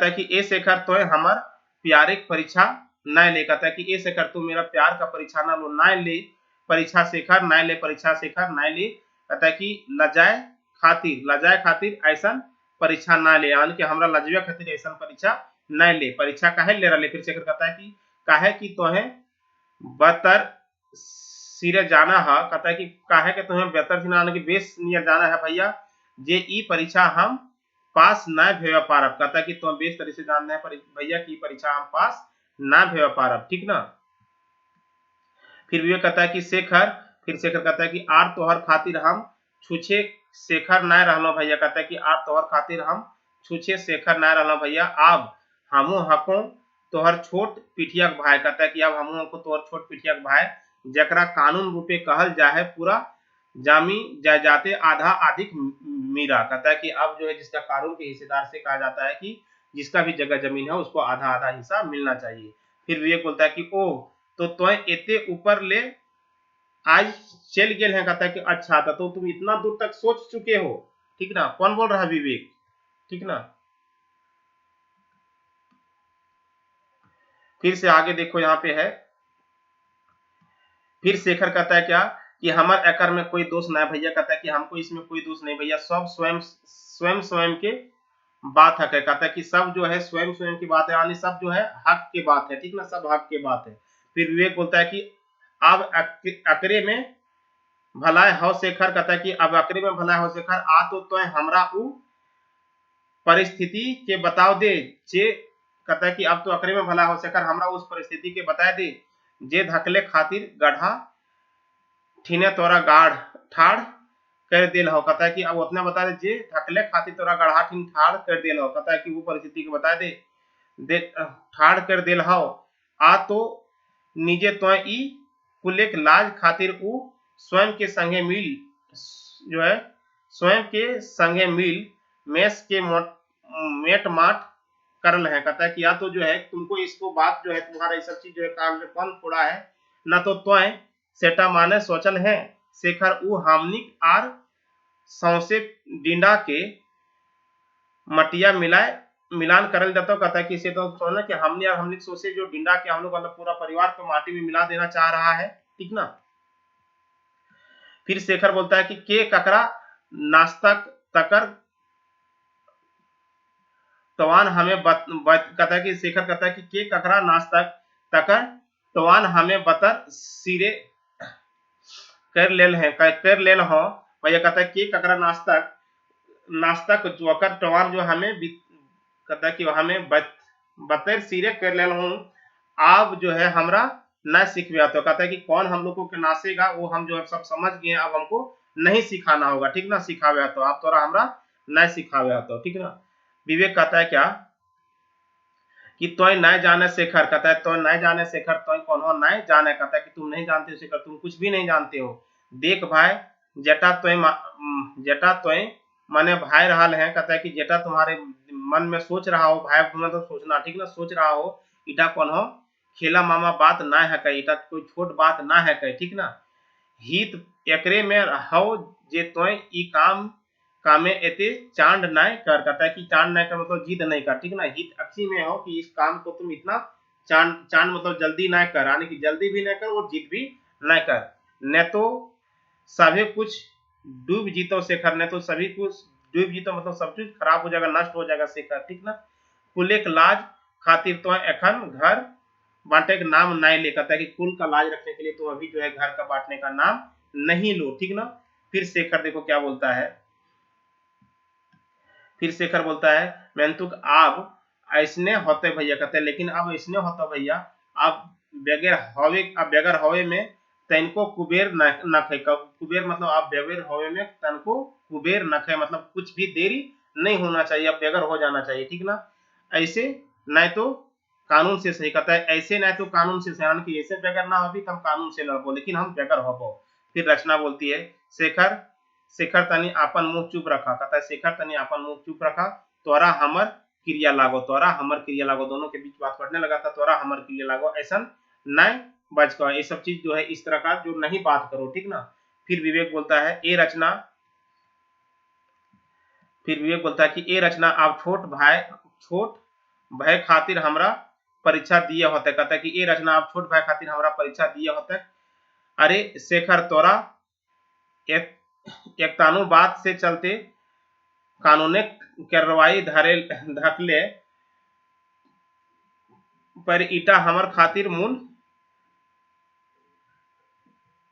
है कि ए शेखर तो है हमार प्यारे परीक्षा न ले, कहता है कि ए शेखर तू मेरा प्यार का परीक्षा ना लो न ले परीक्षा शेखर न ले परीक्षा शेखर न ले, कहता है कि लजाए खातिर ऐसा परीक्षा ना ले, यानी कि हमरा लजवे खातिर ऐसा परीक्षा न ले, परीक्षा काहे ले रहा। फिर शेखर कहता है कि काहे कि तोहे बतर सिरे जाना है, कहता है कि काहे के तुम्हें बेहतर सिना कि बेस नियर जाना है भैया, जे ई परीक्षा हम पास न भेव पारब, कहता है कि तुम बेस तरह से जानना है भैया की परीक्षा हम पास न भेव पारब, ठीक ना। फिर विवेक कहता है कि शेखर कहता है कि आर तोहर खातिर हम छुछे शेखर न रहलो भैया, कहता है कि आर तोहर खातिर हम छुछे शेखर न रहलो भैया, अब हमू हको तोहर छोट पिठियक भाई, कहता है कि अब हमू हको तोहर छोट पिठियक भाई, जकरा कानून रूपे कहल जाए पूरा जामी जाते आधा अधिक मीरा, कहता है कि अब जो है जिसका कानून के हिस्सेदार से कहा जाता है कि जिसका भी जगह जमीन है उसको आधा आधा हिस्सा मिलना चाहिए। फिर विवेक बोलता है कि ओ तो तोय एते ऊपर ले आज चल गए हैं, कहता है कि अच्छा था तो तुम इतना दूर तक सोच चुके हो, ठीक ना। कौन बोल रहा है, विवेक, ठीक ना। फिर से आगे देखो यहाँ पे है, फिर शेखर कहता है क्या कि हमारे एकर में कोई दोष नहीं भैया, कहता है कि हमको इसमें कोई दोष नहीं भैया, सब स्वयं स्वयं स्वयं के बात है, कहता है कि सब जो है स्वयं स्वयं की बात है, यानी सब जो है हक की बात है, ठीक ना, सब हक की बात है। फिर विवेक बोलता है कि अब अकरे में भला हो शेखर, कहता है कि अब अकरे में भला हो शेखर आ तो हमरा उ परिस्थिति के बताव दे जे कहता है कि अब तो अकरे में भला हो शेखर हमरा उस परिस्थिति के बताए दे जे धकले खातिर गढ़ा ठीने तोरा गाढ़ ठाड़ कर दिल हो। कहता है कि अब उतना बता दे जे धकले खातिर तोरा गढ़ा ठीन ठाड़ कर दिल हो। कहता है कि वो परिस्थिति के बता दे ठाड़ कर दिल हो आ तो निजे तो ई कुलेक लाज खातिर ऊ स्वयं के संगे मिल जो है स्वयं के संगे मिल मेस के मेट माट करल है। कहता है कि या तो जो है तुमको इसको बात जो है तुम्हारा ये सब चीज जो है काम में कौन फोड़ा है ना तो त्वय सेटा माने सोचल है शेखर ऊ हामनिक आर सौसे डिंडा के मटिया मिलान करल जाता। कहता है कि इसे तो सोचना कि हमने और हमने सोचे जो डिंडा के हम लोग मतलब पूरा परिवार को माटी में मिला देना चाह रहा है, ठीक ना। फिर शेखर बोलता है कि के ककरा नाश्ता तकर तवान हमें कहता है कि शेखर कहता है कि के ककरा नाश्ता तकर तवान हमें बतर सिरे कर लेल है कर लेल हो भैया। कहता है कि ककरा नाश्ता को जोकर टवान जो हमें कहता है कि हमें बतर सिरे कर लेल हूँ आप जो है हमरा न सिखवा। तो कहता है कि कौन हम लोगों को नाचेगा वो हम जो है सब समझ गए, अब हमको नहीं सिखाना होगा, ठीक ना। सिखावे तो आप तोरा हमरा न सिखावे तो, ठीक ना। विवेक कहता है क्या कि तोय न जाने शेखर। कहता है तो न जाने शेखर तोय कौन हो न जाने। कहता है कि तुम नहीं जानते हो शेखर, तुम कुछ भी नहीं जानते हो। देख भाई जेटा तोय माने भाई रहल है। कहता है कि जेटा तुम्हारे मन में सोच रहा हो भाई मतलब सोचना, ठीक ना, सोच रहा हो इटा कौन हो खेला मामा बात ना है कही, इटा कोई छोट बात ना है कही, ठीक ना। हित एकरे में हो जे तोय ई काम कामे एते चांद नहीं कर। कहता है कि चांद नहीं कर मतलब जिद नहीं कर, ठीक ना। हित अच्छी में हो कि इस काम को तुम इतना चांद मतलब जल्दी ना कर, यानी कि जल्दी भी ना कर और जिद भी ना कर, न तो सभी कुछ डूब जीतो शेखर, ने तो सभी कुछ डूब जीतो मतलब सब कुछ खराब हो जाएगा, नष्ट हो जाएगा शेखर, ठीक ना। कुलेक लाज खातिर तो एखन घर बांटे का नाम नहीं ले। कहता है कि कुल का लाज रखने के लिए तो अभी जो है घर का बांटने का नाम नहीं लो, ठीक ना। फिर शेखर देखो क्या बोलता है, फिर शेखर बोलता है मेंतुक आप ऐसने होते भैया। कहते हैं लेकिन अब ऐसने होता भैया अब बगैर हवे में तनको कुबेर न खे। कुबेर मतलब आप बगैर हवे में तनको कुबेर न खे मतलब कुछ भी देरी नहीं होना चाहिए, अब बगैर हो जाना चाहिए, ठीक ना। ऐसे नहीं तो कानून से सही। कहता है ऐसे नहीं तो कानून से सही, कि ऐसे बगैर ना हो तो हम कानून से लड़बो लेकिन हम बगैर हो। फिर रचना बोलती है शेखर तनी आपन मुंह चुप रखा। कहता है शेखर तनी आपन मुंह चुप रखा तोरा हमर क्रिया लागो, तोरा हमर क्रिया लागो, दोनों के बीच बात पड़ने लगा था। तोरा हमर क्रिया लागो ऐसा नहीं बच का, ये सब चीज जो है इस तरह का जो नहीं बात करो, ठीक ना। फिर विवेक बोलता है कि ए रचना आप छोट भाई खातिर हमरा परीक्षा दिए होते। कहता है कि ए रचना आप छोट भाई खातिर हमरा परीक्षा दिए होते। अरे शेखर तोरा एक तानु बात से चलते कानूनी कार्रवाई धकले पर ईटा हमर खातिर मूल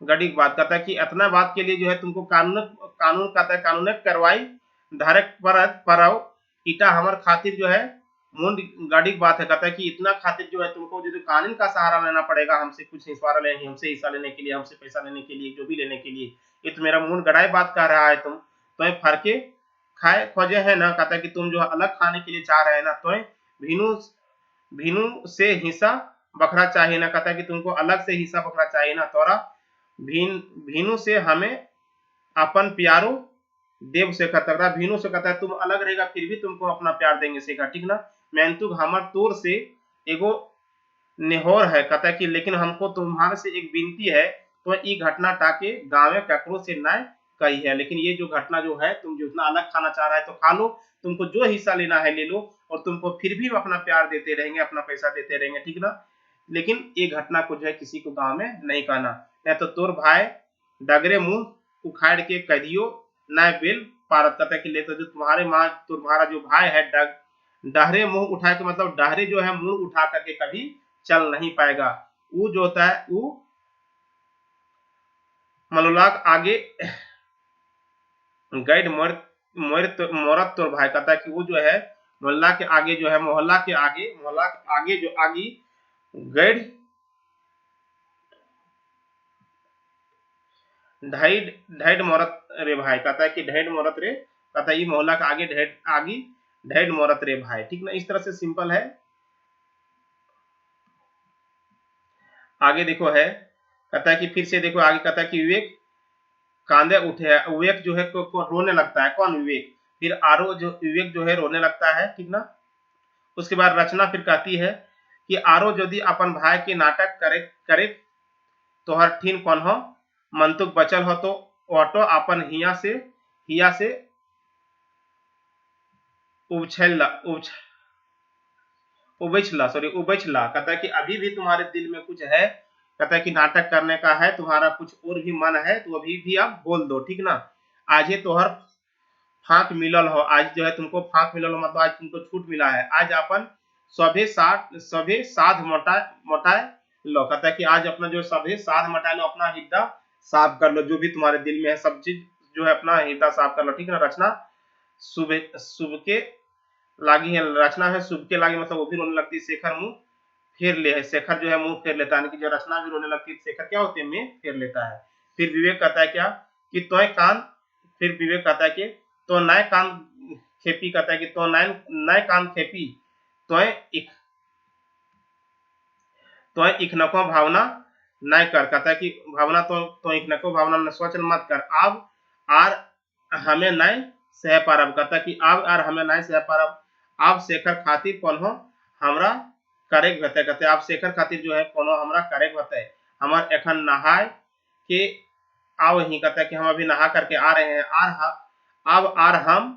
गड़ी बात। कहता है कि इतना बात के लिए जो है तुमको कानून कहता है कानूनी कार्रवाई धारक पर ईटा हमर खातिर जो है मूल गाड़ी बात है। कहता है कि इतना खातिर जो है तुमको जो कानून का सहारा लेना पड़ेगा, हमसे कुछ हमसे हिस्सा लेने के लिए, हमसे पैसा लेने के लिए, जो भी लेने के लिए। ये तो मेरा मूल गड़ाई बात कह रहा है, तुम फरके खाए खोजे है ना। कहता है कि तुम जो अलग खाने के लिए चाह रहे हैं ना, तो भीनू से हिस्सा बखरा चाहिए ना। कहता है कि तुमको अलग से हिस्सा बखरा चाहिए ना। तोरा भीनू से हमें अपन प्यारो देव से खतरा। भीनू से कहता है तुम अलग रहेगा फिर भी तुमको अपना प्यार देंगे शेखर, ठीक ना। मेंतुक हमर तोर से एगो नेहोर है। कहता है कि लेकिन हमको तुम्हारे से एक विनती है, तो ये घटना टाके गाँव ककरो से न कही है। लेकिन ये जो घटना जो है तुम जितना अलग खाना चाह रहा है तो खा लो, तुमको जो हिस्सा लेना है ले लो, और तुमको फिर भी अपना प्यार देते रहेंगे, अपना पैसा देते रहेंगे, ठीक ना। लेकिन ये घटना को जो है किसी को गाँव में नहीं कहना, नहीं तो तोर भाई डगरे मुंह उखाड़ के कहियो न बेल पारत। कहता है कि ले तो जो तुम्हारा जो भाई है डहरे मुंह उठा के मतलब डहरे जो है मुंह उठा करके कभी चल नहीं पाएगा। वो जो होता है वो मलुलाक आगे गैड मर मोरत तोर भाई, कहता है कि वो जो है मोहल्ला के आगे जो है, मोहल्ला के आगे जो आगे गैर ढाई ढाई मोरत रे भाई, कहता है कि ढाई मोरत रे, कहता है ये मोहल्ला के आगे ढाई मोरत रे भाई, ठीक ना। इस तरह से सिंपल है। आगे देखो है, कहता है कि फिर से देखो आगे, कहता है कि विवेक कांदे उठे, विवेक जो है को रोने लगता है। कौन? विवेक। फिर आरो जो विवेक जो है रोने लगता है, ठीक ना। उसके बाद रचना फिर कहती है कि आरो यदि अपन भाई के नाटक करे करे तो हर ठीन कौन हो मंतुक बचल हो तो ऑटो अपन हिया से उबछल उबछला सॉरी उबछला, कहता है कि अभी भी तुम्हारे दिल में कुछ है, कहता है कि नाटक करने का है, तुम्हारा कुछ और भी मन है तो अभी भी आप बोल दो, ठीक ना। आज ये तोहर फाक मिलल हो, आज जो है तुमको फाक मिलल हो, मतलब आज तुमको छूट मिला है। आज अपन सभे साध मोटाए लो, कहता है कि आज अपना जो सभे साध मटा लो, अपना हृदय साफ कर लो, जो भी तुम्हारे दिल में है सब चीज जो है अपना हृदय साफ कर लो, ठीक है ना। रचना शुभ के लागी है, रचना है शुभ के लागी, मतलब वो भी रोने लगती है। शेखर मुंह फेर ले है, शेखर जो है मुंह फेर लेता है, कि जो रचना भी रोने लगती है, शेखर क्या होते हैं मुंह फेर लेता है। फिर विवेक कहता है क्या कि तोय कान, फिर विवेक कहता है कि तो नए कान खेपी, कहता है कि तो नए कान खेपी तोय इखनको भावना नय कर, कहता है कि भावना तो इखनको भावना न सोचन मत कर, अब आर हमें नय सह पारब, कहता है कि अब आर हमें नय सह पारब, अब शेखर खातिर कौन हो हमरा करेक भते, कहते आप शेखर खातिर जो है कोनो हमरा करेक भते, हमार एखन नहाय के आओ ही, कहता है कि हम अभी नहा करके आ रहे हैं। अब आर हम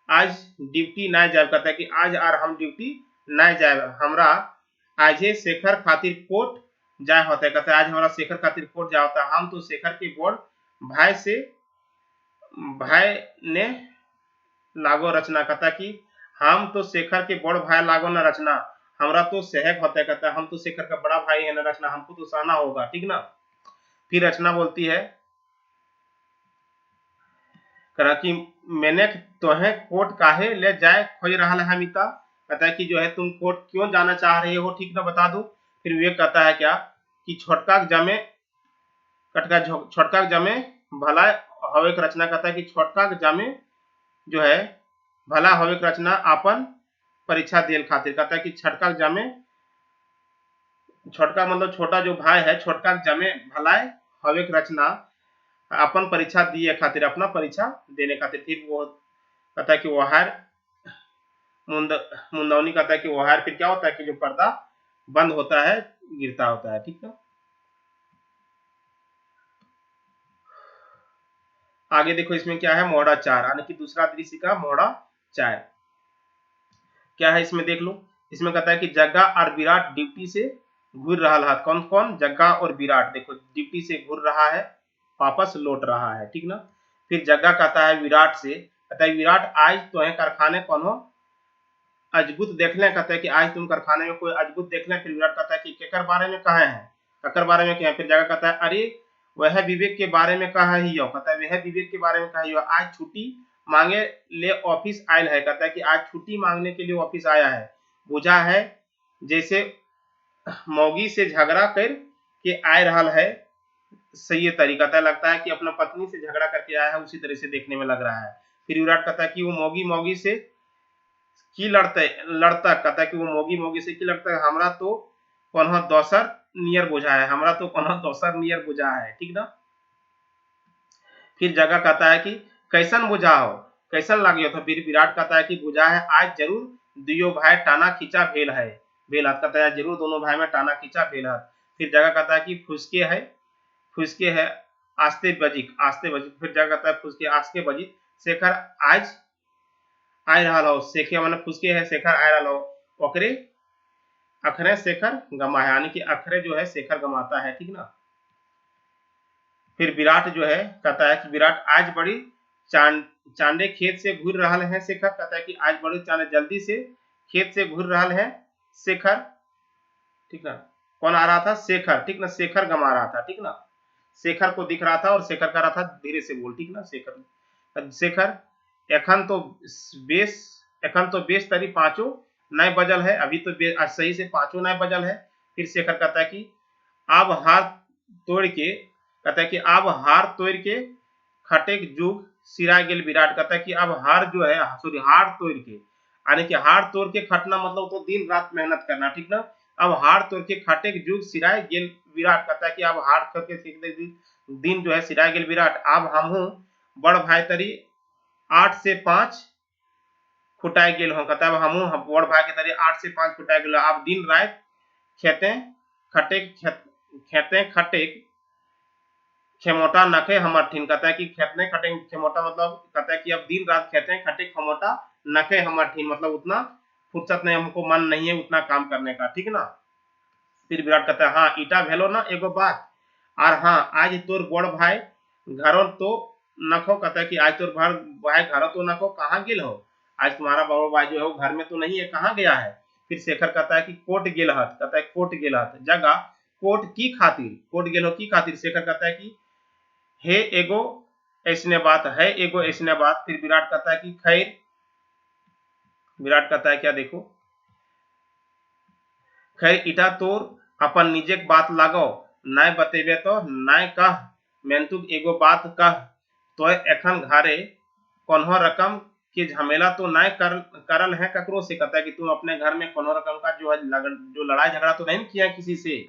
आज ड्यूटी ना जाए, कहता है कि आज आर हम ड्यूटी ना जाए, हमरा आजे शेखर खातिर कोर्ट जाए होता है, कहता है आज हमारा शेखर खातिर कोर्ट जाए होता है। हम तो शेखर के बोर्ड भाई ने लागो रचना, कहता कि हम तो शेखर के बड़ भाई लागो न रचना, हमरा तो सहक होता है, कहता है हम तो शेखर का बड़ा भाई है न रचना, हमको तो सहना होगा, ठीक ना। फिर रचना बोलती है करा कि मैंने तोहे कोर्ट काहे ले जाए खोज रहा है मिता, कहता है कि जो है तुम कोर्ट क्यों जाना चाह रहे हो, ठीक ना बता दो। फिर विवेक कहता है क्या कि छोटका जमे भला हवे रचना, कहता है कि छोटका जमे जो है भला हवे रचना अपन परीक्षा देल खातिर, कहता है कि छटका जमे, छोटका मतलब छोटा जो भाई है, छोटका जमे भलाए हवे रचना अपन परीक्षा दिए खातिर, अपना परीक्षा देने खातिर। फिर वो कहता है कि वहार मुंदौनी, कहता है कि वहार फिर क्या होता है कि जो पर्दा बंद होता है गिरता होता है, ठीक है। आगे देखो इसमें क्या है, मोहड़ा चार, यानी कि दूसरा दृश्य का मोहड़ा चार क्या है इसमें देख लो। इसमें कहता है कि जग्गा और विराट ड्यूटी से घूर रहा है, कौन कौन? जग्गा और विराट, देखो ड्यूटी से घूर रहा है, वापस लौट रहा है, ठीक ना। फिर जग्गा कहता है विराट से, कहता है विराट आज तो है कारखाने कौन हो अजबुत देख लें, कहता है कि आज तुम कारखाने में कोई अजबुत देख लें। फिर विराट कहता है कि केकर बारे में कहा है, ककर बारे में क्या? फिर जगह कहता है अरे वह विवेक के बारे में कहा ही हो, कहता है वह विवेक के बारे में कहा ही हो, आज छुट्टी मांगे ले ऑफिस आयल है, कहता है कि आज छुट्टी मांगने के लिए ऑफिस आया है। बुझा है जैसे मौगी से झगड़ा कर के आए रहा है, सही तरीका था, लगता है कि अपना पत्नी से झगड़ा करके आया है, उसी तरह से देखने में लग रहा है। फिर विराट कहता है कि वो मौगी से की लड़ता, कहता है कि वो मोगी से की लड़ता है, हमरा तो कोनो दोसर नियर बुझा है, हमरा तो कोनो दोसर नियर बुझा है, ठीक ना। फिर जगह कहता है कि कैसन बुझा हो, कैसन लागे हो, तो फिर विराट कहता है कि बुझा है आज जरूर दियो भाई टाना खींचा भेल है, भेल हाथ, कहता है जरूर दोनों भाई में टाना खींचा भेल हाथ। फिर जगह कहता है कि फुसके है आस्ते बजिक, फिर जगह कहता है फुसके आस्ते बजिक, शेखर आज आय रहा हो, शेखे माने फुसके है शेखर आय रहा हो, ओकरे अखरे शेखर गमा है, यानी कि अखरे जो है शेखर गमाता है, ठीक ना। फिर विराट जो है कहता है कि विराट आज बड़ी चांडे खेत से घूर रहा है शेखर, कहता है कि आज बड़ी चांडे जल्दी से खेत से घूर रहा है शेखर, ठीक ना। कौन आ रहा था? शेखर, ठीक ना, शेखर गमा रहा था, ठीक ना। शेखर को दिख रहा था और शेखर कह रहा था धीरे से बोल, ठीक ना। शेखर एखन तो बेस तरी पांचों नए बजल है, अभी तो सही से पांचों नए बजल है। फिर शेखर कहता है कि अब हार तोड़ के, कहता है कि अब हार तोड़ के खटेक जुग सिरा गेल विराट। कहता है कि अब हार जो है, सॉरी हार तोड़ के, यानी कि हार तोड़ के खटना मतलब तो दिन रात मेहनत करना, ठीक ना। अब हार तोड़ के खटेक जुग सिराय गेल विराट। कहता है कि अब हार करके दिन जो है सिराय गेल विराट। अब हमहू बड़ भाई तरी 8 से 5 फुटाई गेल हो। कहता है हमहू बड़ भाई के तरी 8 से 5 फुटाई गेल। अब दिन रात खेते खटेक खेमोटा नखे हमर ठीन। कहता है कि खेतने खटे खेमोटा मतलब कहता है कि अब दिन रात खेते खटे खेमोटा नखे हमर ठीन, मतलब उतना फुर्सत नहीं, हमको मन नहीं है उतना काम करने का, ठीक ना। फिर विराट कहता है हाँ ईटा भेलो ना एगो बात, और हाँ आज तोर बड़ भाई घरों तो नखो। कहता है कि आज तोर भाई घरों तो नखो, कहाँ गेल हो आज तुम्हारा बड़ो भाई जो है वो घर में तो नहीं है, कहाँ गया है। फिर शेखर कहता है कि कोट गेल हत। कहता है कोट गेल हत जगह कोट की खातिर, कोट गेल हो की खातिर। शेखर कहता है कि हे एगो ऐसने बात है, एगो ऐसने बात। फिर विराट कहता है कि खैर, विराट कहता है क्या देखो, खैर इटा तोर अपन निजे बात लागो, नाय बतेबे तो नाय कह, मेंतुक एगो बात कह, तो एखन घरे कोनो रकम के झमेला तो नाय करल है ककरो से। कहता है कि तुम अपने घर में कोनो रकम का जो है जो लड़ाई झगड़ा तो नहीं किया किसी से।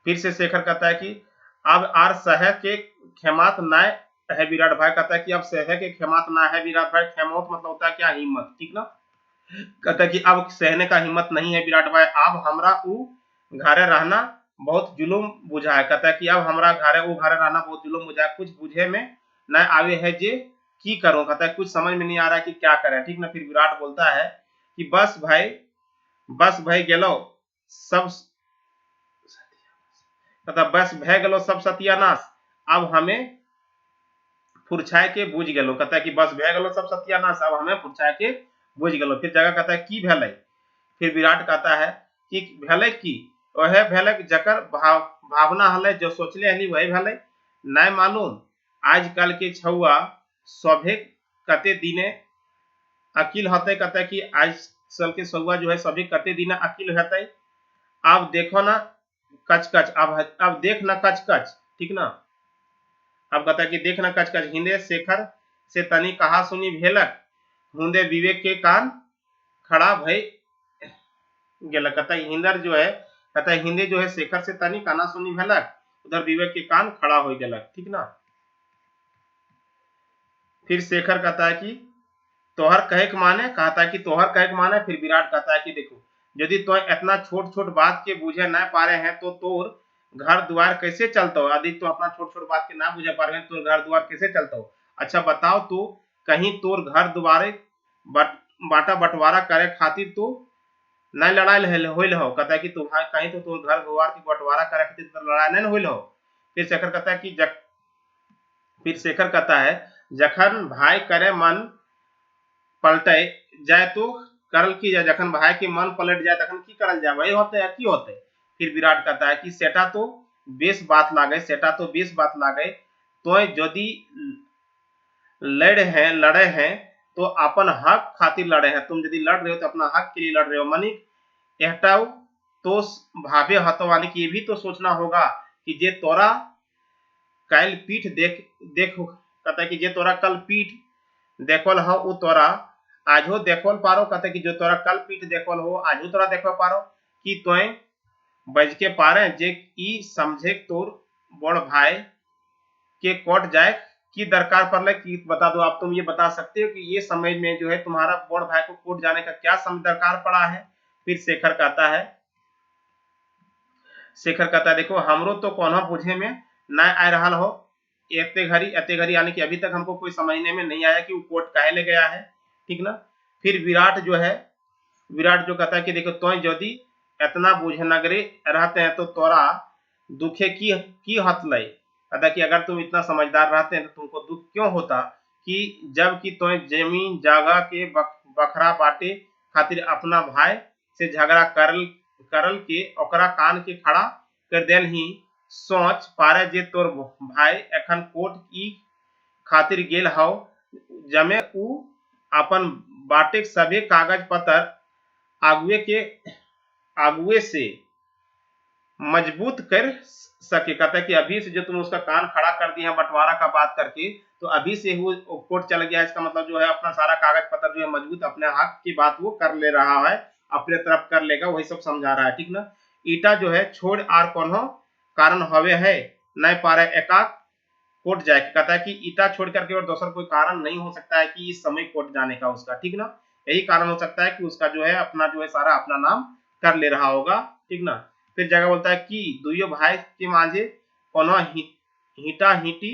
फिर से शेखर कहता है कि अब आर सह के खेमात नाय है विराट भाई। कहता है कि अब सह के खेमात ना है विराट भाई। खेमोत मतलब होता है क्या, हिम्मत, ठीक ना। कहता है कि अब सहने का हिम्मत नहीं है विराट भाई। अब हमरा ऊ घरे रहना बहुत जुलुम बुझा है। कहता है कि अब हमरा घरे ऊ घरे रहना बहुत जुलुम बुझा है, कुछ बुझे में न आवे है जे की करूं। कहता है कुछ समझ में नहीं आ रहा है कि क्या करें, ठीक ना। फिर विराट बोलता है कि बस भाई गेलो सब, कहता बस भय गेलो सब सत्यानाश, अब हमें फुरछाए के बुझ गेलो। कहता है कि बस भय गेलो सब सत्यानाश, अब हमें फुरछाए के बुझ गेलो। फिर जगह कहता है की भेलै। फिर विराट कहता है कि भेलै की, वह भेलै जकर भावना हलै, जो सोचले हली वही भेलै, नहीं मालूम आजकल के छुआ सभे कते दिने अकिल होते। कहता है कि आजकल के छुआ जो है सभी कते दिने अकिल होते। अब देखो ना कच कच, अब देख ना कच कच, ठीक ना। अब कहता है कि देख ना कच कच, हिंदे शेखर से तनी कहा सुनी भेलक, हुंदे विवेक के कान खड़ा भई गेलक। कहता है हिंदर जो है, कहता है हिंदे जो है शेखर से तनी काना सुनी भेलक, उधर विवेक के कान खड़ा हो गेलक, ठीक ना। फिर शेखर कहता है कि तोहर कहे के माने, कहता है कि तोहर कहे के माने। फिर विराट कहता है कि देखो यदि तो इतना छोट छोट बात के बुझे ना पा रहे हैं तो तोर घर द्वार कैसे चलता हो। यदि तो अपना छोट छोट बात के ना बुझे पा रहे हैं तो घर द्वार कैसे चलता हो। अच्छा बताओ तू कहीं तोर घर द्वारे बाटा बंटवारा करे खातिर तो नहीं लड़ाई होइल हो। कहता है कि तुम्हारे कहीं तो तोर घर द्वार की बंटवारा करे खातिर तो लड़ाई नहीं होइल हो। फिर शेखर कहता है कि फिर शेखर कहता है जखन भाई करे मन पलटे जाए तो करल की जाए, जखन भाई के मन पलट जाए तखन की करल जाए, वही होते है की होते। फिर विराट कहता है कि सेटा तो बेस बात लागे, सेटा तो बेस बात लागे, तो यदि लड़े हैं तो अपन हक खातिर लड़े हैं। तुम यदि लड़ रहे हो तो अपना हक के लिए लड़ रहे हो। मनिक एहटाऊ तो भावे हतवानी की ये भी तो सोचना होगा कि जे तोरा कल पीठ देखो। कहता है कि जे तोरा कल पीठ देखल हो वो तोरा आजो देखल पारो। कहते कि जो तोरा कल पीठ देखल हो आजो तोरा देखो पारो, कि तोय बज के पारे जे ई समझे तोर बड़ भाई के कोट जाए की दरकार पड़ले कि बता दो। आप तुम ये बता सकते हो कि ये समय में जो है तुम्हारा बड़ भाई को कोर्ट जाने का क्या समय दरकार पड़ा है। फिर शेखर कहता है देखो हमरो तो कोनो बुझे में ना आ रहा हो एते घड़ी, यानी कि अभी तक हमको कोई समझने में नहीं आया कि वो कोर्ट काहे ले गया है, ठीक ना। फिर विराट जो कहता है कि देखो तो यदि इतना बुझे नगरे रहते हैं तो तोरा दुखे की हत लय। कहता कि अगर तुम इतना समझदार रहते हैं तो तुमको दुख क्यों होता कि जब कि तो जमीन जगह के बखरा बाटे खातिर अपना भाई से झगड़ा करल के ओकरा कान के खड़ा कर देल ही सोच पारे जे तोर भाई एखन कोर्ट की खातिर गेल हव जमे उ अपन बाटे सभी कागज पत्र आगुए से मजबूत कर सके। कहता है कि अभी से जो तुम उसका कान खड़ा कर दिए हैं बंटवारा का बात करके, तो अभी से वो कोर्ट चल गया, इसका मतलब जो है अपना सारा कागज पत्र जो है मजबूत अपने हक की बात वो कर ले रहा है, अपने तरफ कर लेगा, वही सब समझा रहा है। ठीक ना। ईटा जो है छोड़ आर कोनो कारण हवे है नहीं पा रहे एकाक कोर्ट जाए। कहता है कि ईटा छोड़ करके और दूसरा कोई कारण नहीं हो सकता है कि इस समय कोर्ट जाने का उसका। ठीक ना। यही कारण हो सकता है कि उसका जो है अपना जो है सारा अपना नाम कर ले रहा होगा। ठीक ना। फिर जगह बोलता है कि दुइयो भाई के मांझे कोनो हिटा हिटी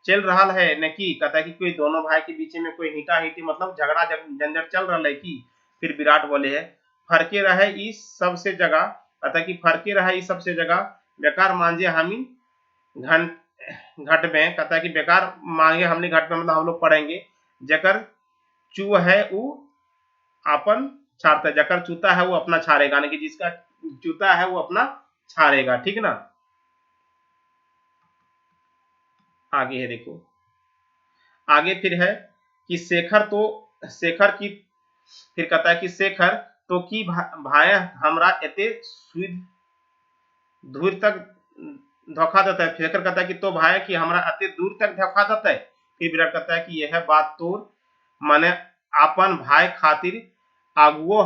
चल रहा है न कि। कहता है कि कोई दोनों भाई के बीच में कोई हिटा हिटी मतलब झगड़ा झंझट चल रहा है कि। फिर विराट बोले है फरके रहे इस सबसे जगह। कहता है कि फरके रहे इस सबसे जगह बेकार मांझे हामी घन घट में। कहता है कि बेकार मांगे हमने घट में मतलब हम लोग पढ़ेंगे जकर चू है वो अपन छाड़ता है, जकर चूता है वो अपना छाड़ेगा, यानी कि जिसका चूता है वो अपना छाड़ेगा। ठीक ना। आगे है देखो, आगे फिर है कि शेखर की फिर कहता है कि शेखर तो की भाई हमरा एते सुध दूर तक धोखा देता है। शेखर कहता है कि तो भाई कि हमरा अति दूर तक धोखा देता है। फिर विराट कहता है कि यह बात तो माने अपन भाई खातिर आगुओ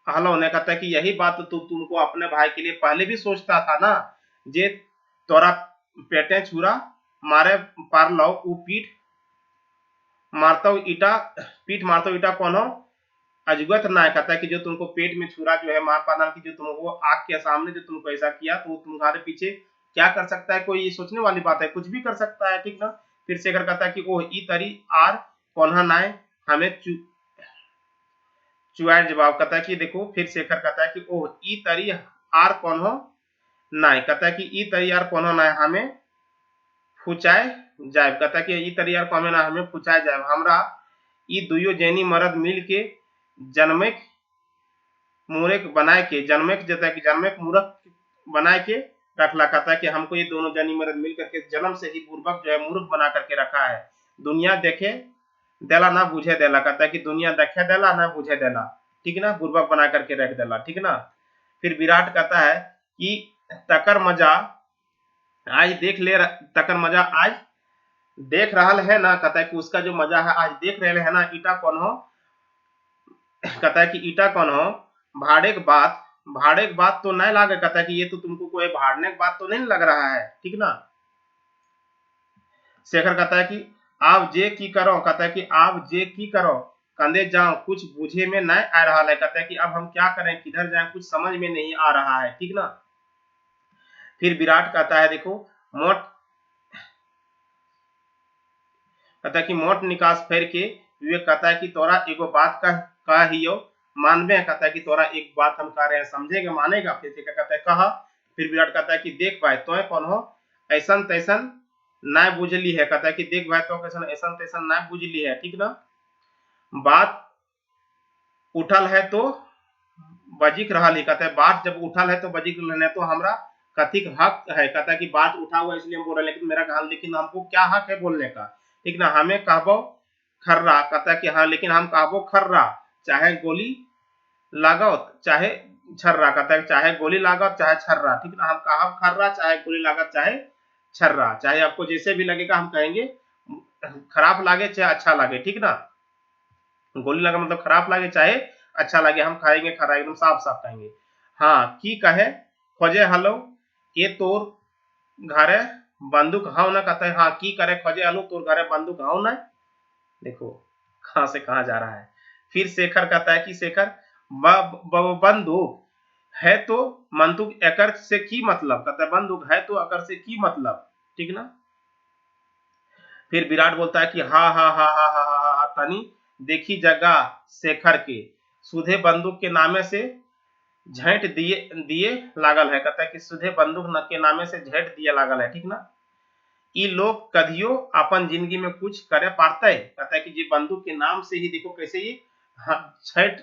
हलो ने। कहता है कि यही बात तो तुमको अपने भाई के लिए पहले भी सोचता था ना, जे तोरा पेटे छुरा मारे पार लो उ पीठ मारता ईटा कोनो अजगत ना। कहता है कि जो तुमको पेट में छुरा जो है मार पाना की, जो तुमको आग के सामने जो तुमको ऐसा किया तो तुम्हारे पीछे क्या कर सकता है कोई, ये सोचने वाली बात है, कुछ भी कर सकता है। ठीक ना। फिर शेखर कहता है कि ओह ई तरी आर कोन्हा नाय हमें चुआर जवाब। कहता है कि देखो फिर शेखर कहता है कि ओह ई तरी आर कोन्हो नाय। कहता है कि ई तरी आर कोन्हो नाय हमें फुचाए जाए। कहता है कि ई तरी आर कोन्हो नाय हमें फुचाए जाए। हमरा ई दुइयो जैनी मर्द मिल के जन्मेक मूर्ख बनाए के जन्मेक जता कि जन्मेक मूर्ख बनाए के रखला। कहता है कि हमको ये दोनों जनी मर्द मिल करके जन्म से ही पूर्वक जो है मूर्ख बना करके रखा है। दुनिया देखे देला ना बुझे देला। कहता है कि दुनिया देखे देला ना बुझे देला। ठीक ना। पूर्वक बना करके रख देला। ठीक ना। फिर विराट कहता है कि तकर मजा आज देख ले, तकर मजा आज देख रहा है ना। कहता है कि उसका जो मजा है आज देख रहे हैं ना। ईटा कौन हो। कहता है कि ईटा कौन हो भाड़े की बात तो नहीं लागे। कहता है कि ये तो तुमको कोई भाड़ने की बात तो नहीं लग रहा है। ठीक ना। शेखर कहता है कि आप जे की करो। कहता है कि आप जे की करो कंधे जाओ कुछ बुझे में नहीं आ रहा है। कहता है कि अब हम क्या करें किधर जाएं कुछ समझ में नहीं आ रहा है। ठीक ना। फिर विराट कहता है देखो मोट, कहता है कि मोट निकास फेर के विवेक कहता है कि तोरा एगो बात कह हियो मानवे। कहता है कि तोरा एक बात हम कह रहे हैं समझेगा मानेगा। फिर कहता है कहा। फिर विराट कहता है कि देख भाई तो कौन हो ऐसन तैसन ना बुझली है। कहता है कि देख भाई तो कैसन ऐसन तैसन ना बुझली है। ठीक ना। बात उठल है तो बजिक रहा। कहता है बात जब उठल है तो बजिक रहने तो हमरा कथिक हक है। कहता है कि बात उठा हुआ इसलिए हम बोल रहे हैं, लेकिन मेरा कहा लेकिन हमको क्या हक है बोलने का। ठीक ना। हमें कहबो खर्रा। कहता है कि हाँ लेकिन हम कहबो खर्रा चाहे गोली लागो चाहे छर्रा। कहता है चाहे गोली लागत चाहे छर्रा। ठीक ना। हम कहा खर्रा चाहे गोली लागत चाहे छर्रा, चाहे आपको जैसे भी लगेगा हम कहेंगे, खराब लागे चाहे अच्छा लगे। ठीक ना। गोली लगा मतलब खराब लगे चाहे अच्छा लगे, हम खाएंगे खरा एकदम साफ साफ कहेंगे। हाँ की कहे खोजे हलो ये तोर घरे बंदूक हाउ ना। कहता है हाँ की करे खोजे हलो तोर घरे बंदूक हाउ ना। देखो कहां से कहां जा रहा है। फिर शेखर कहता है कि शेखर बंदूक है तो बंदूक एकर से की मतलब। कहता है बंदूक है तो एकर से की मतलब। ठीक ना। फिर विराट बोलता है कि हा हा हा हा हा हा हा तनी देखी जगह शेखर के सुधे बंदूक के नामे से झेंट दिए दिए लागल है। कहता है कि सुधे बंदूक के नामे से झेंट दिए लागल है। ठीक ना। ई लोग कदियो अपन जिंदगी में कुछ करे पारते। कहता है कि जी बंदूक के नाम से ही देखो कैसे ये छेंट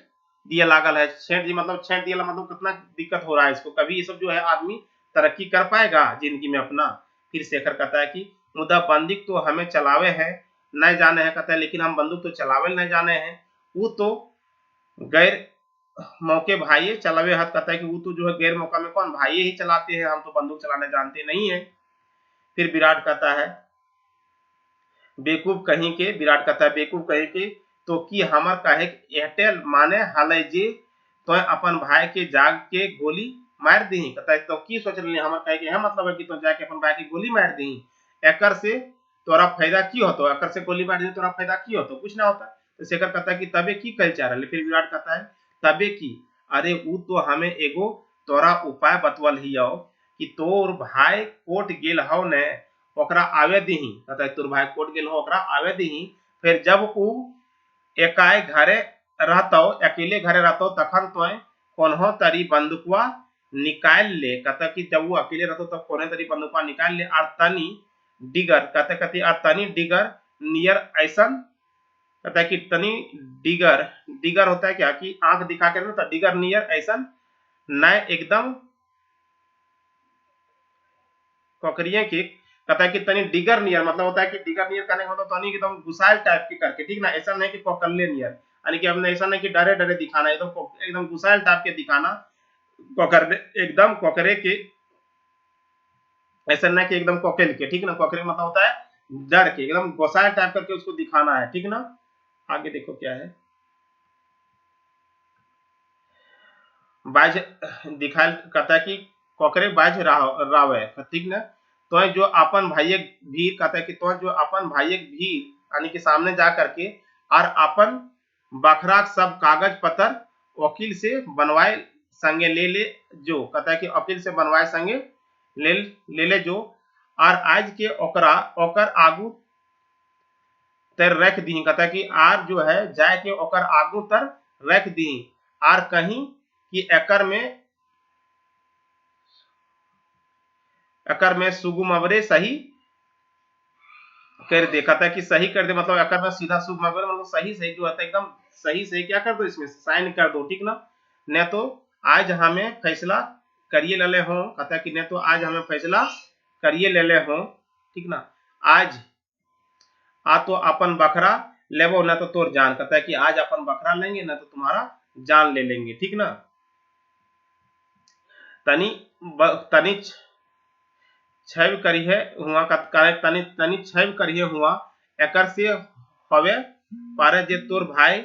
दिया लागल है। छेंट दी मतलब छेंट दिया मतलब कितना दिक्कत हो रहा है इसको, कभी ये सब जो है आदमी तरक्की कर पाएगा जिंदगी में अपना। फिर शेखर कहता है कि मुदा बंदूक तो हमें चलावे है नहीं जाने हैं, कहता है लेकिन हम बंदूक तो चलावे नहीं जाने हैं, वो तो गैर मौके भाई चलावे हाथ, कहता है कि वो तो जो है गैर मौका में कौन भाई ही चलाते हैं, हम तो बंदूक चलाने जानते नहीं है। फिर विराट कहता है बेकूफ कहीं के, विराट कहता है बेकूफ कहीं के तो कि हमर कहे एयरटेल माने हाले जे तो अपन भाई के जाग के गोली मार दी, कहता है तो की सोच रही हमर कहे के यह मतलब है कि तो जाके अपन भाई की गोली मार दी, एकर से तोरा फायदा की होतो, एकर से गोली मार दी तोरा फायदा की होतो, कुछ ना होता। तो शेखर कहता है कि तबे की कल चाह रहे। फिर विराट कहता है तबे की, अरे वो तो हमें एगो तोरा उपाय बतवल ही हो कि तोर भाई कोट गेल हो ने ओकरा आवे दीही, कहता है तोर भाई कोट गेल हो ओकरा आवे दीही, फिर जब उ एकाए घरे रहतो अकेले घरे रहतो तखन तो कोन्हो तरी बंदुकवा निकाल ले, कहता कि जब वो अकेले रहतो तब कोन्हो तरी बंदुकवा निकाल ले और तनी डिगर, कहते कहते और तनी डिगर नियर ऐसन, कहता है कि तनी डिगर, डिगर होता है क्या कि आंख दिखा के ना, तो डिगर नियर ऐसन न एकदम कोकरिए की, कहता है कि तनी डिगर नियर मतलब होता है कि डिगर नियर करने का मतलब तनी एकदम गुसाइल टाइप की करके, ठीक ना, ऐसा नहीं कि कोकल्ले नियर, यानी कि हमने ऐसा नहीं कि डरे डरे दिखाना, एकदम एकदम गुसाइल टाइप के दिखाना, कोकर एकदम कोकरे के, ऐसा नहीं कि एकदम कोकेल के, ठीक ना, कोकरे मतलब होता है डर के, एकदम गुसाइल टाइप करके उसको दिखाना है, ठीक ना। आगे देखो क्या है, बाज दिखाई, कहता है कि कोकरे बाज रावे, ठीक ना, तो जो अपन भाई भी, कहता है कि तो जो अपन भाई भी यानी कि सामने जा करके और अपन बखरा सब कागज पत्र वकील से बनवाए संगे ले ले जो, कहता है कि वकील से बनवाए संगे ले ले जो, और आज के ओकरा ओकर आगू तर रख दी, कहता है कि आर जो है जाए के ओकर आगू तर रख दी, आर कहीं कि एकर में सुगुमवरे सही कर दे, कहता है कि सही कर दे मतलब एकर में सीधा सुगुमवरे मतलब सही सही जो होता है एकदम सही सही क्या कर दो, इसमें साइन कर दो, ठीक ना, न तो आज हमें फैसला करिए ले ले हो, कहता है कि न तो आज हमें फैसला करिए ले ले हो, ठीक ना, आज आ तो अपन बकरा लेवो न तो तोर जान, कहता है कि आज अपन बकरा लेंगे न तो तुम्हारा जान ले लेंगे, ठीक ना। तनी तनी छब करिए हुआ, तनी तनी छब करिए हुआ एकर से हवे पारे जे तोर भाई,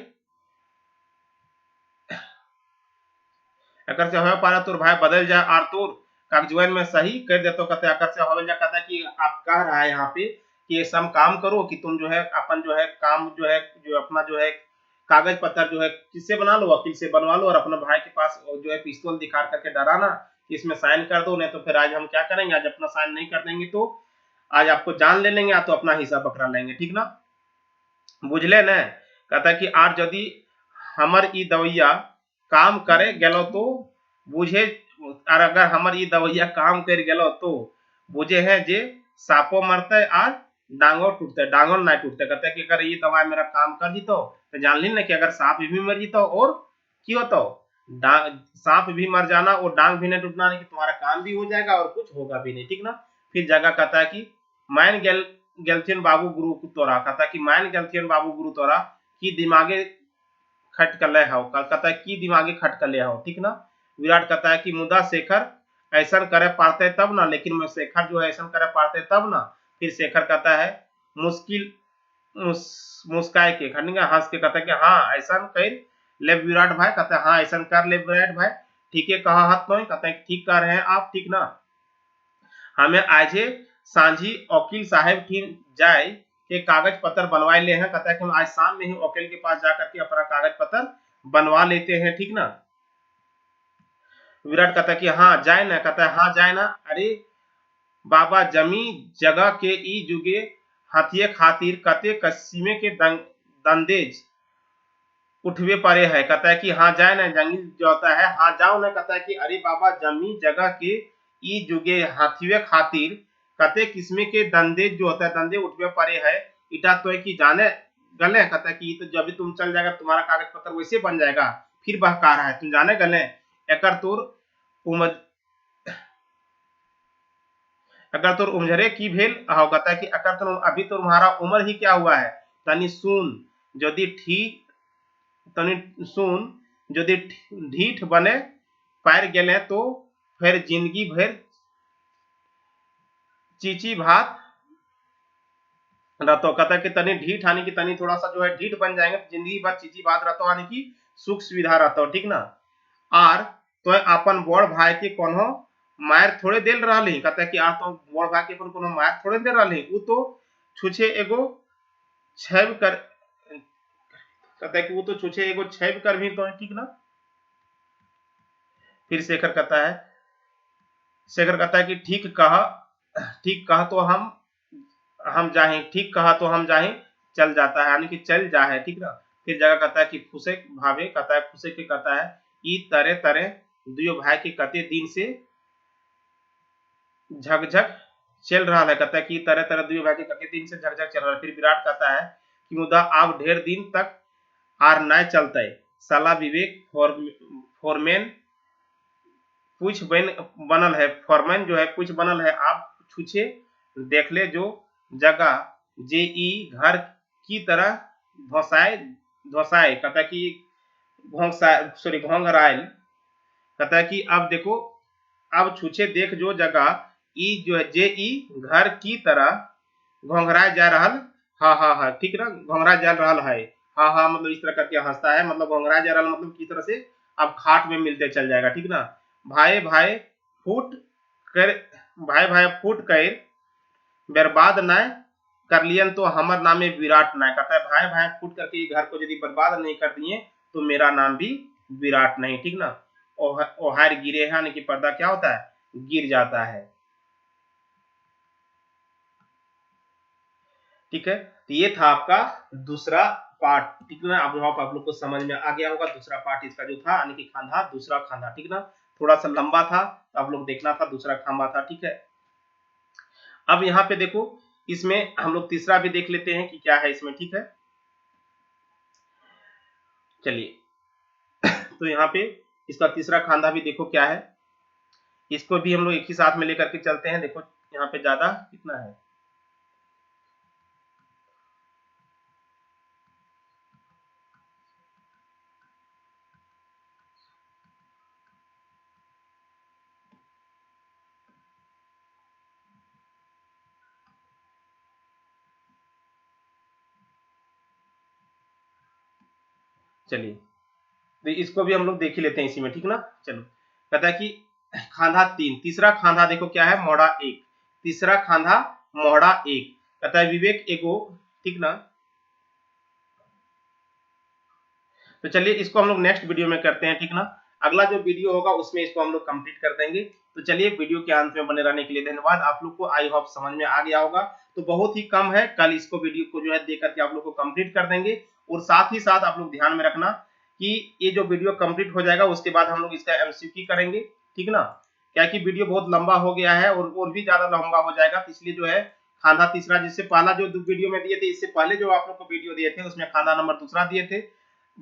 एकर से हवे पारे तोर भाई बदल जाए और तोर कागजवन में सही कर दे, तो कहते हैं एकर से हवे जा, कहता है कि आप कह रहा है यहाँ पे कि ये सब काम करो कि तुम जो है अपन जो है काम जो है जो अपना जो है कागज पत्र जो है किससे बना लो, वकील से बनवा लो, और अपने भाई के पास जो है पिस्तौल दिखा करके डराना कि इसमें साइन कर दो, नहीं तो फिर आज हम क्या करेंगे, आज अपना साइन नहीं कर देंगे तो आज आपको जान ले लेंगे, तो अपना हिस्सा पकड़ा लेंगे, ठीक ना, बुझले न। कहता है कि आज यदि हमर ई दवैया काम करे गेलो तो बुझे, और अगर हमर ई दवैया काम कर गेलो तो बुझे है जे सापो मरते और डांगो टूटते, डांगो ना टूटते, कहते हैं कि अगर ये दवाई मेरा काम कर जीतो तो जान ली ना कि अगर सांप भी मर जीतो और की होता सांप भी मर जाना और डांग भी नहीं टूटना, नहीं कि तुम्हारा काम भी हो जाएगा और कुछ होगा भी नहीं, ठीक ना। फिर जगह कहता है कि मान गेलथिन बाबू गुरु तोरा, कहता है कि मान गेलथिन बाबू गुरु तोरा की दिमागे खटकले हो, कहता है की दिमागे खटकले हो, ठीक ना। विराट कहता है कि मुदा शेखर ऐसा करे पाते तब ना, लेकिन मैं शेखर जो है ऐसा करे पाते तब ना। फिर शेखर कहता है मुश्किल मुस्काए के खंडिंगा हंस के, कहता है कि हाँ ऐसा कर ले विराट भाई, कहता है हाँ ऐसा कर ले विराट भाई, ठीक है कहा हाथ तो, कहता है ठीक कर रहे हैं आप, ठीक ना, हमें आज सांझी वकील साहब ठीक जाए के कागज पत्र बनवाए ले हैं, कहता है कि हम आज शाम में ही वकील के पास जाकर के अपना कागज पत्र बनवा लेते हैं, ठीक ना। विराट कहता है कि हाँ जाए ना, कहता है हाँ जाए ना, अरे बाबा जमी जगह के ई जुगे हाथिये खातिर कते कसीमे के दंदेज उठवे पड़े है, कहता है कि हाँ जाए ना, जंगली जो होता है हाँ जाओ ना, कहता है कि अरे बाबा जमी जगह के ई जुगे हाथिये खातिर कते किस्मे के दंदे जो होता है दंदे उठवे पड़े है, इटा तो है कि जाने गले, कहता है कि तो जब भी तुम चल जाएगा तुम्हारा कागज पत्र वैसे बन जाएगा, फिर बहका रहा है तुम जाने गले एकर तोर अगर तोर उमझरे की भेल हो कहता है कि अगर तो अभी तो तुम्हारा उम्र ही क्या हुआ है तनी सुन यदि ठीक तनी सुन यदि ढीठ बने पार गेले तो फिर जिंदगी भर चीची भात रहतो कहता है कि तनी ढीठ आने की तनी थोड़ा सा जो है ढीठ बन जाएंगे तो जिंदगी भर चीची बात रहता आने की सुख सुविधा रहता ठीक ना। आर तो अपन बड़ भाई के कोनो मार थोड़े देल रही कहता है कि आ तो बड़ भाई के अपन कोनो मार थोड़े दे रही उ तो छुछे एगो छैब कर कहता है कि वो तो छुछे एगो छैब कर भी तो है ठीक ना। फिर शेखर कहता है कि ठीक कहा तो हम जाए ठीक कहा तो हम जाए चल जाता है यानी कि चल जा है ठीक ना। फिर जगह कहता है कि खुशे भावे कहता है खुशे के कहता है ई तरह तरह दुयो भाई के कते दिन से झकझक चल रहा है कहता है कि तरह तरह दुयो भाई के कते दिन से झकझक चल रहा है। फिर विराट कहता है कि मुदा अब ढेर दिन तक आर न चलते साला विवेक फॉरमैन कुछ बनल है फॉरमैन जो है कुछ बनल है आप छुछे देख ले जो जगह जे ई घर की तरह धोसाए कहता है कि घोंघराइल कहता है कि अब देखो अब छुछे देख जो जगह ई जो है जे ई घर की तरह घोंघराए जा रहा हाँ ठीक ना घोंघरा जा रहा है हाँ मतलब इस तरह करके हंसता है मतलब घोंघरा जा रहा मतलब किस तरह से अब खाट में मिलते चल जाएगा ठीक ना। भाई भाई फूट कर बर्बाद न कर लियन तो हमर नामे विराट न कहता है भाई भाई फूट करके घर को यदि बर्बाद नहीं कर दिए तो मेरा नाम भी विराट नहीं ठीक ना। ओहार गिरे है यानी कि पर्दा क्या होता है गिर जाता है ठीक है। तो ये था आपका दूसरा पार्ट ठीक ना। अब आप लोग को समझ में आ गया होगा दूसरा पार्ट इसका जो था यानी कि खांधा दूसरा खांधा ठीक ना। थोड़ा सा लंबा था तो आप लोग देखना था दूसरा खांबा था ठीक है। अब यहाँ पे देखो इसमें हम लोग तीसरा भी देख लेते हैं कि क्या है इसमें ठीक है। चलिए तो यहाँ पे इसका तीसरा खांधा भी देखो क्या है इसको भी हम लोग एक ही साथ में लेकर के चलते हैं। देखो यहाँ पे ज्यादा कितना है चलिए तो इसको भी हम लोग देख ही लेते हैं इसी में ठीक ना। चलो कहता है कि खांधा तीन तीसरा खांधा देखो क्या है मोड़ा एक तीसरा खांधा मोड़ा एक कहता है विवेक एगो ठीक ना। तो चलिए इसको हम लोग नेक्स्ट वीडियो में करते हैं ठीक ना। अगला जो वीडियो होगा उसमें इसको हम लोग कंप्लीट कर देंगे। तो चलिए वीडियो के अंत में बने रहने के लिए धन्यवाद। आप लोग को आई होप समझ में आ गया होगा। तो बहुत ही कम है कल इसको वीडियो को जो है देख करके आप लोग को कंप्लीट कर देंगे। और साथ ही साथ आप लोग ध्यान में रखना कि ये जो वीडियो कंप्लीट हो जाएगा उसके बाद हम लोग इसका एमसीक्यू करेंगे ठीक ना। क्या कि वीडियो बहुत लंबा हो गया है और भी ज्यादा लंबा हो जाएगा तो इसलिए जो है खांधा तीसरा जिससे पहला जो वीडियो में दिए थे इससे पहले जो आप लोग को वीडियो दिए थे उसमें खांधा नंबर दूसरा दिए थे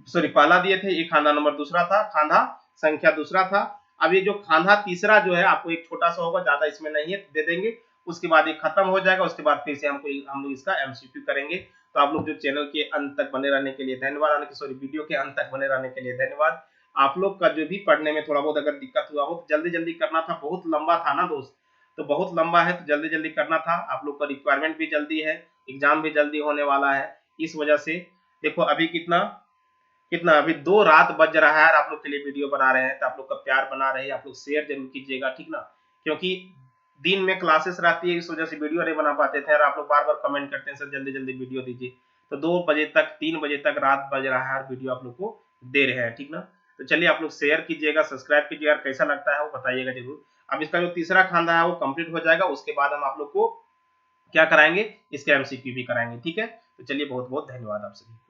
सॉरी पहला दिए थे ये खांधा नंबर दूसरा था खांधा संख्या दूसरा था। अब ये जो खांधा तीसरा जो है आपको एक छोटा सा होगा ज्यादा इसमें नहीं है दे देंगे उसके बाद ये खत्म हो जाएगा उसके बाद फिर से हम लोग इसका एमसीक्यू करेंगे। तो आप लोग जो चैनल के अंत तक बने रहने के लिए धन्यवाद सॉरी वीडियो के अंत तक बने रहने के लिए धन्यवाद। आप लोग का जो भी पढ़ने में थोड़ा बहुत अगर दिक्कत हुआ हो तो जल्दी जल्दी करना था बहुत लंबा था ना दोस्त तो बहुत लंबा है तो जल्दी जल्दी करना था। आप लोग का रिक्वायरमेंट भी जल्दी है एग्जाम भी जल्दी होने वाला है इस वजह से देखो अभी कितना कितना अभी 2 रात बज रहा है और आप लोग के लिए वीडियो बना रहे हैं तो आप लोग का प्यार बना रहे आप लोग शेयर जरूर कीजिएगा ठीक ना। क्योंकि दिन में क्लासेस रहती है इस वजह से वीडियो नहीं बना पाते थे और आप लोग बार बार कमेंट करते हैं सर जल्दी जल्दी वीडियो दीजिए। तो 2 बजे तक 3 बजे तक रात बज रहा है और वीडियो आप लोग को दे रहे हैं ठीक ना। तो चलिए आप लोग शेयर कीजिएगा सब्सक्राइब कीजिएगा कैसा लगता है वो बताइएगा जरूर। अब इसका जो तीसरा खांधा है वो कंप्लीट हो जाएगा उसके बाद हम आप लोग को क्या कराएंगे इसका एमसीक्यू भी कराएंगे ठीक है। तो चलिए बहुत बहुत धन्यवाद आप सभी।